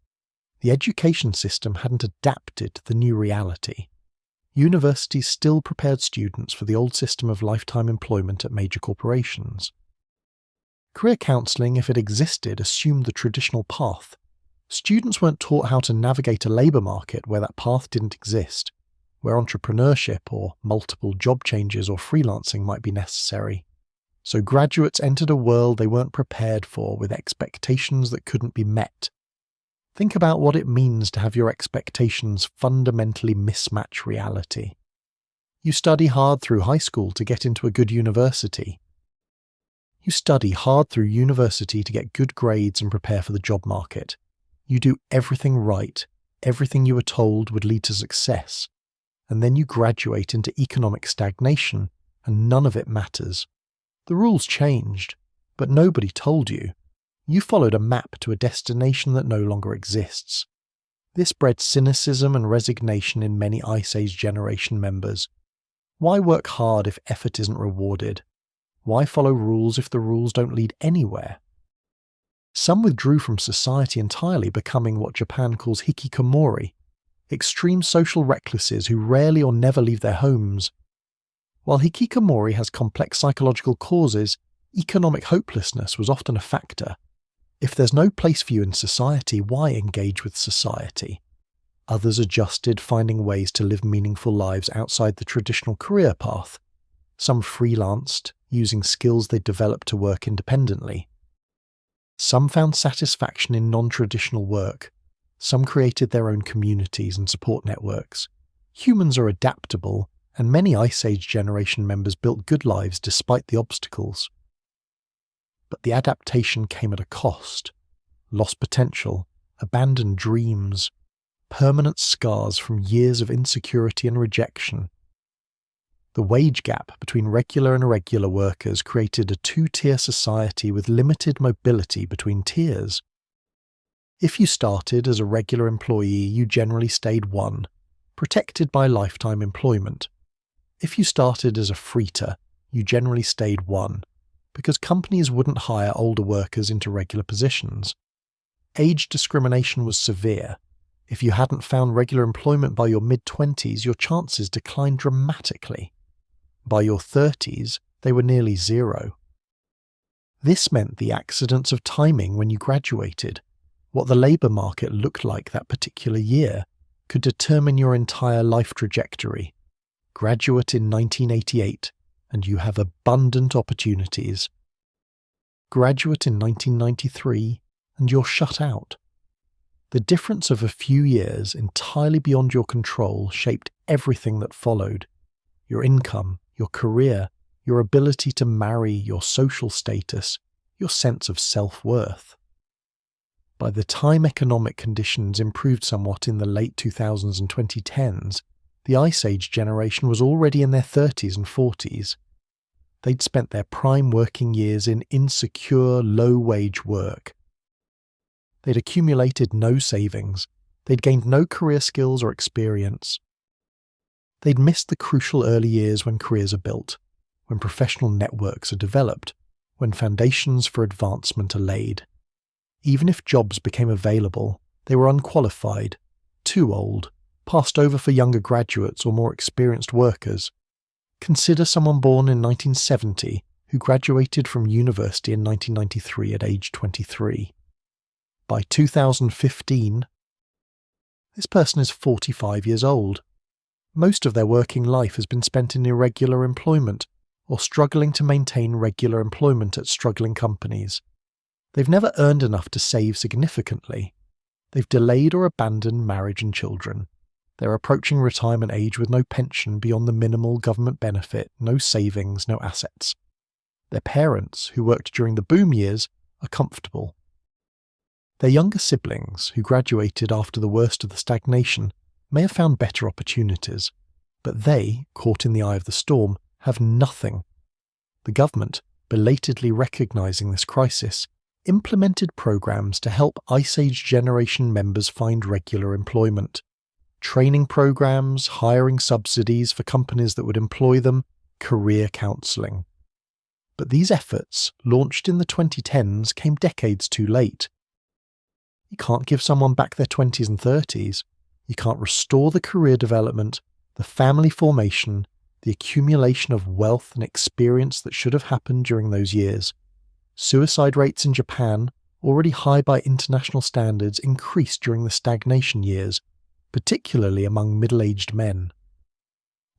The education system hadn't adapted to the new reality. Universities still prepared students for the old system of lifetime employment at major corporations. Career counselling, if it existed, assumed the traditional path. Students weren't taught how to navigate a labour market where that path didn't exist, where entrepreneurship or multiple job changes or freelancing might be necessary. So graduates entered a world they weren't prepared for, with expectations that couldn't be met. Think about what it means to have your expectations fundamentally mismatch reality. You study hard through high school to get into a good university. You study hard through university to get good grades and prepare for the job market. You do everything right, everything you were told would lead to success, and then you graduate into economic stagnation, and none of it matters. The rules changed, but nobody told you. You followed a map to a destination that no longer exists. This bred cynicism and resignation in many Ice Age generation members. Why work hard if effort isn't rewarded? Why follow rules if the rules don't lead anywhere? Some withdrew from society entirely, becoming what Japan calls hikikomori, extreme social recluses who rarely or never leave their homes. While hikikomori has complex psychological causes, economic hopelessness was often a factor. If there's no place for you in society, why engage with society? Others adjusted, finding ways to live meaningful lives outside the traditional career path. Some freelanced, using skills they developed to work independently. Some found satisfaction in non-traditional work. Some created their own communities and support networks. Humans are adaptable, and many Ice Age generation members built good lives despite the obstacles. But the adaptation came at a cost. Lost potential, abandoned dreams, permanent scars from years of insecurity and rejection. The wage gap between regular and irregular workers created a two-tier society with limited mobility between tiers. If you started as a regular employee, you generally stayed one, protected by lifetime employment. If you started as a freeter, you generally stayed one, because companies wouldn't hire older workers into regular positions. Age discrimination was severe. If you hadn't found regular employment by your mid-20s, your chances declined dramatically. By your 30s, they were nearly zero. This meant the accidents of timing when you graduated, what the labour market looked like that particular year, could determine your entire life trajectory. Graduate in 1988, and you have abundant opportunities. Graduate in 1993, and you're shut out. The difference of a few years entirely beyond your control shaped everything that followed. Your income, your career, your ability to marry, your social status, your sense of self-worth. By the time economic conditions improved somewhat in the late 2000s and 2010s, the Ice Age generation was already in their 30s and 40s. They'd spent their prime working years in insecure, low-wage work. They'd accumulated no savings. They'd gained no career skills or experience. They'd missed the crucial early years when careers are built, when professional networks are developed, when foundations for advancement are laid. Even if jobs became available, they were unqualified, too old, passed over for younger graduates or more experienced workers. Consider someone born in 1970 who graduated from university in 1993 at age 23. By 2015, this person is 45 years old. Most of their working life has been spent in irregular employment or struggling to maintain regular employment at struggling companies. They've never earned enough to save significantly. They've delayed or abandoned marriage and children. They're approaching retirement age with no pension beyond the minimal government benefit, no savings, no assets. Their parents, who worked during the boom years, are comfortable. Their younger siblings, who graduated after the worst of the stagnation, may have found better opportunities, but they, caught in the eye of the storm, have nothing. The government, belatedly recognizing this crisis, implemented programs to help Ice Age generation members find regular employment. Training programs, hiring subsidies for companies that would employ them, career counselling. But these efforts, launched in the 2010s, came decades too late. You can't give someone back their 20s and 30s. You can't restore the career development, the family formation, the accumulation of wealth and experience that should have happened during those years. Suicide rates in Japan, already high by international standards, increased during the stagnation years, particularly among middle-aged men.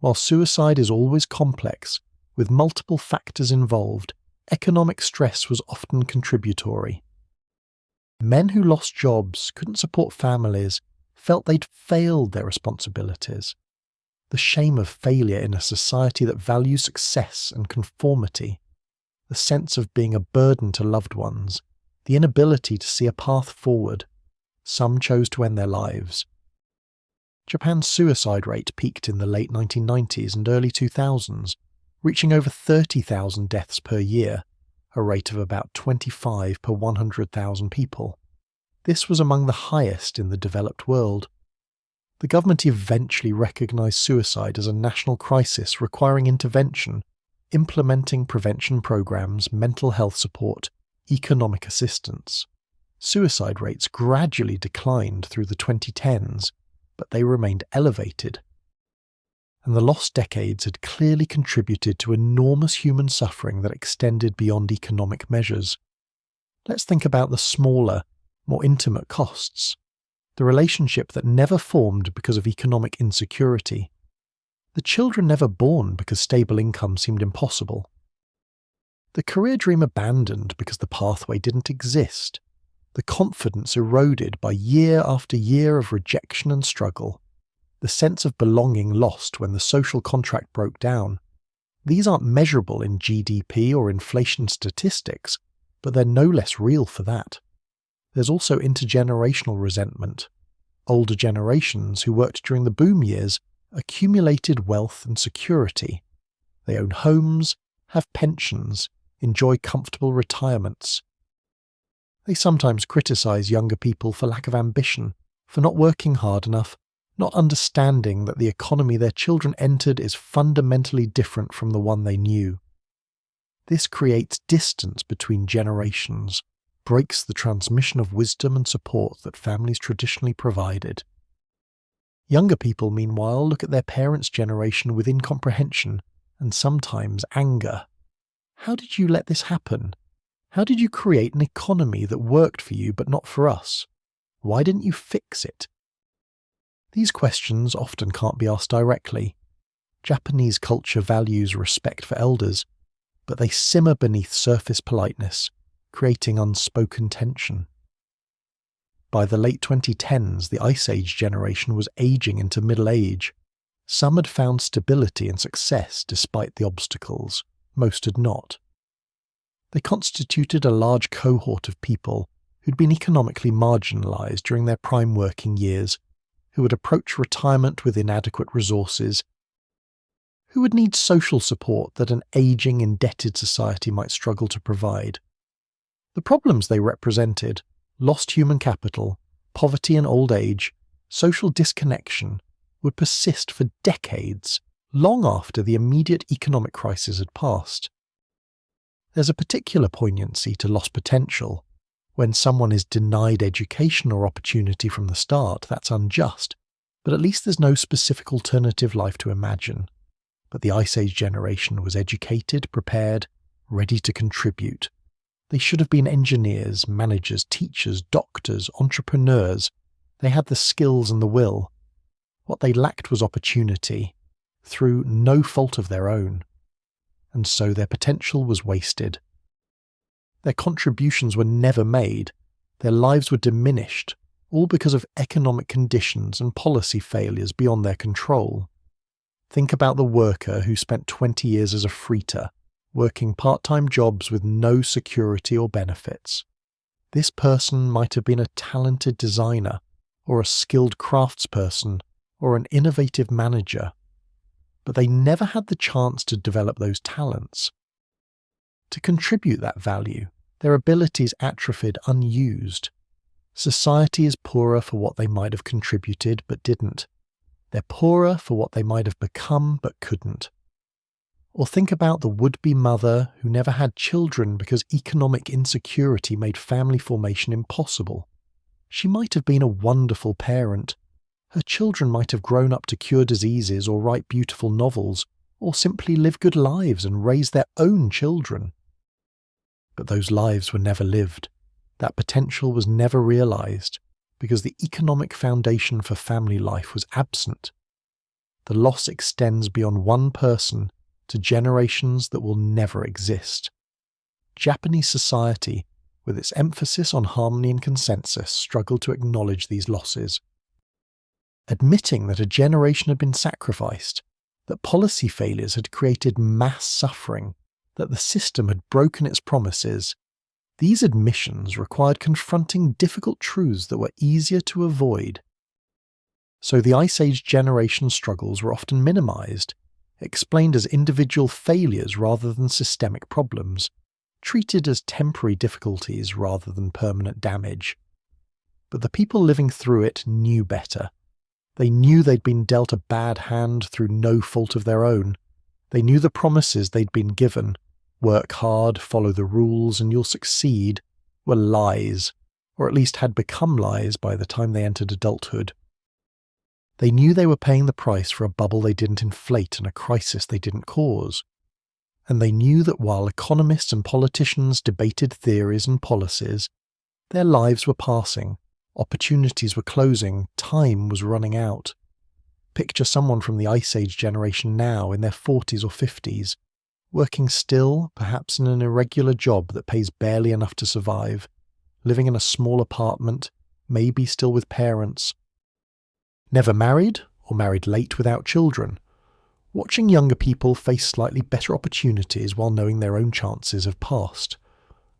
While suicide is always complex, with multiple factors involved, economic stress was often contributory. Men who lost jobs, couldn't support families, felt they'd failed their responsibilities. The shame of failure in a society that values success and conformity, the sense of being a burden to loved ones, the inability to see a path forward. Some chose to end their lives. Japan's suicide rate peaked in the late 1990s and early 2000s, reaching over 30,000 deaths per year, a rate of about 25 per 100,000 people. This was among the highest in the developed world. The government eventually recognised suicide as a national crisis requiring intervention, implementing prevention programs, mental health support, economic assistance. Suicide rates gradually declined through the 2010s, but they remained elevated. And the lost decades had clearly contributed to enormous human suffering that extended beyond economic measures. Let's think about the smaller, more intimate costs. The relationship that never formed because of economic insecurity. The children never born because stable income seemed impossible. The career dream abandoned because the pathway didn't exist. The confidence eroded by year after year of rejection and struggle. The sense of belonging lost when the social contract broke down. These aren't measurable in GDP or inflation statistics, but they're no less real for that. There's also intergenerational resentment. Older generations who worked during the boom years accumulated wealth and security. They own homes, have pensions, enjoy comfortable retirements. They sometimes criticize younger people for lack of ambition, for not working hard enough, not understanding that the economy their children entered is fundamentally different from the one they knew. This creates distance between generations, breaks the transmission of wisdom and support that families traditionally provided. Younger people, meanwhile, look at their parents' generation with incomprehension and sometimes anger. How did you let this happen? How did you create an economy that worked for you but not for us? Why didn't you fix it? These questions often can't be asked directly. Japanese culture values respect for elders, but they simmer beneath surface politeness, creating unspoken tension. By the late 2010s, the Ice Age generation was aging into middle age. Some had found stability and success despite the obstacles, most had not. They constituted a large cohort of people who'd been economically marginalised during their prime working years, who would approach retirement with inadequate resources, who would need social support that an ageing, indebted society might struggle to provide. The problems they represented, lost human capital, poverty and old age, social disconnection, would persist for decades, long after the immediate economic crisis had passed. There's a particular poignancy to lost potential. When someone is denied education or opportunity from the start, that's unjust, but at least there's no specific alternative life to imagine. But the Ice Age generation was educated, prepared, ready to contribute. They should have been engineers, managers, teachers, doctors, entrepreneurs. They had the skills and the will. What they lacked was opportunity, through no fault of their own. And so their potential was wasted. Their contributions were never made. Their lives were diminished, all because of economic conditions and policy failures beyond their control. Think about the worker who spent 20 years as a freighter, working part-time jobs with no security or benefits. This person might have been a talented designer, or a skilled craftsperson, or an innovative manager, but they never had the chance to develop those talents. To contribute that value, their abilities atrophied unused. Society is poorer for what they might have contributed but didn't. They're poorer for what they might have become but couldn't. Or think about the would-be mother who never had children because economic insecurity made family formation impossible. She might have been a wonderful parent. Her children might have grown up to cure diseases or write beautiful novels, or simply live good lives and raise their own children. But those lives were never lived. That potential was never realized because the economic foundation for family life was absent. The loss extends beyond one person to generations that will never exist. Japanese society, with its emphasis on harmony and consensus, struggled to acknowledge these losses. Admitting that a generation had been sacrificed, that policy failures had created mass suffering, that the system had broken its promises, these admissions required confronting difficult truths that were easier to avoid. So the Ice Age generation struggles were often minimized, explained as individual failures rather than systemic problems, treated as temporary difficulties rather than permanent damage. But the people living through it knew better. They knew they'd been dealt a bad hand through no fault of their own. They knew the promises they'd been given, work hard, follow the rules, and you'll succeed, were lies, or at least had become lies by the time they entered adulthood. They knew they were paying the price for a bubble they didn't inflate and a crisis they didn't cause. And they knew that while economists and politicians debated theories and policies, their lives were passing, opportunities were closing, time was running out. Picture someone from the Ice Age generation now in their 40s or 50s, working still, perhaps in an irregular job that pays barely enough to survive, living in a small apartment, maybe still with parents. Never married, or married late without children. Watching younger people face slightly better opportunities while knowing their own chances have passed.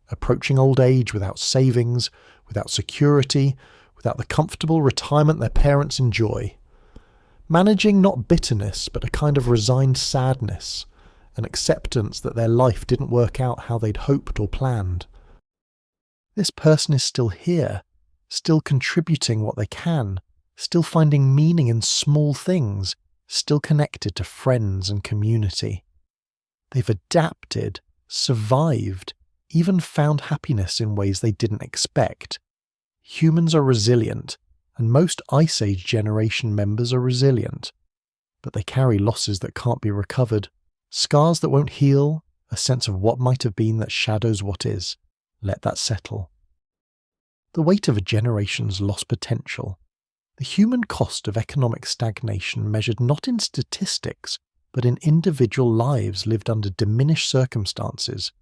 Approaching old age without savings, without security, without the comfortable retirement their parents enjoy. Managing not bitterness, but a kind of resigned sadness, an acceptance that their life didn't work out how they'd hoped or planned. This person is still here, still contributing what they can, still finding meaning in small things, still connected to friends and community. They've adapted, survived, even found happiness in ways they didn't expect. Humans are resilient, and most Ice Age generation members are resilient. But they carry losses that can't be recovered, scars that won't heal, a sense of what might have been that shadows what is. Let that settle. The weight of a generation's lost potential. The human cost of economic stagnation measured not in statistics, but in individual lives lived under diminished circumstances.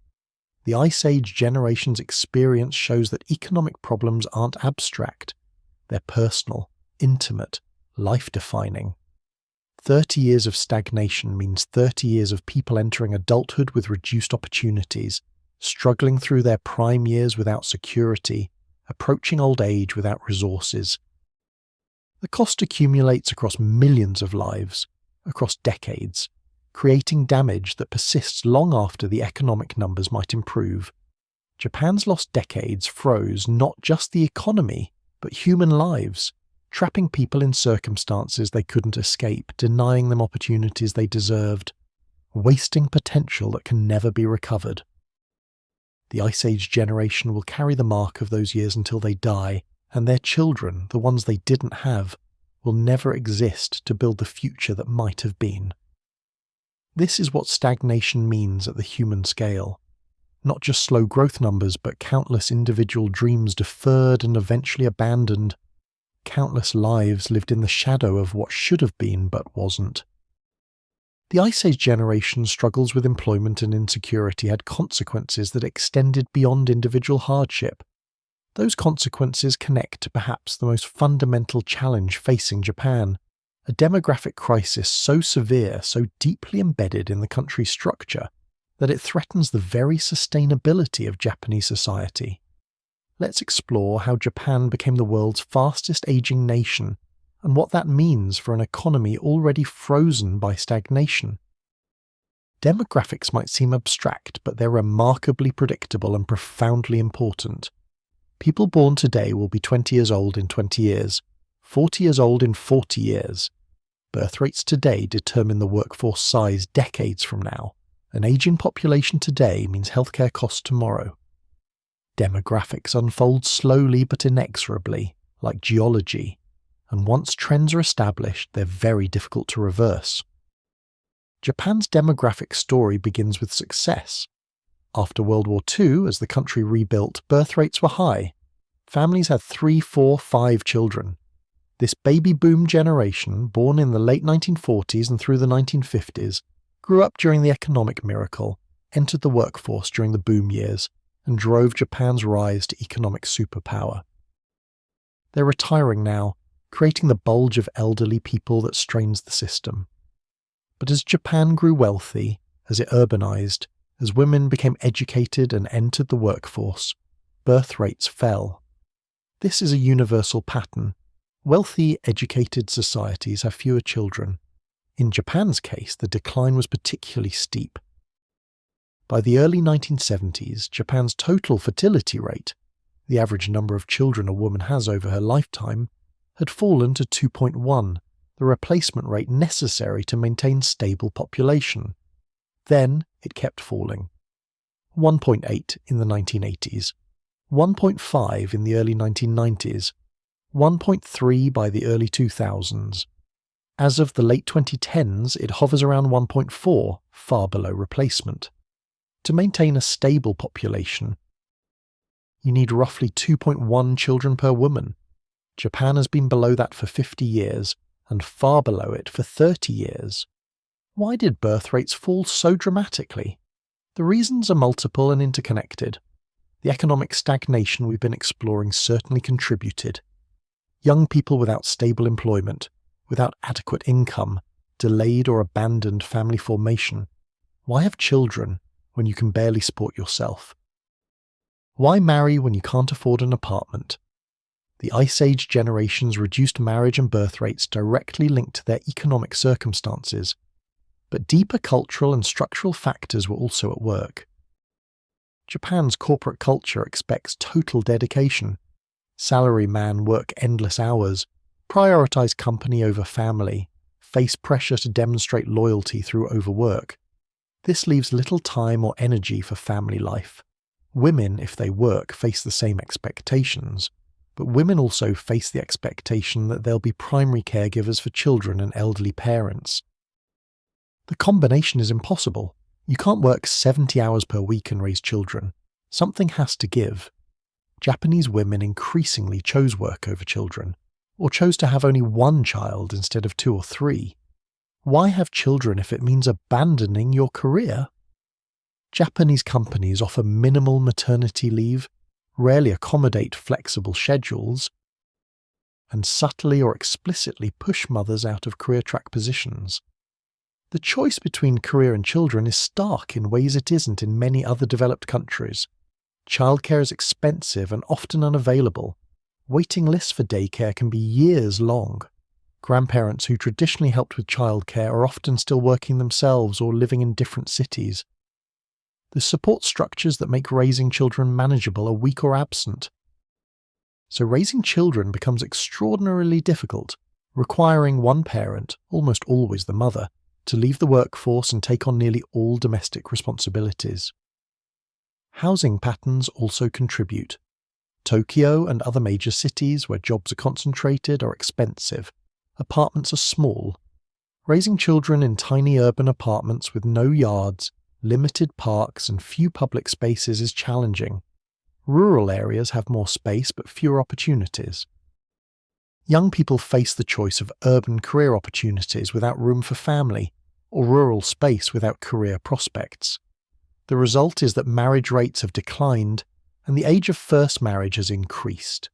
The Ice Age generation's experience shows that economic problems aren't abstract. They're personal, intimate, life-defining. 30 years of stagnation means 30 years of people entering adulthood with reduced opportunities, struggling through their prime years without security, approaching old age without resources. The cost accumulates across millions of lives, across decades, creating damage that persists long after the economic numbers might improve. Japan's lost decades froze not just the economy, but human lives, trapping people in circumstances they couldn't escape, denying them opportunities they deserved, wasting potential that can never be recovered. The Ice Age generation will carry the mark of those years until they die, and their children, the ones they didn't have, will never exist to build the future that might have been. This is what stagnation means at the human scale. Not just slow growth numbers, but countless individual dreams deferred and eventually abandoned. Countless lives lived in the shadow of what should have been but wasn't. The Ice Age generation struggles with employment and insecurity had consequences that extended beyond individual hardship. Those consequences connect to perhaps the most fundamental challenge facing Japan, a demographic crisis so severe, so deeply embedded in the country's structure, that it threatens the very sustainability of Japanese society. Let's explore how Japan became the world's fastest aging nation and what that means for an economy already frozen by stagnation. Demographics might seem abstract, but they're remarkably predictable and profoundly important. People born today will be 20 years old in 20 years, 40 years old in 40 years. Birth rates today determine the workforce size decades from now. An aging population today means healthcare costs tomorrow. Demographics unfold slowly but inexorably, like geology, and once trends are established, they're very difficult to reverse. Japan's demographic story begins with success. After World War II, as the country rebuilt, birth rates were high. Families had 3, 4, 5 children. This baby boom generation, born in the late 1940s and through the 1950s, grew up during the economic miracle, entered the workforce during the boom years, and drove Japan's rise to economic superpower. They're retiring now, creating the bulge of elderly people that strains the system. But as Japan grew wealthy, as it urbanized, as women became educated and entered the workforce, birth rates fell. This is a universal pattern. Wealthy, educated societies have fewer children. In Japan's case, the decline was particularly steep. By the early 1970s, Japan's total fertility rate, the average number of children a woman has over her lifetime, had fallen to 2.1, the replacement rate necessary to maintain stable population. Then it kept falling. 1.8 in the 1980s, 1.5 in the early 1990s, 1.3 by the early 2000s. As of the late 2010s, it hovers around 1.4, far below replacement. To maintain a stable population, you need roughly 2.1 children per woman. Japan has been below that for 50 years, and far below it for 30 years. Why did birth rates fall so dramatically? The reasons are multiple and interconnected. The economic stagnation we've been exploring certainly contributed. Young people without stable employment, without adequate income, delayed or abandoned family formation. Why have children when you can barely support yourself? Why marry when you can't afford an apartment? The Ice Age generations reduced marriage and birth rates directly linked to their economic circumstances, but deeper cultural and structural factors were also at work. Japan's corporate culture expects total dedication. Salarymen work endless hours, prioritize company over family, face pressure to demonstrate loyalty through overwork. This leaves little time or energy for family life. Women, if they work, face the same expectations, but women also face the expectation that they'll be primary caregivers for children and elderly parents. The combination is impossible. You can't work 70 hours per week and raise children. Something has to give. Japanese women increasingly chose work over children, or chose to have only one child instead of 2 or 3. Why have children if it means abandoning your career? Japanese companies offer minimal maternity leave, rarely accommodate flexible schedules, and subtly or explicitly push mothers out of career track positions. The choice between career and children is stark in ways it isn't in many other developed countries. Childcare is expensive and often unavailable. Waiting lists for daycare can be years long. Grandparents who traditionally helped with childcare are often still working themselves or living in different cities. The support structures that make raising children manageable are weak or absent. So raising children becomes extraordinarily difficult, requiring one parent, almost always the mother, to leave the workforce and take on nearly all domestic responsibilities. Housing patterns also contribute. Tokyo and other major cities where jobs are concentrated are expensive. Apartments are small. Raising children in tiny urban apartments with no yards, limited parks and few public spaces is challenging. Rural areas have more space but fewer opportunities. Young people face the choice of urban career opportunities without room for family, or rural space without career prospects. The result is that marriage rates have declined, and the age of first marriage has increased.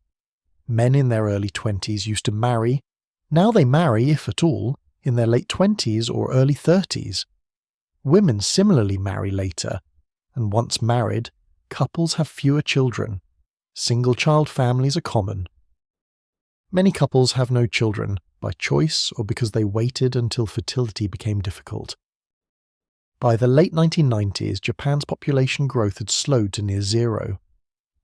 Men in their early 20s used to marry. Now they marry, if at all, in their late 20s or early 30s. Women similarly marry later, and once married, couples have fewer children. Single-child families are common. Many couples have no children, by choice or because they waited until fertility became difficult. By the late 1990s, Japan's population growth had slowed to near zero.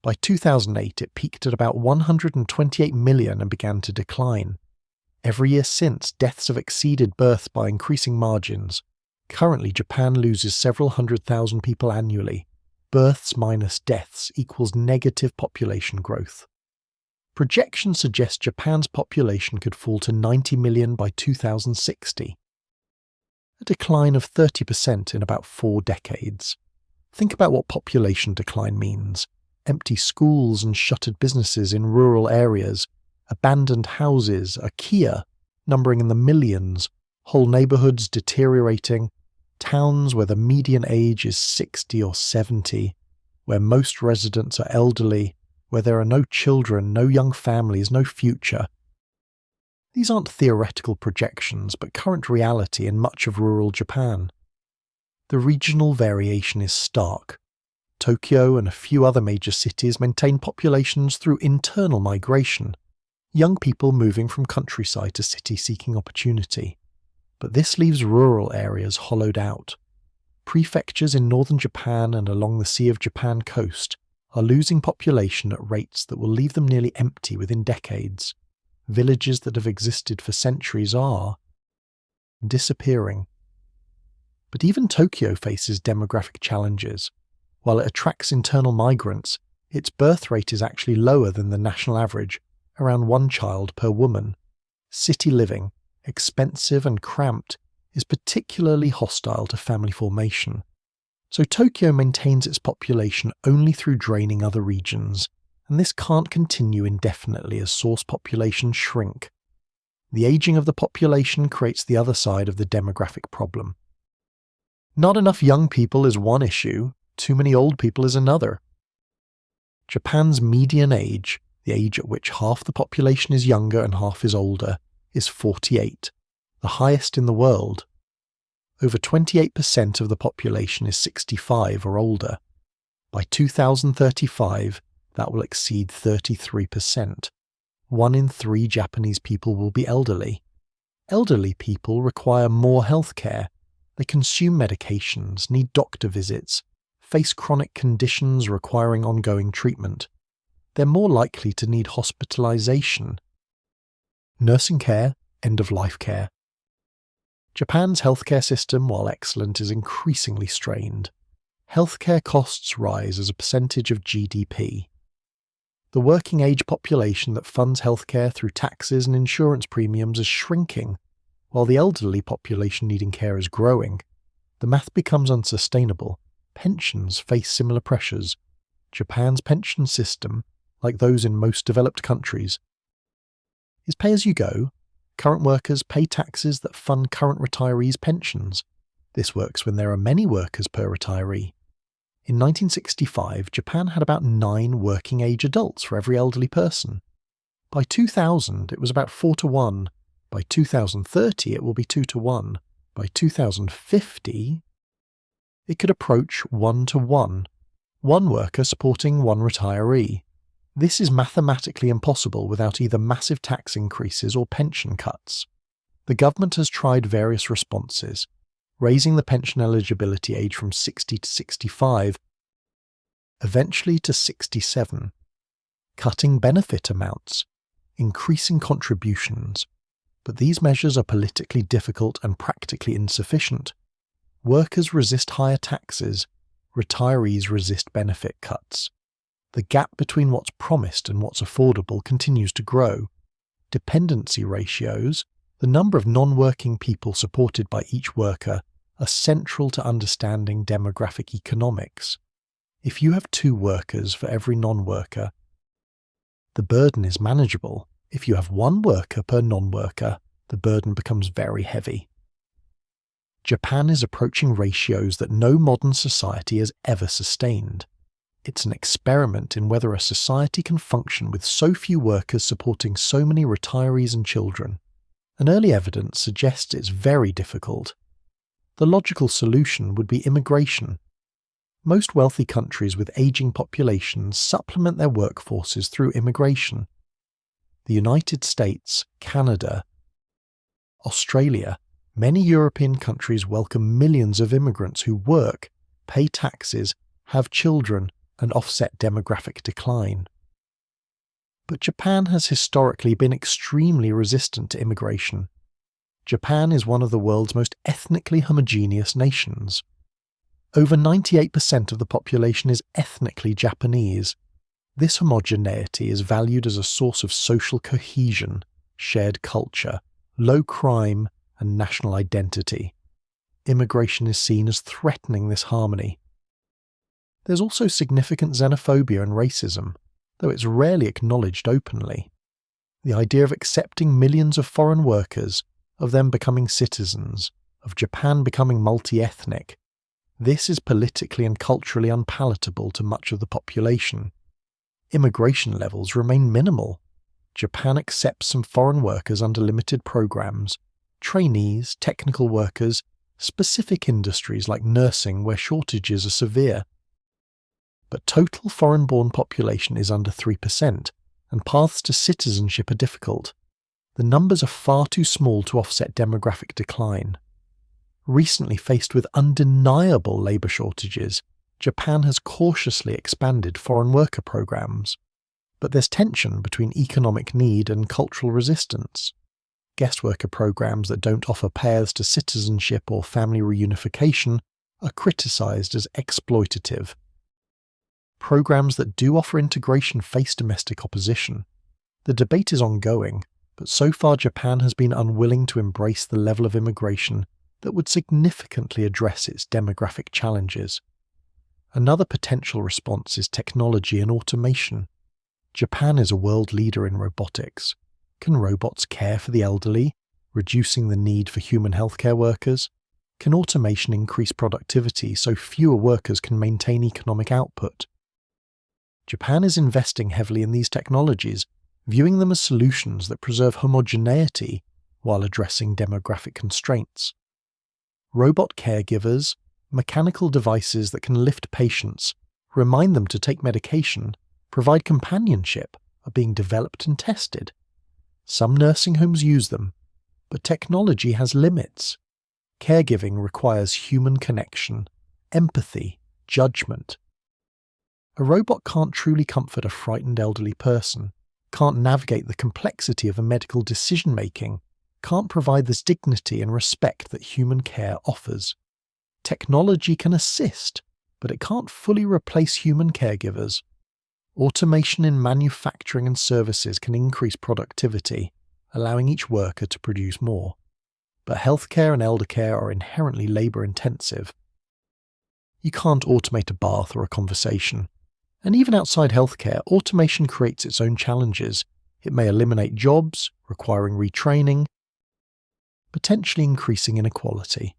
By 2008, it peaked at about 128 million and began to decline. Every year since, deaths have exceeded births by increasing margins. Currently, Japan loses several 100,000 people annually. Births minus deaths equals negative population growth. Projections suggest Japan's population could fall to 90 million by 2060. A decline of 30% in about 4 decades. Think about what population decline means. Empty schools and shuttered businesses in rural areas, abandoned houses, IKEA numbering in the millions, whole neighborhoods deteriorating, towns where the median age is 60 or 70, where most residents are elderly, where there are no children, no young families, no future. These aren't theoretical projections, but current reality in much of rural Japan. The regional variation is stark. Tokyo and a few other major cities maintain populations through internal migration, young people moving from countryside to city seeking opportunity. But this leaves rural areas hollowed out. Prefectures in northern Japan and along the Sea of Japan coast are losing population at rates that will leave them nearly empty within decades. Villages that have existed for centuries are disappearing. But even Tokyo faces demographic challenges. While it attracts internal migrants, its birth rate is actually lower than the national average, around 1 child per woman. City living, expensive and cramped, is particularly hostile to family formation. So Tokyo maintains its population only through draining other regions, and this can't continue indefinitely as source populations shrink. The aging of the population creates the other side of the demographic problem. Not enough young people is one issue, too many old people is another. Japan's median age, the age at which half the population is younger and half is older, is 48, the highest in the world. Over 28% of the population is 65 or older. By 2035, that will exceed 33%. 1 in 3 Japanese people will be elderly. Elderly people require more health care. They consume medications, need doctor visits, face chronic conditions requiring ongoing treatment. They're more likely to need hospitalization, nursing care, end-of-life care. Japan's healthcare system, while excellent, is increasingly strained. Healthcare costs rise as a percentage of GDP. The working-age population that funds healthcare through taxes and insurance premiums is shrinking, while the elderly population needing care is growing. The math becomes unsustainable. Pensions face similar pressures. Japan's pension system, like those in most developed countries, is pay-as-you-go. Current workers pay taxes that fund current retirees' pensions. This works when there are many workers per retiree. In 1965, Japan had about 9 working-age adults for every elderly person. By 2000, it was about 4 to 1. By 2030, it will be 2 to 1. By 2050, it could approach 1 to 1. 1 worker supporting 1 retiree. This is mathematically impossible without either massive tax increases or pension cuts. The government has tried various responses, raising the pension eligibility age from 60 to 65, eventually to 67, cutting benefit amounts, increasing contributions, but these measures are politically difficult and practically insufficient. Workers resist higher taxes, retirees resist benefit cuts. The gap between what's promised and what's affordable continues to grow. Dependency ratios, the number of non-working people supported by each worker, are central to understanding demographic economics. If you have 2 workers for every non-worker, the burden is manageable. If you have 1 worker per non-worker, the burden becomes very heavy. Japan is approaching ratios that no modern society has ever sustained. It's an experiment in whether a society can function with so few workers supporting so many retirees and children. And early evidence suggests it's very difficult. the logical solution would be immigration. Most wealthy countries with aging populations supplement their workforces through immigration. The United States, Canada, Australia, many European countries welcome millions of immigrants who work, pay taxes, have children, and offset demographic decline. But Japan has historically been extremely resistant to immigration. Japan is one of the world's most ethnically homogeneous nations. Over 98% of the population is ethnically Japanese. This homogeneity is valued as a source of social cohesion, shared culture, low crime, and national identity. Immigration is seen as threatening this harmony. There's also significant xenophobia and racism, though it's rarely acknowledged openly. The idea of accepting millions of foreign workers, of them becoming citizens, of Japan becoming multi-ethnic, this is politically and culturally unpalatable to much of the population. Immigration levels remain minimal. Japan accepts some foreign workers under limited programs, trainees, technical workers, specific industries like nursing where shortages are severe. But total foreign-born population is under 3%, and paths to citizenship are difficult. The numbers are far too small to offset demographic decline. Recently faced with undeniable labour shortages, Japan has cautiously expanded foreign worker programs. But there's tension between economic need and cultural resistance. Guest worker programs that don't offer paths to citizenship or family reunification are criticised as exploitative. Programs that do offer integration face domestic opposition. The debate is ongoing, but so far Japan has been unwilling to embrace the level of immigration that would significantly address its demographic challenges. Another potential response is technology and automation. Japan is a world leader in robotics. Can robots care for the elderly, reducing the need for human healthcare workers? Can automation increase productivity so fewer workers can maintain economic output? Japan is investing heavily in these technologies, viewing them as solutions that preserve homogeneity while addressing demographic constraints. Robot caregivers, mechanical devices that can lift patients, remind them to take medication, provide companionship, are being developed and tested. Some nursing homes use them, but technology has limits. Caregiving requires human connection, empathy, judgment. A robot can't truly comfort a frightened elderly person, can't navigate the complexity of a medical decision-making, can't provide the dignity and respect that human care offers. Technology can assist, but it can't fully replace human caregivers. Automation in manufacturing and services can increase productivity, allowing each worker to produce more. But healthcare and elder care are inherently labour-intensive. You can't automate a bath or a conversation. And even outside healthcare, automation creates its own challenges. It may eliminate jobs, requiring retraining, potentially increasing inequality.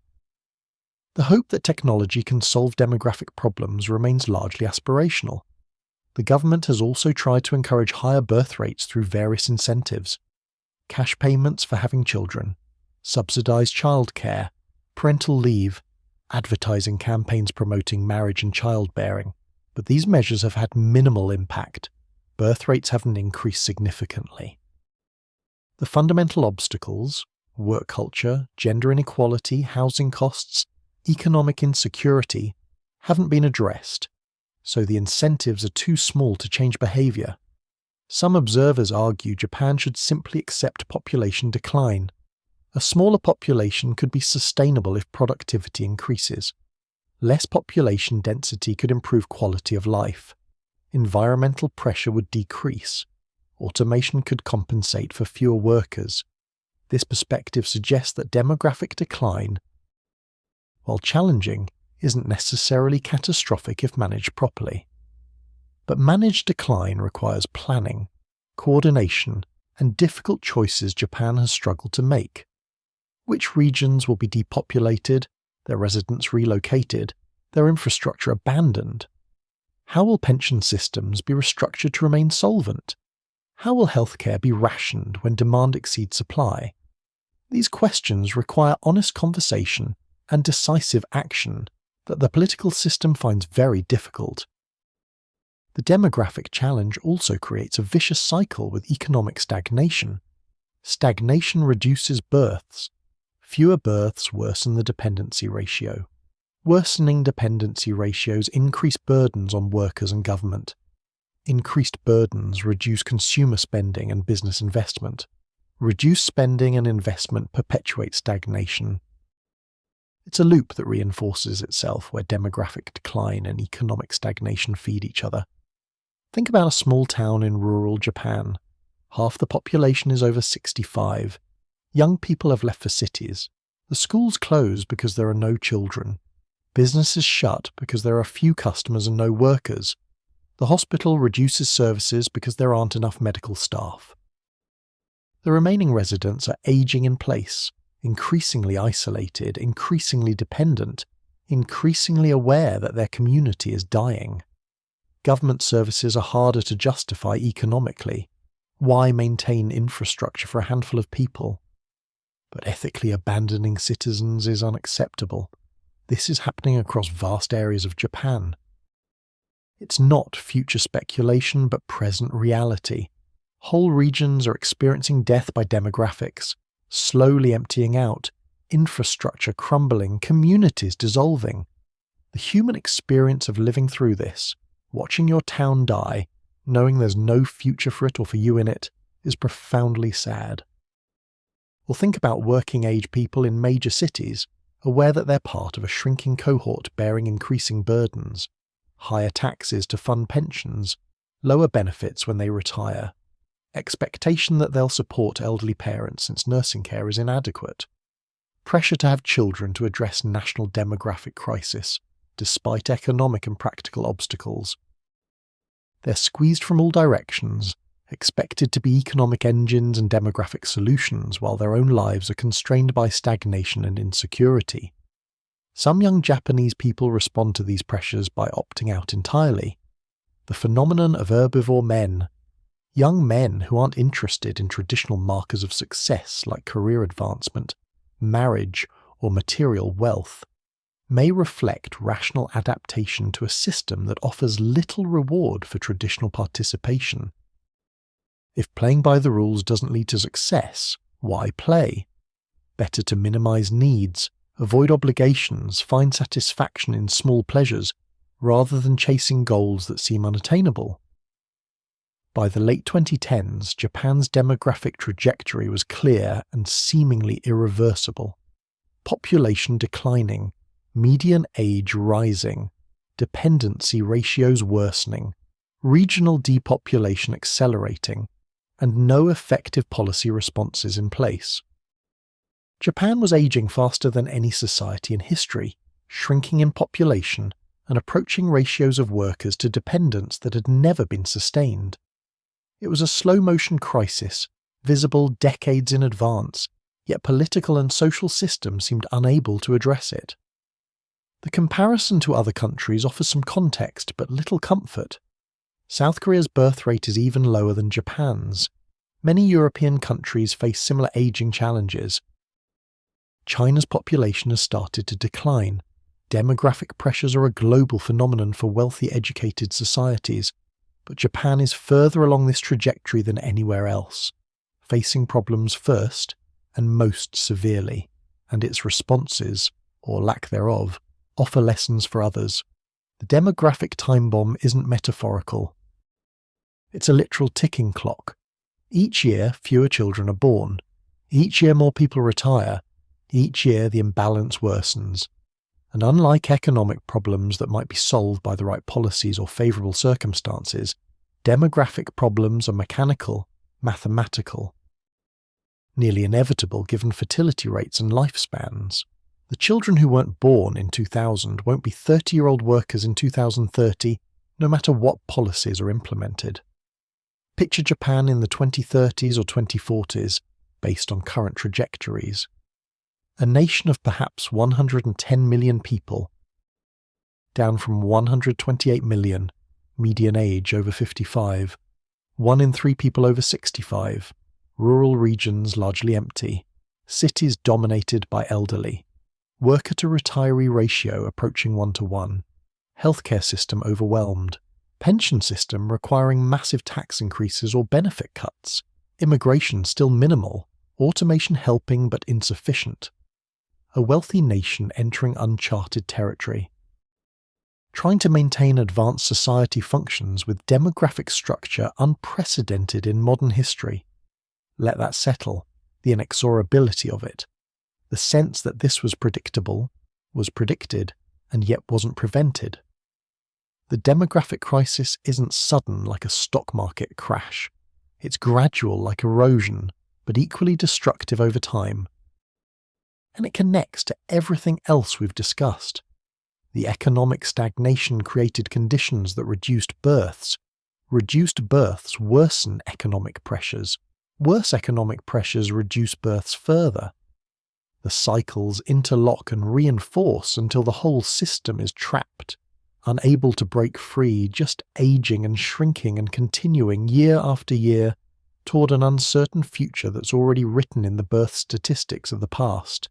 The hope that technology can solve demographic problems remains largely aspirational. The government has also tried to encourage higher birth rates through various incentives. Cash payments for having children, subsidised childcare, parental leave, advertising campaigns promoting marriage and childbearing. But these measures have had minimal impact. Birth rates haven't increased significantly. The fundamental obstacles, work culture, gender inequality, housing costs, economic insecurity, haven't been addressed, so the incentives are too small to change behaviour. Some observers argue Japan should simply accept population decline. A smaller population could be sustainable if productivity increases. Less population density could improve quality of life. Environmental pressure would decrease. Automation could compensate for fewer workers. This perspective suggests that demographic decline, while challenging, isn't necessarily catastrophic if managed properly. But managed decline requires planning, coordination, and difficult choices Japan has struggled to make. Which regions will be depopulated, their residents relocated, their infrastructure abandoned? How will pension systems be restructured to remain solvent? How will healthcare be rationed when demand exceeds supply? These questions require honest conversation and decisive action that the political system finds very difficult. The demographic challenge also creates a vicious cycle with economic stagnation. Stagnation reduces births. Fewer births worsen the dependency ratio. Worsening dependency ratios increase burdens on workers and government. Increased burdens reduce consumer spending and business investment. Reduced spending and investment perpetuate stagnation. It's a loop that reinforces itself where demographic decline and economic stagnation feed each other. Think about a small town in rural Japan. Half the population is over 65. Young people have left for cities. The schools close because there are no children. Businesses shut because there are few customers and no workers. The hospital reduces services because there aren't enough medical staff. The remaining residents are aging in place, increasingly isolated, increasingly dependent, increasingly aware that their community is dying. Government services are harder to justify economically. Why maintain infrastructure for a handful of people? But ethically abandoning citizens is unacceptable. This is happening across vast areas of Japan. It's not future speculation, but present reality. Whole regions are experiencing death by demographics, slowly emptying out, infrastructure crumbling, communities dissolving. The human experience of living through this, watching your town die, knowing there's no future for it or for you in it, is profoundly sad. Or think about working-age people in major cities, aware that they're part of a shrinking cohort bearing increasing burdens, higher taxes to fund pensions, lower benefits when they retire, expectation that they'll support elderly parents since nursing care is inadequate, pressure to have children to address national demographic crisis, despite economic and practical obstacles. They're squeezed from all directions, expected to be economic engines and demographic solutions while their own lives are constrained by stagnation and insecurity. Some young Japanese people respond to these pressures by opting out entirely. The phenomenon of herbivore men, young men who aren't interested in traditional markers of success like career advancement, marriage, or material wealth, may reflect rational adaptation to a system that offers little reward for traditional participation. If playing by the rules doesn't lead to success, why play? Better to minimize needs, avoid obligations, find satisfaction in small pleasures, rather than chasing goals that seem unattainable. By the late 2010s, Japan's demographic trajectory was clear and seemingly irreversible. Population declining, median age rising, dependency ratios worsening, regional depopulation accelerating, and no effective policy responses in place. Japan was aging faster than any society in history, shrinking in population and approaching ratios of workers to dependents that had never been sustained. It was a slow-motion crisis, visible decades in advance, yet political and social systems seemed unable to address it. The comparison to other countries offers some context but little comfort. South Korea's birth rate is even lower than Japan's. Many European countries face similar aging challenges. China's population has started to decline. Demographic pressures are a global phenomenon for wealthy, educated societies, but Japan is further along this trajectory than anywhere else, facing problems first and most severely, and its responses, or lack thereof, offer lessons for others. The demographic time bomb isn't metaphorical. It's a literal ticking clock. Each year, fewer children are born. Each year, more people retire. Each year, the imbalance worsens. And unlike economic problems that might be solved by the right policies or favourable circumstances, demographic problems are mechanical, mathematical, nearly inevitable given fertility rates and lifespans. The children who weren't born in 2000 won't be 30-year-old workers in 2030, no matter what policies are implemented. Picture Japan in the 2030s or 2040s, based on current trajectories. A nation of perhaps 110 million people, down from 128 million, median age over 55, 1 in 3 people over 65, rural regions largely empty, cities dominated by elderly. worker to retiree ratio approaching 1:1, healthcare system overwhelmed, pension system requiring massive tax increases or benefit cuts, immigration still minimal, automation helping but insufficient, a wealthy nation entering uncharted territory. Trying to maintain advanced society functions with demographic structure unprecedented in modern history. Let that settle, the inexorability of it, the sense that this was predictable, was predicted, and yet wasn't prevented. The demographic crisis isn't sudden like a stock market crash. It's gradual like erosion, but equally destructive over time. And it connects to everything else we've discussed. The economic stagnation created conditions that reduced births. Reduced births worsen economic pressures. Worse economic pressures reduce births further. The cycles interlock and reinforce until the whole system is trapped, unable to break free, just aging and shrinking and continuing year after year toward an uncertain future that's already written in the birth statistics of the past.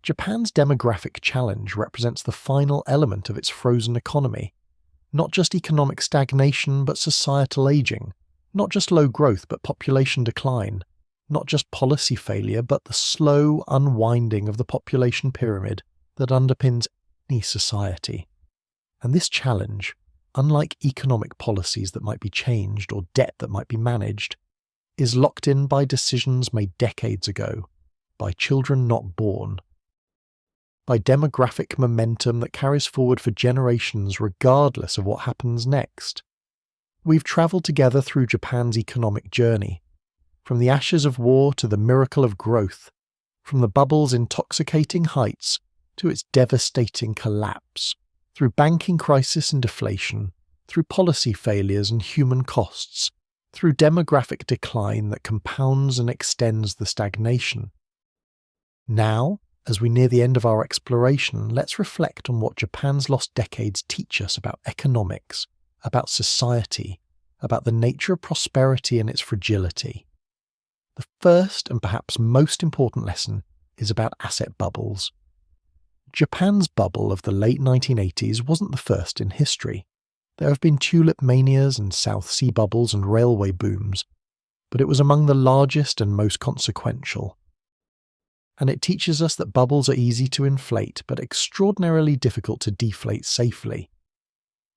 Japan's demographic challenge represents the final element of its frozen economy. Not just economic stagnation, but societal aging. Not just low growth, but population decline. Not just policy failure, but the slow unwinding of the population pyramid that underpins any society. And this challenge, unlike economic policies that might be changed or debt that might be managed, is locked in by decisions made decades ago, by children not born, by demographic momentum that carries forward for generations regardless of what happens next. We've travelled together through Japan's economic journey, from the ashes of war to the miracle of growth, from the bubble's intoxicating heights to its devastating collapse, through banking crisis and deflation, through policy failures and human costs, through demographic decline that compounds and extends the stagnation. Now, as we near the end of our exploration, let's reflect on what Japan's lost decades teach us about economics, about society, about the nature of prosperity and its fragility. The first and perhaps most important lesson is about asset bubbles. Japan's bubble of the late 1980s wasn't the first in history. There have been tulip manias and South Sea bubbles and railway booms, but it was among the largest and most consequential. And it teaches us that bubbles are easy to inflate, but extraordinarily difficult to deflate safely.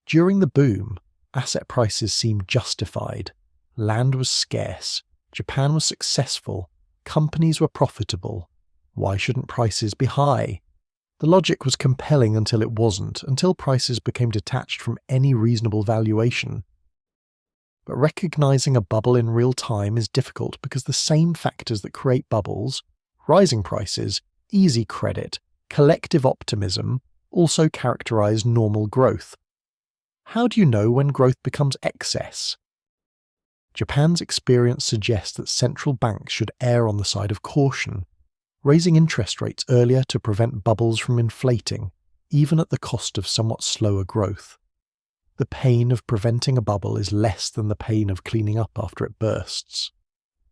During the boom, asset prices seemed justified. Land was scarce. Japan was successful. Companies were profitable. Why shouldn't prices be high? The logic was compelling until it wasn't, until prices became detached from any reasonable valuation. But recognizing a bubble in real time is difficult because the same factors that create bubbles, rising prices, easy credit, collective optimism, also characterize normal growth. How do you know when growth becomes excess? Japan's experience suggests that central banks should err on the side of caution, raising interest rates earlier to prevent bubbles from inflating, even at the cost of somewhat slower growth. The pain of preventing a bubble is less than the pain of cleaning up after it bursts.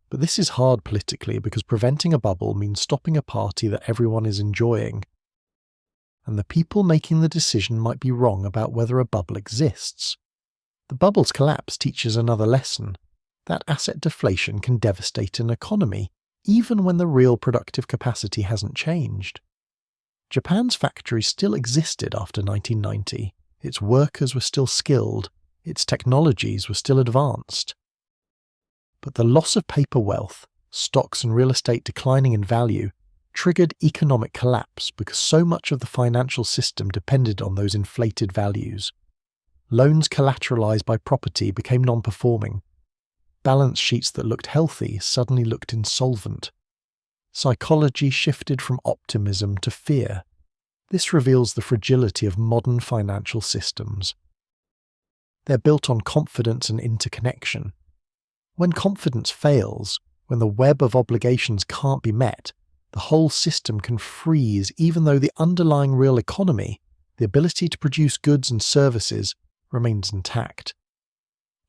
But this is hard politically because preventing a bubble means stopping a party that everyone is enjoying. And the people making the decision might be wrong about whether a bubble exists. The bubble's collapse teaches another lesson, that asset deflation can devastate an economy, even when the real productive capacity hasn't changed. Japan's factories still existed after 1990, its workers were still skilled, its technologies were still advanced. But the loss of paper wealth, stocks and real estate declining in value, triggered economic collapse because so much of the financial system depended on those inflated values. Loans collateralized by property became non-performing. Balance sheets that looked healthy suddenly looked insolvent. Psychology shifted from optimism to fear. This reveals the fragility of modern financial systems. They're built on confidence and interconnection. When confidence fails, when the web of obligations can't be met, the whole system can freeze even though the underlying real economy, the ability to produce goods and services, remains intact.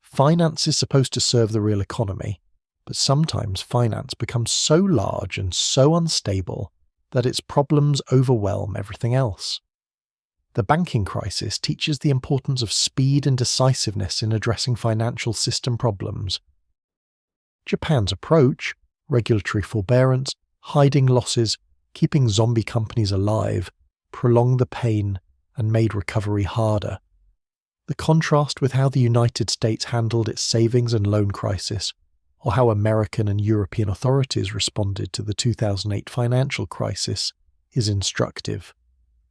Finance is supposed to serve the real economy, but sometimes finance becomes so large and so unstable that its problems overwhelm everything else. The banking crisis teaches the importance of speed and decisiveness in addressing financial system problems. Japan's approach, regulatory forbearance, hiding losses, keeping zombie companies alive, prolonged the pain and made recovery harder. The contrast with how the United States handled its savings and loan crisis, or how American and European authorities responded to the 2008 financial crisis, is instructive.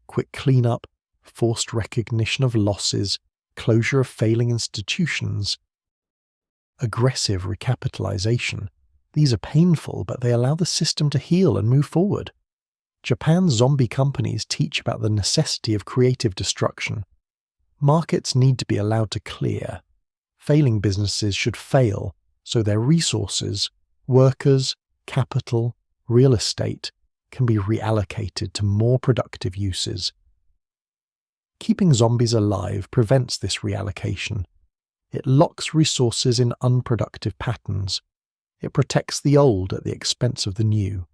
Quick cleanup, forced recognition of losses, closure of failing institutions, aggressive recapitalization. These are painful, but they allow the system to heal and move forward. Japan's zombie companies teach about the necessity of creative destruction. Markets need to be allowed to clear. Failing businesses should fail, so their resources, workers, capital, real estate, can be reallocated to more productive uses. Keeping zombies alive prevents this reallocation. It locks resources in unproductive patterns. It protects the old at the expense of the new.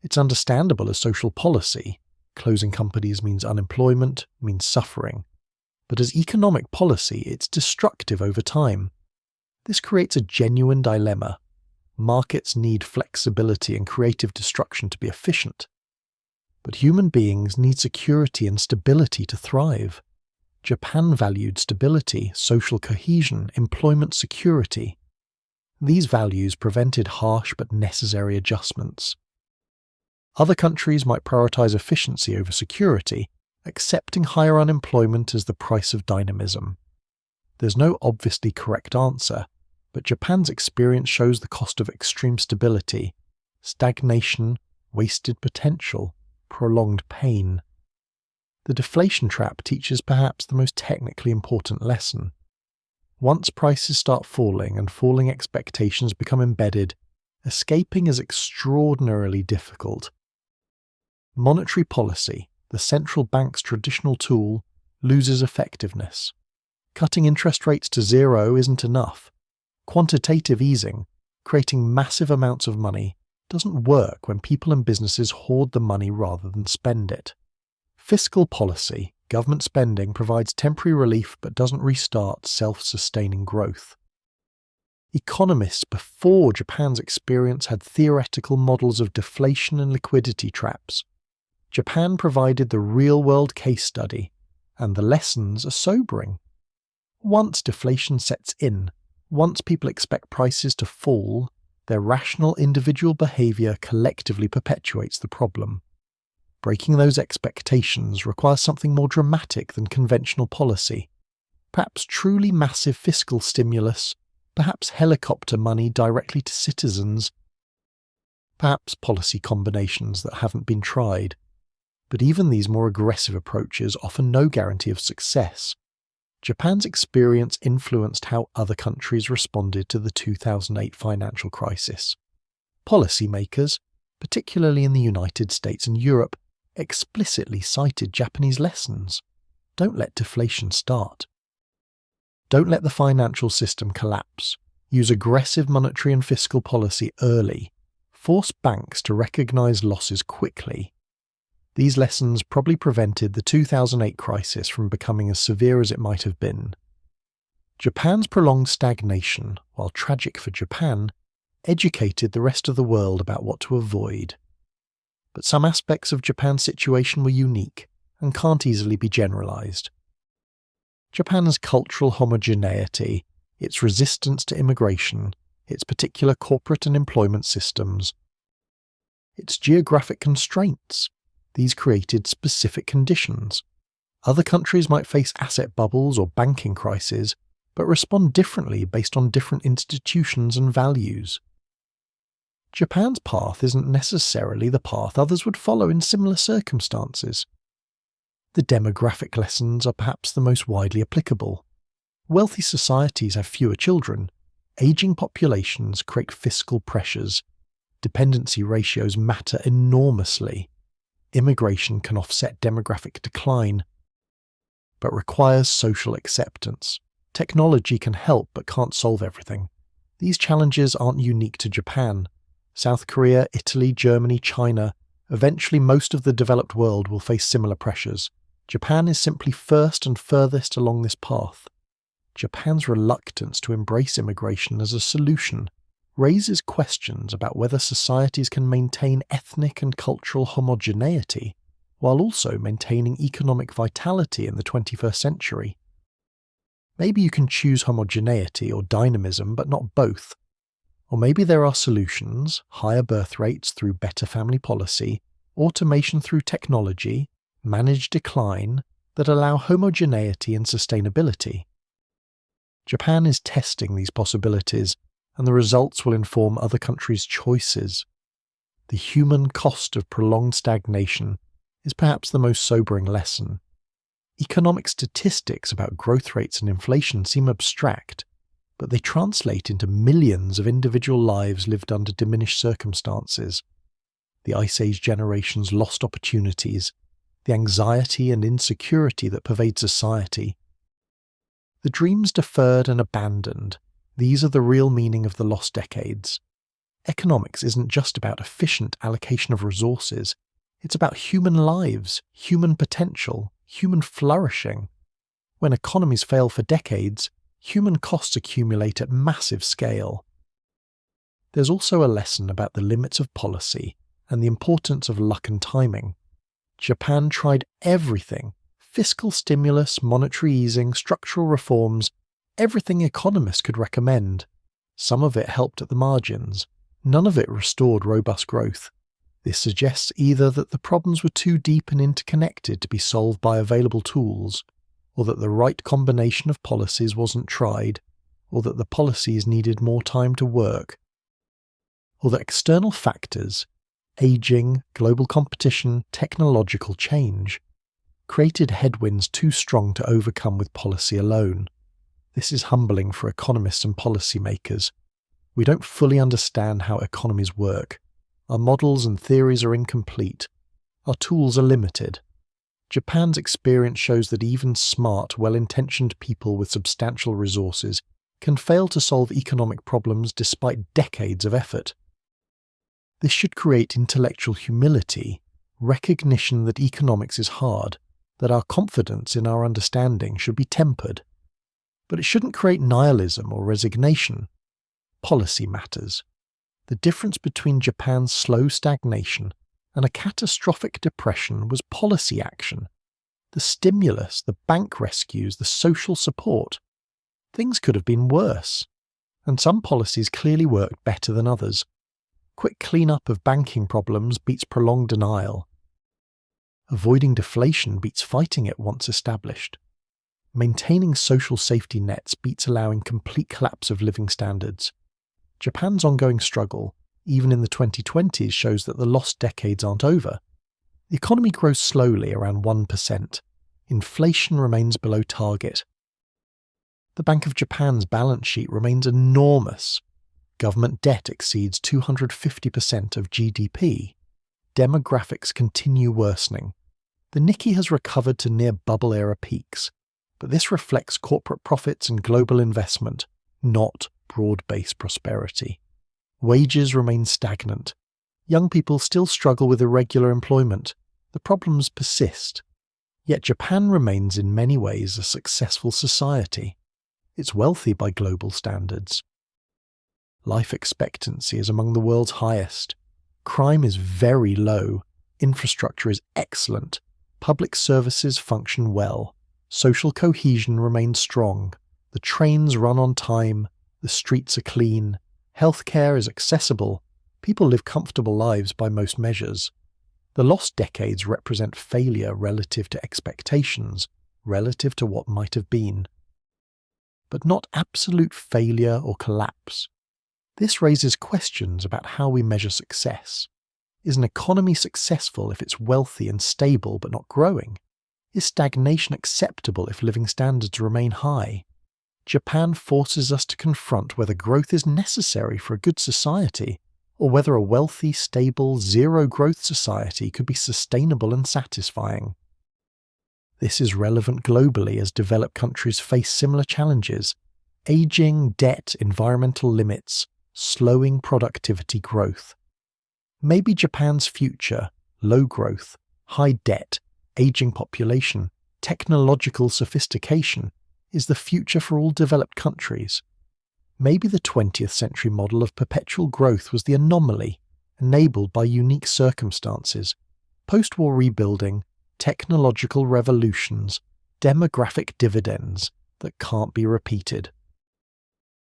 It's understandable as social policy. Closing companies means unemployment, means suffering. But as economic policy, it's destructive over time. This creates a genuine dilemma. Markets need flexibility and creative destruction to be efficient. But human beings need security and stability to thrive. Japan valued stability, social cohesion, employment security. These values prevented harsh but necessary adjustments. Other countries might prioritize efficiency over security, accepting higher unemployment as the price of dynamism. There's no obviously correct answer, but Japan's experience shows the cost of extreme stability, stagnation, wasted potential, prolonged pain. The deflation trap teaches perhaps the most technically important lesson. Once prices start falling and falling expectations become embedded, escaping is extraordinarily difficult. Monetary policy, the central bank's traditional tool, loses effectiveness. Cutting interest rates to zero isn't enough. Quantitative easing, creating massive amounts of money, doesn't work when people and businesses hoard the money rather than spend it. Fiscal policy, government spending, provides temporary relief but doesn't restart self-sustaining growth. Economists before Japan's experience had theoretical models of deflation and liquidity traps. Japan provided the real-world case study, and the lessons are sobering. Once deflation sets in, once people expect prices to fall, their rational individual behavior collectively perpetuates the problem. Breaking those expectations requires something more dramatic than conventional policy. Perhaps truly massive fiscal stimulus, perhaps helicopter money directly to citizens, perhaps policy combinations that haven't been tried. But even these more aggressive approaches offer no guarantee of success. Japan's experience influenced how other countries responded to the 2008 financial crisis. Policymakers, particularly in the United States and Europe, explicitly cited Japanese lessons. Don't let deflation start. Don't let the financial system collapse. Use aggressive monetary and fiscal policy early. Force banks to recognize losses quickly. These lessons probably prevented the 2008 crisis from becoming as severe as it might have been. Japan's prolonged stagnation, while tragic for Japan, educated the rest of the world about what to avoid. But some aspects of Japan's situation were unique and can't easily be generalized. Japan's cultural homogeneity, its resistance to immigration, its particular corporate and employment systems, its geographic constraints, these created specific conditions. Other countries might face asset bubbles or banking crises, but respond differently based on different institutions and values. Japan's path isn't necessarily the path others would follow in similar circumstances. The demographic lessons are perhaps the most widely applicable. Wealthy societies have fewer children. Aging populations create fiscal pressures. Dependency ratios matter enormously. Immigration can offset demographic decline, but requires social acceptance. Technology can help but can't solve everything. These challenges aren't unique to Japan. South Korea, Italy, Germany, China Eventually, most of the developed world will face similar pressures. Japan is simply first and furthest along this path. Japan's reluctance to embrace immigration as a solution raises questions about whether societies can maintain ethnic and cultural homogeneity while also maintaining economic vitality in the 21st century. Maybe you can choose homogeneity or dynamism, but not both. Or maybe there are solutions, higher birth rates through better family policy, automation through technology, managed decline, that allow homogeneity and sustainability. Japan is testing these possibilities, and the results will inform other countries' choices. The human cost of prolonged stagnation is perhaps the most sobering lesson. Economic statistics about growth rates and inflation seem abstract, but they translate into millions of individual lives lived under diminished circumstances. The Ice Age generation's lost opportunities, the anxiety and insecurity that pervade society. The dreams deferred and abandoned, these are the real meaning of the lost decades. Economics isn't just about efficient allocation of resources, it's about human lives, human potential, human flourishing. When economies fail for decades, human costs accumulate at massive scale. There's also a lesson about the limits of policy and the importance of luck and timing. Japan tried everything: fiscal stimulus, monetary easing, structural reforms, everything economists could recommend. Some of it helped at the margins. None of it restored robust growth. This suggests either that the problems were too deep and interconnected to be solved by available tools, or that the right combination of policies wasn't tried, or that the policies needed more time to work, or that external factors, aging, global competition, technological change, created headwinds too strong to overcome with policy alone. This is humbling for economists and policymakers. We don't fully understand how economies work. Our models and theories are incomplete. Our tools are limited. Japan's experience shows that even smart, well-intentioned people with substantial resources can fail to solve economic problems despite decades of effort. This should create intellectual humility, recognition that economics is hard, that our confidence in our understanding should be tempered. But it shouldn't create nihilism or resignation. Policy matters. The difference between Japan's slow stagnation and a catastrophic depression was policy action. The stimulus, the bank rescues, the social support. Things could have been worse. And some policies clearly worked better than others. Quick clean-up of banking problems beats prolonged denial. Avoiding deflation beats fighting it once established. Maintaining social safety nets beats allowing complete collapse of living standards. Japan's ongoing struggle, even in the 2020s, shows that the lost decades aren't over. The economy grows slowly, around 1%. Inflation remains below target. The Bank of Japan's balance sheet remains enormous. Government debt exceeds 250% of GDP. Demographics continue worsening. The Nikkei has recovered to near bubble-era peaks, but this reflects corporate profits and global investment, not broad-based prosperity. Wages remain stagnant. Young people still struggle with irregular employment. The problems persist. Yet Japan remains in many ways a successful society. It's wealthy by global standards. Life expectancy is among the world's highest. Crime is very low. Infrastructure is excellent. Public services function well. Social cohesion remains strong. The trains run on time. The streets are clean. Healthcare is accessible. People live comfortable lives by most measures. The lost decades represent failure relative to expectations, relative to what might have been. But not absolute failure or collapse. This raises questions about how we measure success. Is an economy successful if it's wealthy and stable but not growing? Is stagnation acceptable if living standards remain high? Japan forces us to confront whether growth is necessary for a good society, or whether a wealthy, stable, zero-growth society could be sustainable and satisfying. This is relevant globally as developed countries face similar challenges: aging, debt, environmental limits, slowing productivity growth. Maybe Japan's future, low growth, high debt, aging population, technological sophistication is the future for all developed countries. Maybe the 20th century model of perpetual growth was the anomaly, enabled by unique circumstances, post-war rebuilding, technological revolutions, demographic dividends that can't be repeated.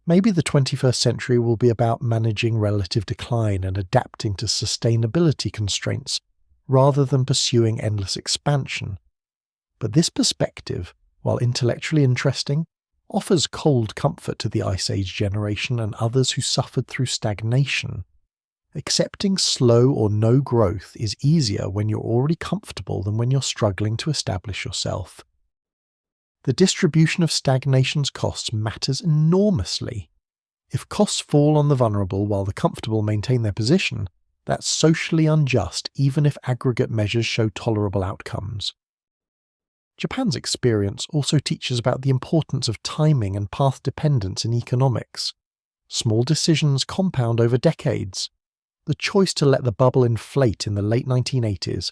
Maybe the 21st century will be about managing relative decline and adapting to sustainability constraints, rather than pursuing endless expansion. But this perspective, while intellectually interesting, offers cold comfort to the Ice Age generation and others who suffered through stagnation. Accepting slow or no growth is easier when you're already comfortable than when you're struggling to establish yourself. The distribution of stagnation's costs matters enormously. If costs fall on the vulnerable while the comfortable maintain their position, that's socially unjust even if aggregate measures show tolerable outcomes. Japan's experience also teaches about the importance of timing and path dependence in economics. Small decisions compound over decades. The choice to let the bubble inflate in the late 1980s,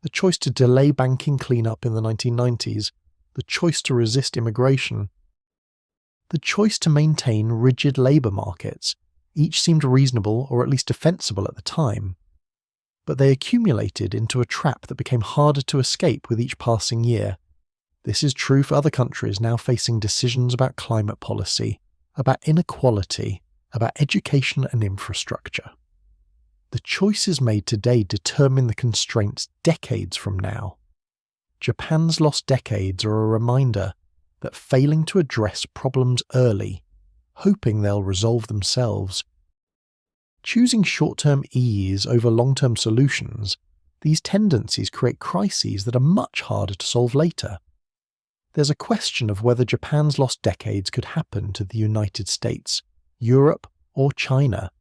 the choice to delay banking cleanup in the 1990s, the choice to resist immigration, the choice to maintain rigid labour markets, each seemed reasonable or at least defensible at the time. But they accumulated into a trap that became harder to escape with each passing year. This is true for other countries now facing decisions about climate policy, about inequality, about education and infrastructure. The choices made today determine the constraints decades from now. Japan's lost decades are a reminder that failing to address problems early, hoping they'll resolve themselves, choosing short-term ease over long-term solutions, these tendencies create crises that are much harder to solve later. There's a question of whether Japan's lost decades could happen to the United States, Europe, or China.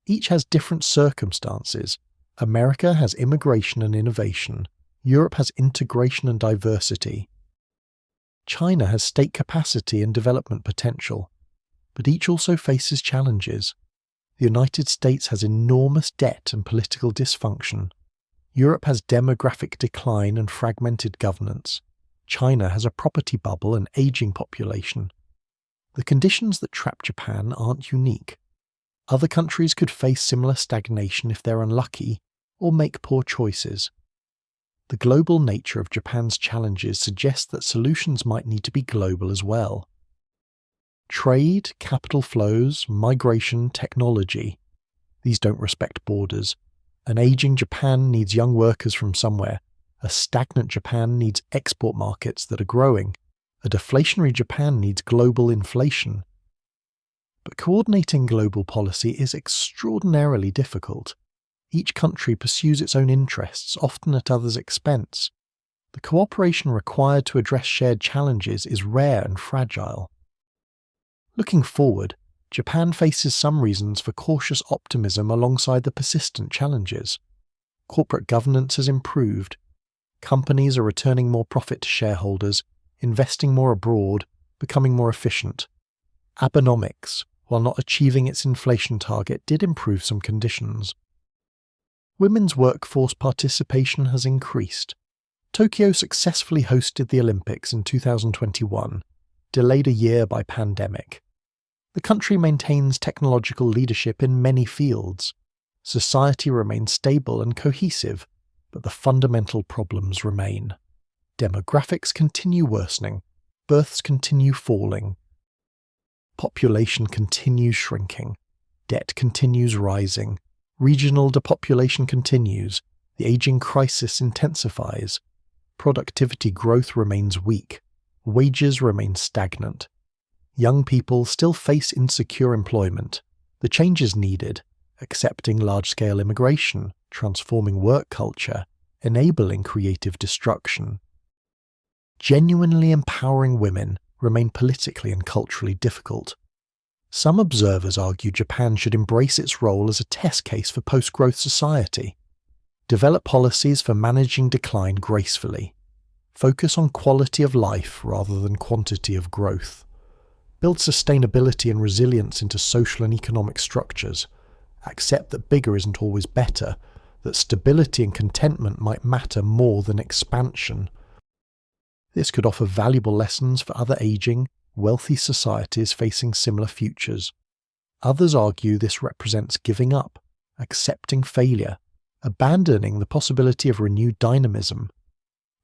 Each has different circumstances. America has immigration and innovation. Europe has integration and diversity. China has state capacity and development potential. But each also faces challenges. The United States has enormous debt and political dysfunction. Europe has demographic decline and fragmented governance. China has a property bubble and aging population. The conditions that trap Japan aren't unique. Other countries could face similar stagnation if they're unlucky or make poor choices. The global nature of Japan's challenges suggests that solutions might need to be global as well. Trade, capital flows, migration, technology. These don't respect borders. An aging Japan needs young workers from somewhere. A stagnant Japan needs export markets that are growing. A deflationary Japan needs global inflation. But coordinating global policy is extraordinarily difficult. Each country pursues its own interests, often at others' expense. The cooperation required to address shared challenges is rare and fragile. Looking forward, Japan faces some reasons for cautious optimism alongside the persistent challenges. Corporate governance has improved. Companies are returning more profit to shareholders, investing more abroad, becoming more efficient. Abenomics, while not achieving its inflation target, did improve some conditions. Women's workforce participation has increased. Tokyo successfully hosted the Olympics in 2021, delayed a year by pandemic. The country maintains technological leadership in many fields. Society remains stable and cohesive, but the fundamental problems remain. Demographics continue worsening, births continue falling, population continues shrinking, debt continues rising, regional depopulation continues, the aging crisis intensifies, productivity growth remains weak, wages remain stagnant. Young people still face insecure employment. The changes needed, accepting large-scale immigration, transforming work culture, enabling creative destruction. Genuinely empowering women remain politically and culturally difficult. Some observers argue Japan should embrace its role as a test case for post-growth society. Develop policies for managing decline gracefully. Focus on quality of life rather than quantity of growth. Build sustainability and resilience into social and economic structures. Accept that bigger isn't always better, that stability and contentment might matter more than expansion. This could offer valuable lessons for other aging, wealthy societies facing similar futures. Others argue this represents giving up, accepting failure, abandoning the possibility of renewed dynamism.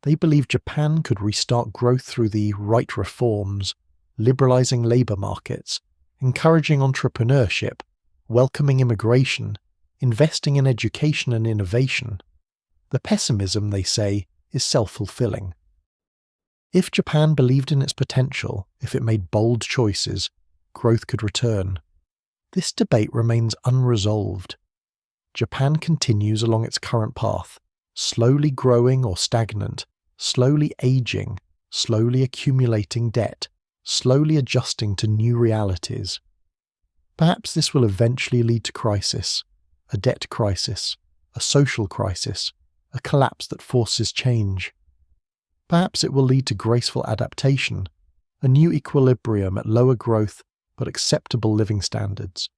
They believe Japan could restart growth through the right reforms, liberalizing labor markets, encouraging entrepreneurship, welcoming immigration, investing in education and innovation. The pessimism, they say, is self-fulfilling. If Japan believed in its potential, if it made bold choices, growth could return. This debate remains unresolved. Japan continues along its current path, slowly growing or stagnant, slowly aging, slowly accumulating debt, slowly adjusting to new realities. Perhaps this will eventually lead to crisis, a debt crisis, a social crisis, a collapse that forces change. Perhaps it will lead to graceful adaptation, a new equilibrium at lower growth but acceptable living standards.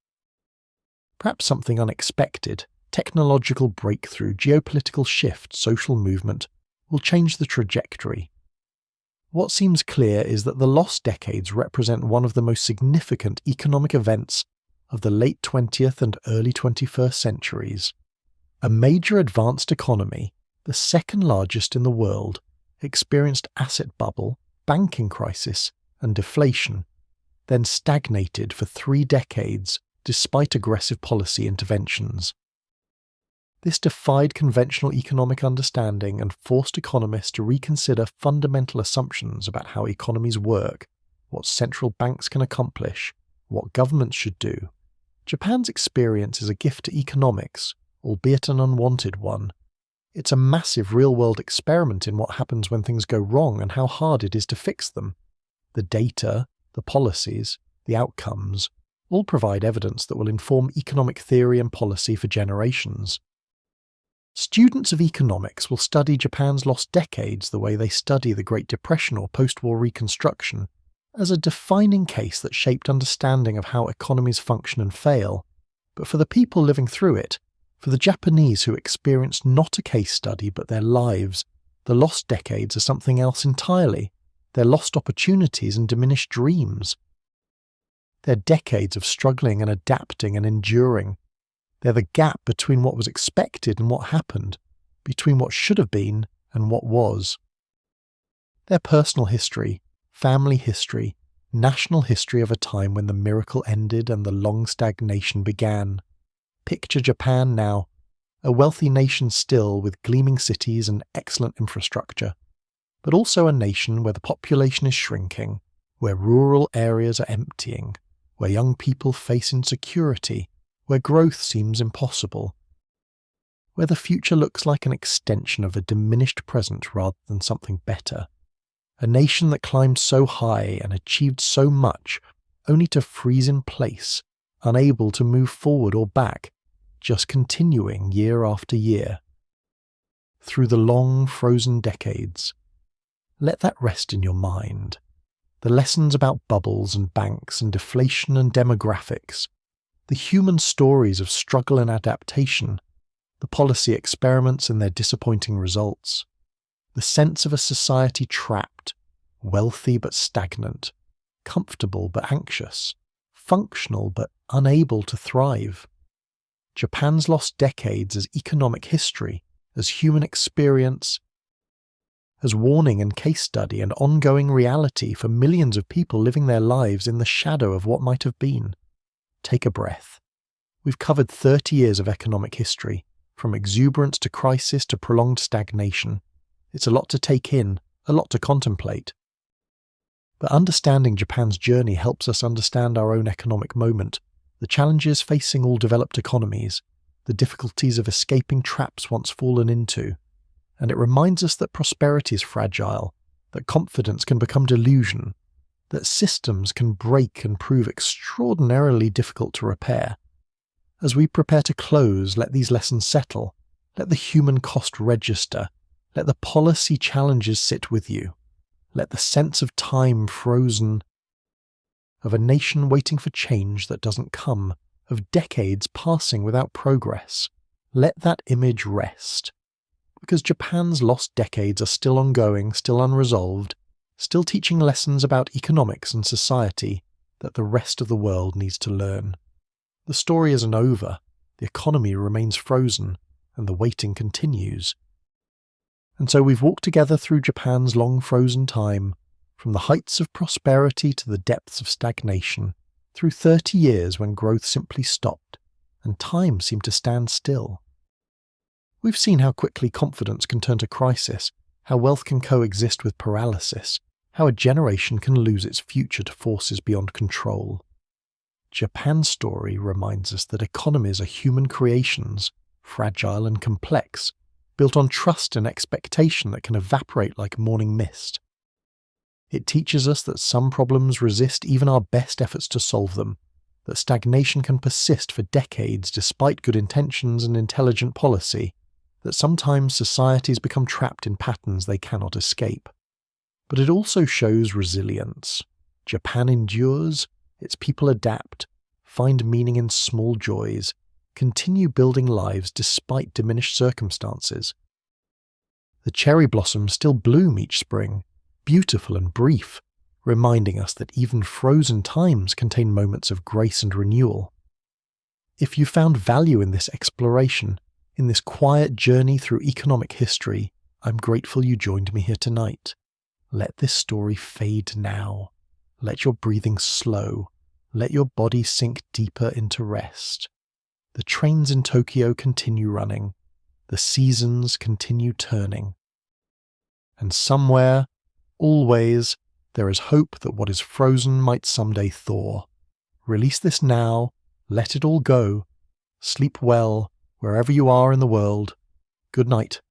Perhaps something unexpected, technological breakthrough, geopolitical shift, social movement, will change the trajectory. What seems clear is that the lost decades represent one of the most significant economic events of the late 20th and early 21st centuries. A major advanced economy, the second largest in the world, experienced asset bubble, banking crisis, and deflation, then stagnated for 3 decades despite aggressive policy interventions. This defied conventional economic understanding and forced economists to reconsider fundamental assumptions about how economies work, what central banks can accomplish, what governments should do. Japan's experience is a gift to economics, albeit an unwanted one. It's a massive real-world experiment in what happens when things go wrong and how hard it is to fix them. The data, the policies, the outcomes, all provide evidence that will inform economic theory and policy for generations. Students of economics will study Japan's lost decades the way they study the Great Depression or post-war Reconstruction, as a defining case that shaped understanding of how economies function and fail. But for the people living through it, for the Japanese who experienced not a case study but their lives, the lost decades are something else entirely. They're lost opportunities and diminished dreams. They're decades of struggling and adapting and enduring. They're the gap between what was expected and what happened, between what should have been and what was. They're personal history, family history, national history of a time when the miracle ended and the long stagnation began. Picture Japan now, a wealthy nation still with gleaming cities and excellent infrastructure, but also a nation where the population is shrinking, where rural areas are emptying, where young people face insecurity, where growth seems impossible, where the future looks like an extension of a diminished present rather than something better. A nation that climbed so high and achieved so much, only to freeze in place, unable to move forward or back, just continuing year after year. Through the long frozen decades. Let that rest in your mind. The lessons about bubbles and banks and deflation and demographics, the human stories of struggle and adaptation, the policy experiments and their disappointing results, the sense of a society trapped, wealthy but stagnant, comfortable but anxious, functional but unable to thrive. Japan's lost decades as economic history, as human experience, as warning and case study and ongoing reality for millions of people living their lives in the shadow of what might have been. Take a breath. We've covered 30 years of economic history, from exuberance to crisis to prolonged stagnation. It's a lot to take in, a lot to contemplate. But understanding Japan's journey helps us understand our own economic moment, the challenges facing all developed economies, the difficulties of escaping traps once fallen into, and it reminds us that prosperity is fragile, that confidence can become delusion, that systems can break and prove extraordinarily difficult to repair. As we prepare to close, let these lessons settle, let the human cost register, let the policy challenges sit with you, let the sense of time frozen, of a nation waiting for change that doesn't come, of decades passing without progress, let that image rest. Because Japan's lost decades are still ongoing, still unresolved, still teaching lessons about economics and society that the rest of the world needs to learn. The story isn't over, the economy remains frozen, and the waiting continues. And so we've walked together through Japan's long frozen time, from the heights of prosperity to the depths of stagnation, through 30 years when growth simply stopped, and time seemed to stand still. We've seen how quickly confidence can turn to crisis, how wealth can coexist with paralysis, how a generation can lose its future to forces beyond control. Japan's story reminds us that economies are human creations, fragile and complex, built on trust and expectation that can evaporate like morning mist. It teaches us that some problems resist even our best efforts to solve them, that stagnation can persist for decades despite good intentions and intelligent policy, that sometimes societies become trapped in patterns they cannot escape. But it also shows resilience. Japan endures, its people adapt, find meaning in small joys, continue building lives despite diminished circumstances. The cherry blossoms still bloom each spring, beautiful and brief, reminding us that even frozen times contain moments of grace and renewal. If you found value in this exploration, in this quiet journey through economic history, I'm grateful you joined me here tonight. Let this story fade now. Let your breathing slow. Let your body sink deeper into rest. The trains in Tokyo continue running. The seasons continue turning. And somewhere, always, there is hope that what is frozen might someday thaw. Release this now. Let it all go. Sleep well, wherever you are in the world. Good night.